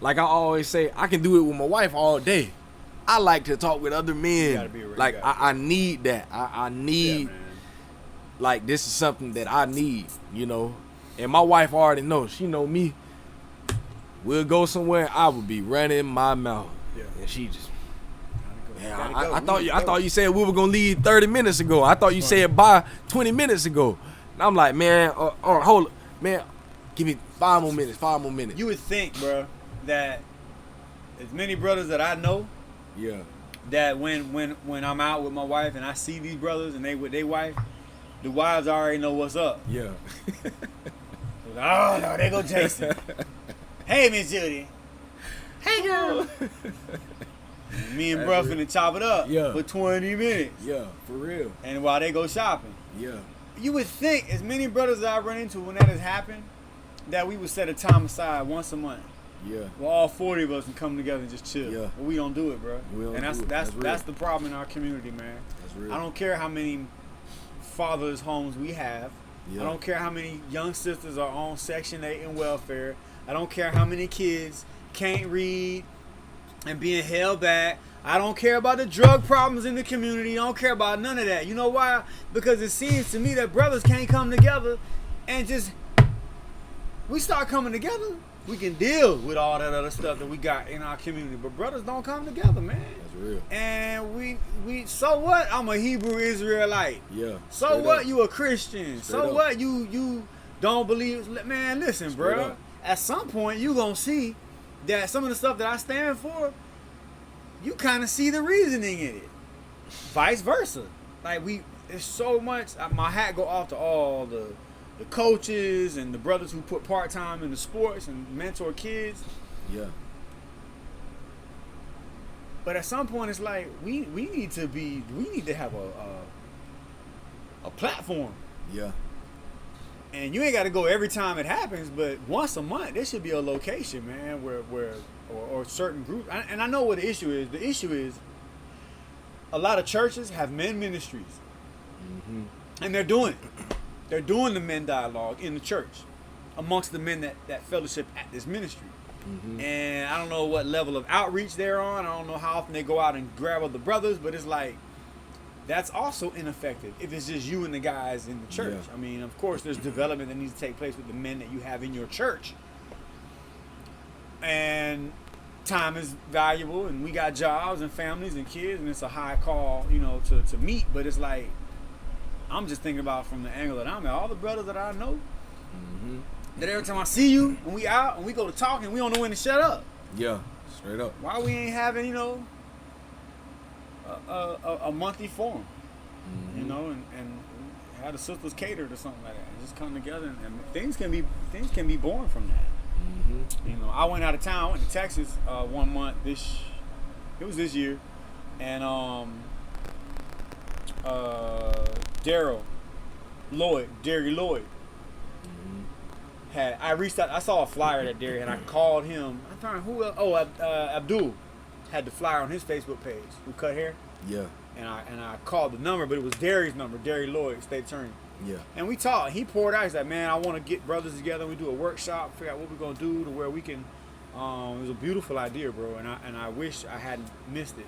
like I always say, I can do it with my wife all day. I like to talk with other men. gotta be real. Like You gotta I need that. I need. Yeah, man. Like this is something that I need, and my wife already knows. She know me. We'll go somewhere. I will be running my mouth, and she just. Yeah, I thought you said we were gonna leave 30 minutes ago. I thought you said bye 20 minutes ago. And I'm like, man, hold, man, give me 5 more minutes. 5 more minutes. You would think, bro, that as many brothers that I know, Yeah. that when I'm out with my wife and I see these brothers and they with their wife, the wives already know what's up. Yeah. Oh no, there go Jason. Hey, Miss Judy. Hey, girl. Me and bruh finna chop it up for 20 minutes. Yeah, for real. And while they go shopping. Yeah. You would think, as many brothers that I run into when that has happened, that we would set a time aside once a month. Yeah. Well, all 40 of us can come together and just chill. Yeah. But we don't do it, bro. We don't and do it. that's That's the problem in our community, man. That's real. I don't care how many fatherless homes we have. Yeah. I don't care how many young sisters are on Section 8 and welfare. I don't care how many kids can't read and being held back. I don't care about the drug problems in the community. I don't care about none of that. You know why? Because it seems to me that brothers can't come together and just, we start coming together we can deal with all that other stuff that we got in our community. But brothers don't come together, man. That's real. And we so what? I'm a Hebrew Israelite. Yeah. So what? Up. You a Christian. Straight So up. what? You don't believe? Man, listen, Straight bro. up. At some point, you gonna see that some of the stuff that I stand for, you kind of see the reasoning in it. Vice versa. Like it's so much. My hat go off to all the coaches and the brothers who put part time in the sports and mentor kids. Yeah. But at some point, it's like we need to have a platform. Yeah. And you ain't got to go every time it happens, but once a month, there should be a location, man, where or certain groups. And I know what the issue is. The issue is a lot of churches have men ministries, and they're doing it. They're doing the men dialogue in the church amongst the men that fellowship at this ministry. And I don't know what level of outreach they're on. I don't know how often they go out and grab other brothers, but it's like that's also ineffective if it's just you and the guys in the church. Yeah. I mean, of course, there's development that needs to take place with the men that you have in your church. And time is valuable, and we got jobs and families and kids, and it's a high call, to meet. But it's like, I'm just thinking about from the angle that I'm at. All the brothers that I know, that every time I see you, when we out and we go to talking, we don't know when to shut up. Yeah. Straight up. Why we ain't having, a monthly forum, and have the sisters catered or something like that, and just come together, and things can be born from that. I went out of town, went to Texas 1 month. It was this year, and Derry Lloyd. I reached out. I saw a flyer that Derry had. I called him. I'm trying who else? Oh, Abdul had the flyer on his Facebook page. Who cut hair? Yeah. And I called the number, but it was Derry's number. Derry Lloyd, state attorney. Yeah. And we talked. He poured out. He's like, man, I want to get brothers together. We do a workshop, figure out what we're gonna do to where we can. It was a beautiful idea, bro. And I wish I hadn't missed it.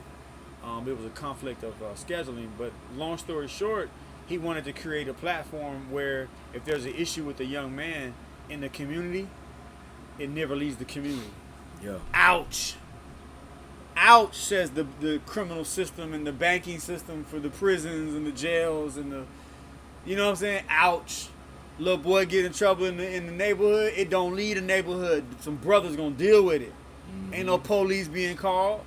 It was a conflict of scheduling. But long story short, he wanted to create a platform where if there's an issue with a young man in the community, it never leaves the community. Yeah. Ouch, says the criminal system and the banking system for the prisons and the jails and the, you know what I'm saying? Ouch. Little boy get in trouble in the neighborhood, it don't leave the neighborhood. Some brothers gonna deal with it. Ain't no police being called.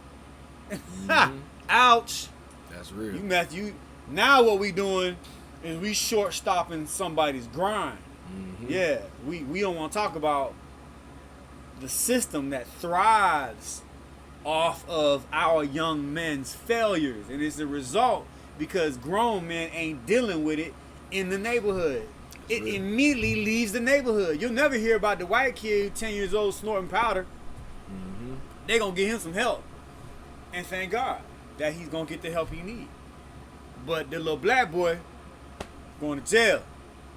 Ouch. That's real. Now what we doing is we short stopping somebody's grind. Yeah, we don't want to talk about the system that thrives off of our young men's failures, and it's a result because grown men ain't dealing with it in the neighborhood. It immediately leaves the neighborhood. You'll never hear about the white kid, 10 years old, snorting powder. They gonna get him some help, and thank God that he's gonna get the help he need. But the little black boy going to jail.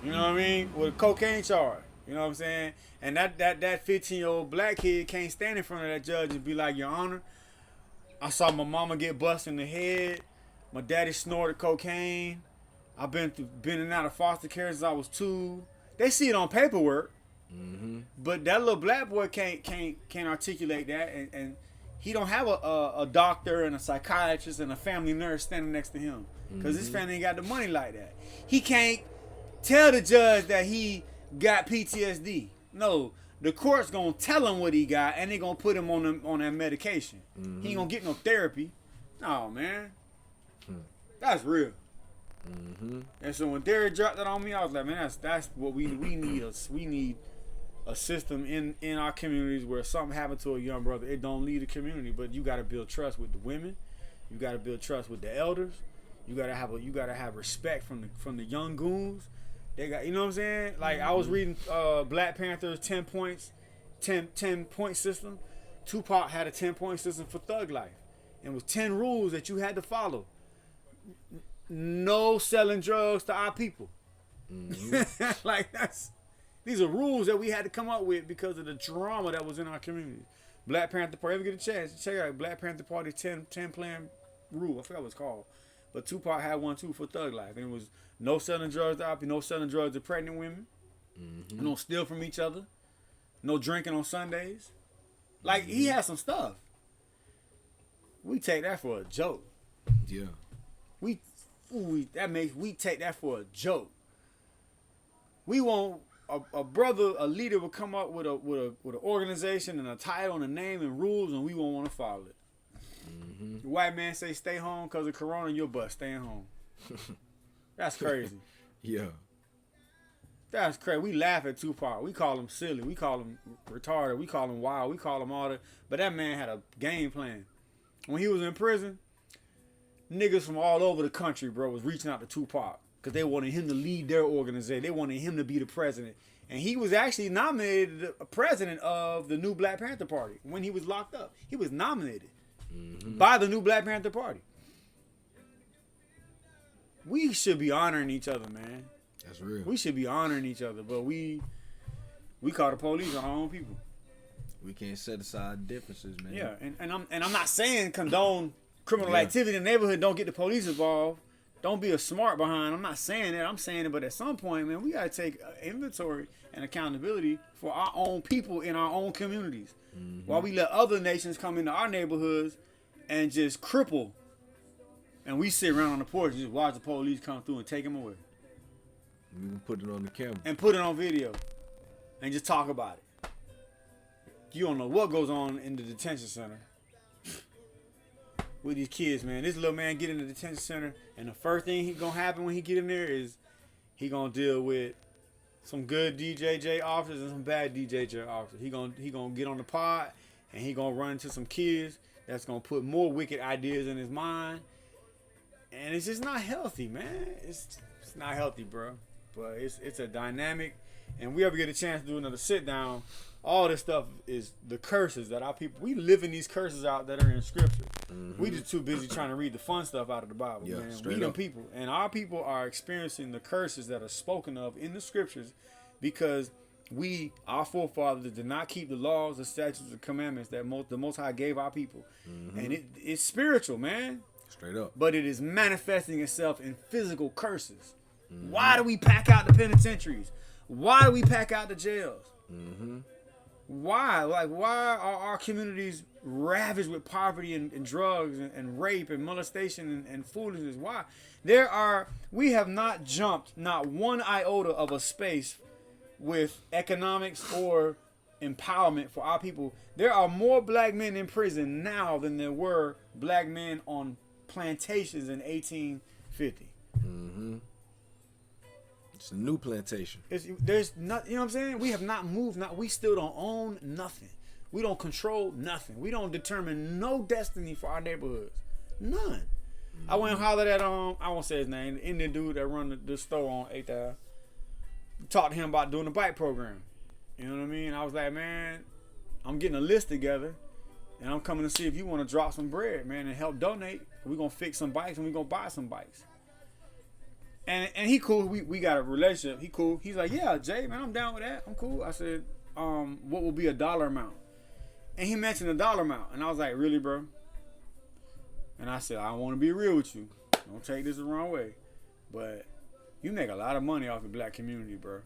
You know what I mean? With a cocaine charge. You know what I'm saying? And that 15-year-old black kid can't stand in front of that judge and be like, Your Honor, I saw my mama get busted in the head. My daddy snorted cocaine. I've been in and out of foster care since I was 2. They see it on paperwork, but that little black boy can't articulate that, and he don't have a doctor and a psychiatrist and a family nurse standing next to him because his family ain't got the money like that. He can't tell the judge that he got PTSD. No, the court's gonna tell him what he got, and they gonna put him on that medication. He ain't gonna get no therapy. No, man, that's real. And so when Derek dropped that on me, I was like, man, that's what we need. We need a system in our communities where something happened to a young brother, it don't leave the community, but you got to build trust with the women. You got to build trust with the elders. You got to have respect from the young goons. They got, you know what I'm saying? Like I was reading Black Panther's 10 point system. Tupac had a 10-point system for thug life. And it was 10 rules that you had to follow. No selling drugs to our people. Like these are rules that we had to come up with because of the drama that was in our community. Black Panther Party, ever get a chance, check out Black Panther Party 10 plan rule. I forgot what it's called. But Tupac had one too for thug life. And it was no selling drugs to our people, no selling drugs to pregnant women. No steal from each other. No drinking on Sundays. Like, he has some stuff. We take that for a joke. Yeah. We take that for a joke. We want a brother, a leader will come up with an organization and a title and a name and rules, and we won't want to follow it. Mm-hmm. The white man say stay home because of Corona, your butt staying home. That's crazy. Yeah. That's crazy. We laugh at Tupac. We call him silly. We call him retarded. We call him wild. We call him all that. But that man had a game plan. When he was in prison, niggas from all over the country, bro, was reaching out to Tupac because they wanted him to lead their organization. They wanted him to be the president. And he was actually nominated the president of the new Black Panther Party when he was locked up. He was nominated by the new Black Panther Party. We should be honoring each other, man. That's real. We should be honoring each other, but we call the police on our own people. We can't set aside differences, man. Yeah, and I'm not saying condone criminal activity in the neighborhood. Don't get the police involved. Don't be a smart behind. I'm not saying that. I'm saying it, but at some point, man, we gotta take inventory and accountability for our own people in our own communities. While we let other nations come into our neighborhoods and just cripple, and we sit around on the porch and just watch the police come through and take them away. We can put it on the camera. And put it on video. And just talk about it. You don't know what goes on in the detention center with these kids, man. This little man get in the detention center, and the first thing he gonna happen when he get in there is he gonna deal with some good DJJ officers and some bad DJJ officers. He gonna get on the pod, and he gonna run into some kids that's gonna put more wicked ideas in his mind. And it's just not healthy, man. It's not healthy, bro. But it's a dynamic, and we ever get a chance to do another sit down, all this stuff is the curses that our people, we living these curses out that are in scripture. We just too busy trying to read the fun stuff out of the Bible, man. We them people, and our people are experiencing the curses that are spoken of in the scriptures because our forefathers did not keep the laws, the statutes, the commandments that the Most High gave our people. And it's spiritual, man. Straight up. But it is manifesting itself in physical curses. Why do we pack out the penitentiaries? Why do we pack out the jails? Why? Like, why are our communities ravaged with poverty and drugs and rape and molestation and foolishness? Why? We have not jumped not one iota of a space with economics or empowerment for our people. There are more black men in prison now than there were black men on plantations in 1850. It's a new plantation. There's not, you know what I'm saying? We have not moved. We still don't own nothing. We don't control nothing. We don't determine no destiny for our neighborhoods. None. I went and hollered at I won't say his name, the Indian dude that run the store on 8th Ave. Talked to him about doing the bike program. You know what I mean? I was like, man, I'm getting a list together, and I'm coming to see if you want to drop some bread, man, and help donate. We're gonna fix some bikes and we're gonna buy some bikes. And he cool. We got a relationship. He cool. He's like, yeah, Jay, man, I'm down with that. I'm cool. I said, what will be a dollar amount? And he mentioned a dollar amount. And I was like, really, bro? And I said, I want to be real with you. Don't take this the wrong way. But you make a lot of money off the black community, bro.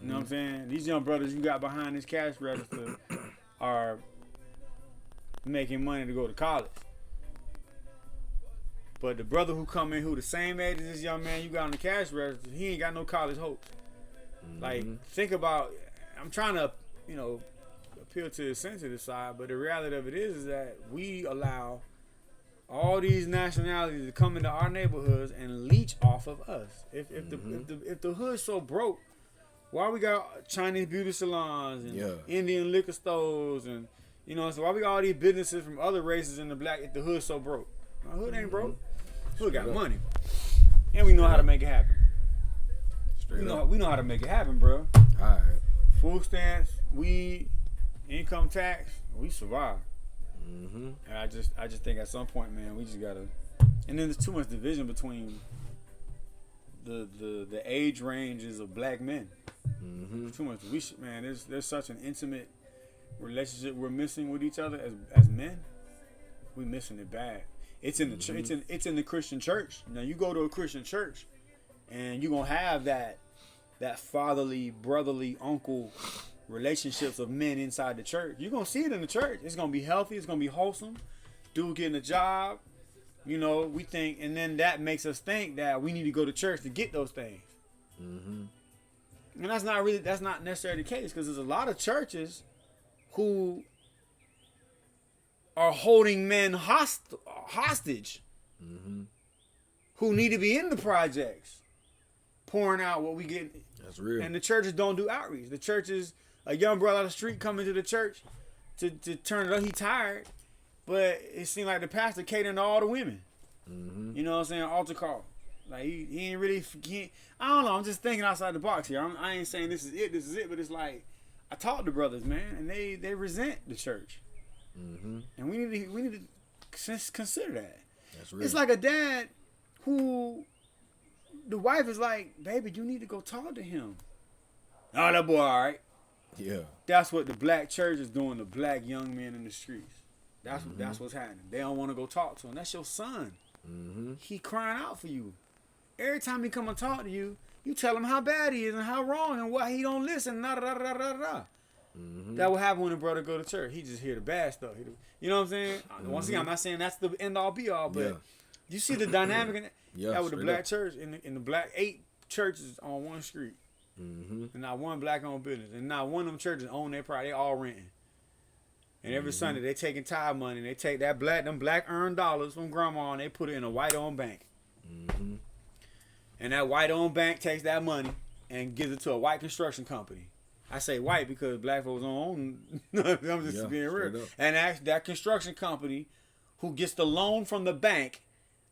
You know what I'm saying? These young brothers you got behind this cash register are making money to go to college. But the brother who come in who the same age as this young man you got on the cash register, he ain't got no college hopes. Like, think about, I'm trying to, appeal to the sensitive side, but the reality of it is that we allow all these nationalities to come into our neighborhoods and leech off of us. If the hood's so broke, why we got Chinese beauty salons and Indian liquor stores and so why we got all these businesses from other races in the black if the hood's so broke? My hood ain't broke. Hood got money, and we know how to make it happen. We know how to make it happen, bro. All right. Food stamps, weed, income tax, we survive. And I just think at some point, man, we just gotta. And then there's too much division between the age ranges of black men. Too much. There's such an intimate relationship we're missing with each other as men. We missing it bad. It's in the it's in the Christian church. Now you go to a Christian church, and you are gonna have that fatherly, brotherly, uncle relationships of men inside the church. You're gonna see it in the church. It's gonna be healthy. It's gonna be wholesome. Dude getting a job. You know, we think, and then that makes us think that we need to go to church to get those things. Mm-hmm. And that's not necessarily the case, because there's a lot of churches who are holding men hostage, Mm-hmm. who need to be in the projects, pouring out what we get. That's real. And the churches don't do outreach. The churches, a young brother out the street coming to the church to turn it up. He tired, but it seemed like the pastor catering to all the women. Mm-hmm. You know what I'm saying? Altar call. Like he ain't really. I don't know. I'm just thinking outside the box here. I ain't saying this is it. But it's like I talk to brothers, man, and they resent the church, Mm-hmm. and we need to consider that. That's real. It's like a dad who the wife is like, baby, you need to go talk to him. Oh, that boy, all right. Yeah. That's what the black church is doing to black young men in the streets. That's what's happening. They don't want to go talk to him. That's your son. Mm-hmm. He crying out for you. Every time he come and talk to you, you tell him how bad he is and how wrong and why he don't listen. Da, da, da, da, da, da. Mm-hmm. That will happen when a brother go to church. He just hear the bad stuff. You know what I'm saying? Once again, I'm not saying that's the end all be all, but Yeah. you see the dynamic in that. Yeah, That with the straight black up. church in the black 8 churches on one street, Mm-hmm. and not one black owned business, and not one of them churches own their property. They all renting. And every Sunday they taking tithe money and they take them black earned dollars from grandma and they put it in a white owned bank. Mm-hmm. And that white owned bank takes that money and gives it to a white construction company. I say white because black folks don't own. I'm just being real. straight up. And that construction company who gets the loan from the bank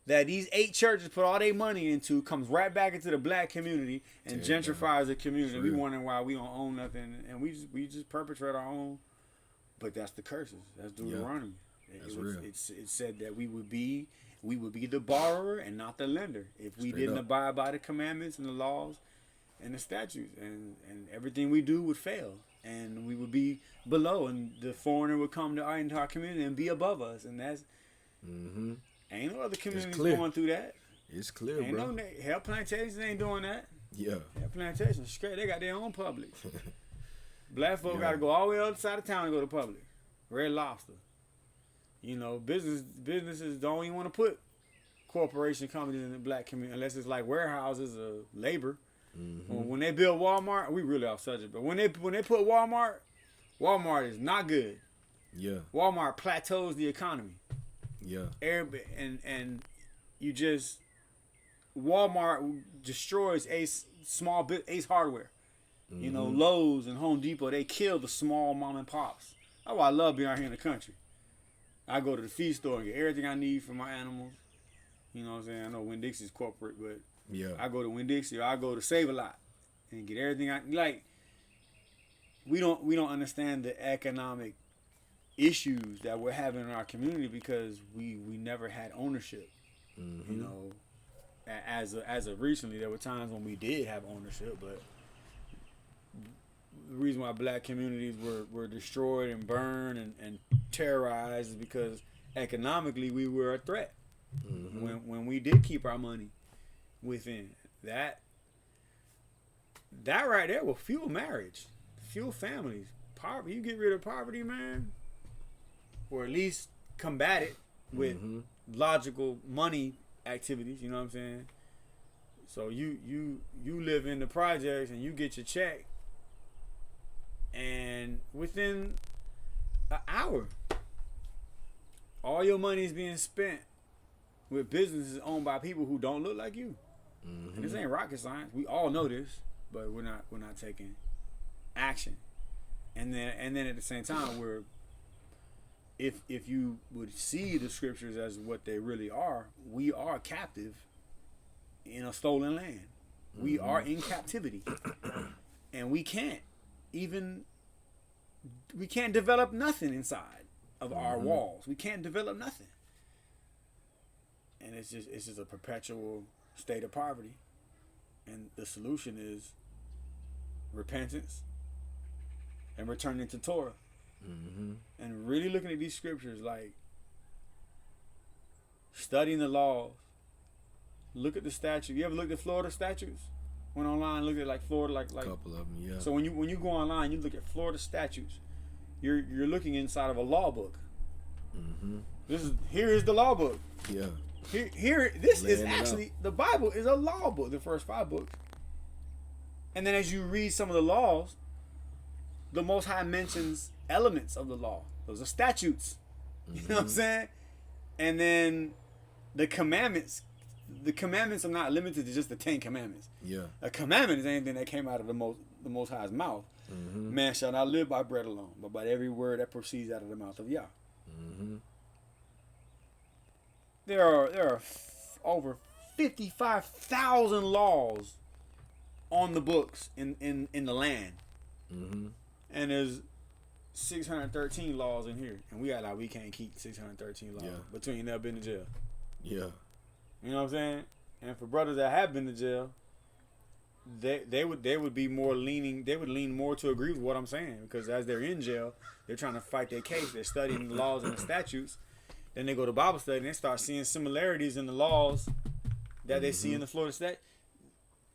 that these 8 churches put all their money into comes right back into the black community and Damn, gentrifies the community. It's We real. wondering why we don't own nothing, and we just perpetrate our own. But that's the curses. That's Deuteronomy. That's real. It said that we would be the borrower and not the lender if we Straight didn't up. abide by the commandments and the laws and the statutes, and everything we do would fail, and we would be below, and the foreigner would come into our community and be above us, and that's Mm-hmm. ain't no other communities clear. going through that. It's clear, Ain't bro. no Hell Plantations ain't doing that. Yeah. Hell Plantations straight, they got their own Publix. Black folk Yeah. got to go all the way other side of town to go to Publix. Red Lobster. You know, businesses don't even want to put corporation companies in the black community unless it's like warehouses or labor. Mm-hmm. When they build Walmart, we really off subject, but when they put Walmart is not good. Yeah. Walmart plateaus the economy. Yeah. And you just Walmart destroys Ace Hardware. Mm-hmm. You know, Lowe's and Home Depot, they kill the small mom and pops. That's why I love being out here in the country. I go to the feed store and get everything I need for my animals. You know what I'm saying? I know Winn-Dixie's corporate, but Yeah. I go to Winn-Dixie or I go to Save-A-Lot and get everything I like. We don't understand the economic issues that we're having in our community because we never had ownership. Mm-hmm. You know, as of recently, there were times when we did have ownership, but the reason why black communities were destroyed and burned and terrorized is because economically we were a threat. Mm-hmm. When we did keep our money within that right there will fuel marriage, fuel families. Poverty, you get rid of poverty, man, or at least combat it with Mm-hmm. logical money activities. You know what I'm saying? So you live in the projects and you get your check, and within an hour, all your money is being spent with businesses owned by people who don't look like you. Mm-hmm. And this ain't rocket science. We all know this, but we're not taking action. And then at the same time, if you would see the scriptures as what they really are, we are captive in a stolen land. We are in captivity, and we can't develop nothing inside of our walls. We can't develop nothing, and it's just a perpetual state of poverty. And the solution is repentance and returning to Torah. Mm-hmm. And really looking at these scriptures, like studying the laws. Look at the statute. You ever looked at Florida statutes went online and looked at like Florida, like a couple of them, yeah. So when you go online, you look at Florida statutes. You're looking inside of a law book. Here is the law book. Yeah. This is actually the Bible is a law book. The first 5 books. And then as you read some of the laws, the Most High mentions elements of the law. Those are statutes. You know what I'm saying? And then the commandments are not limited to just the 10 commandments. Yeah. A commandment is anything that came out of the Most High's mouth. Man shall not live by bread alone, but by every word that proceeds out of the mouth of Yah. There are over 55,000 laws on the books in the land. And there's 613 laws in here, and we can't keep 613 laws between never been to jail. Yeah. You know what I'm saying? And for brothers that have been to jail, they would be more leaning. They would lean more to agree with what I'm saying, because as they're in jail, they're trying to fight their case. They're studying the laws and the statutes. Then they go to Bible study and they start seeing similarities in the laws that they see in the Florida state.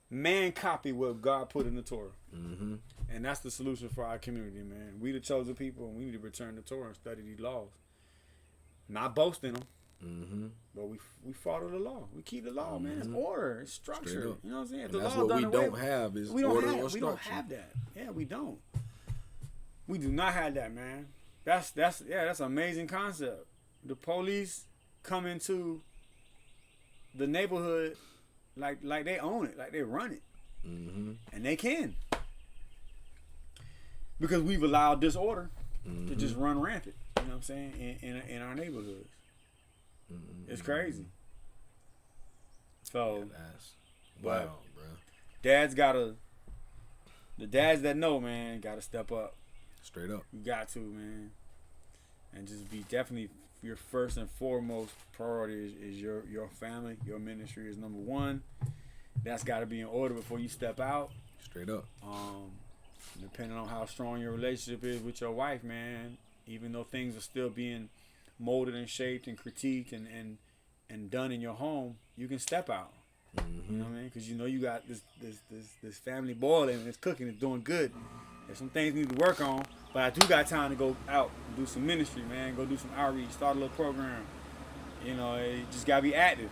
Man copy what God put in the Torah. And that's the solution for our community, man. We the chosen people, and we need to return the Torah and study these laws. Not boast in them, but we follow the law. We keep the law, man. It's order. It's structure. You know what I'm saying? And that's what we don't have is order or structure. We don't have that. Yeah, we don't. We do not have that, man. That's an amazing concept. The police come into the neighborhood like they own it, like they run it, and they can, because we've allowed disorder to just run rampant. You know what I'm saying? In our neighborhoods, it's crazy. So, wow, bro. The dads that know, man, gotta step up. Straight up. You got to, man, and just be definitely. Your first and foremost priority is your family. Your ministry is number one. That's got to be in order before you step out. Straight up. Depending on how strong your relationship is with your wife, man, even though things are still being molded and shaped and critiqued and done in your home, you can step out. You know what I mean? Because you got this family boiling and it's cooking, it's doing good. There's some things we need to work on, but I do got time to go out and do some ministry, man. Go do some outreach, start a little program. You just gotta be active.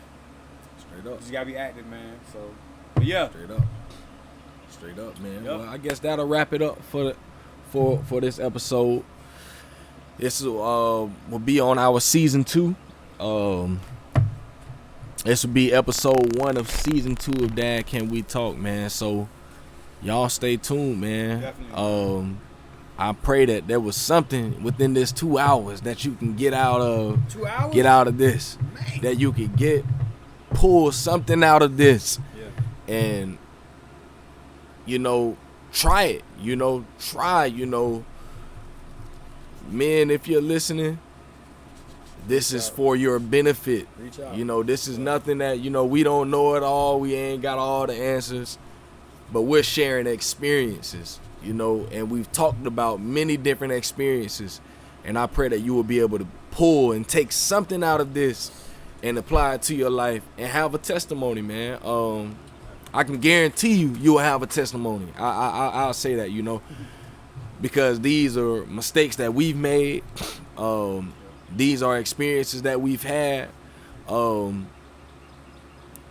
Straight up. You just gotta be active, man. So, but yeah. Straight up, man. Yep. Well, I guess that'll wrap it up for this episode. This will be on our season 2. This will be episode 1 of season 2 of Dad Can We Talk, man. So y'all stay tuned, man. Definitely. I pray that there was something within this 2 hours that you can get out of. 2 hours? Get out of this. Man. That you could pull something out of this. Yeah. And try it. Try. Men, if you're listening, this is for your benefit. Reach out. This is nothing that we don't know it all. We ain't got all the answers. But we're sharing experiences, and we've talked about many different experiences. And I pray that you will be able to pull and take something out of this and apply it to your life and have a testimony, man. I can guarantee you will have a testimony. I'll say that, because these are mistakes that we've made. These are experiences that we've had.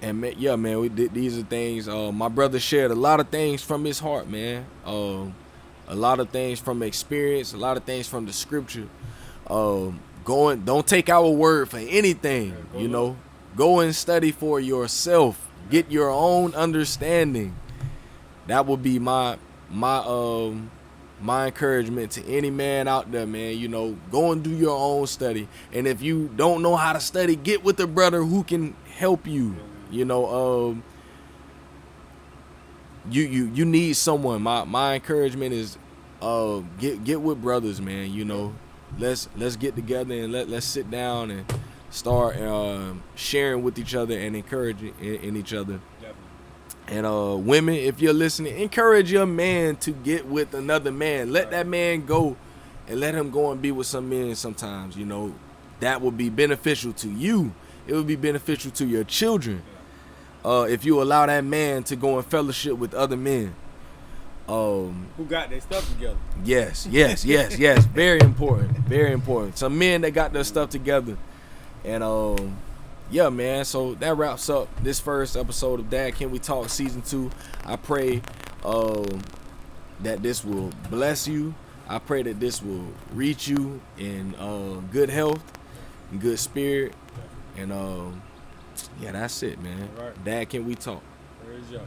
And these are things. My brother shared a lot of things from his heart, man. A lot of things from experience, a lot of things from the scripture. Don't take our word for anything. Go and study for yourself. Get your own understanding. That would be my encouragement to any man out there, man. Go and do your own study. And if you don't know how to study, get with a brother who can help you. You need someone. My encouragement is get with brothers, man. Let's get together and let's sit down and start sharing with each other and encouraging in each other. Definitely. And women, if you're listening, encourage your man to get with another man. Let that man go and let him go and be with some men sometimes. That will be beneficial to you. It will be beneficial to your children. if you allow that man to go in fellowship with other men. Who got their stuff together? Yes. Very important. Some men that got their stuff together. And yeah, man. So that wraps up this first episode of Dad Can We Talk Season 2. I pray that this will bless you. I pray that this will reach you in good health and good spirit. And yeah, that's it, man. All right. Dad, can we talk? There is y'all.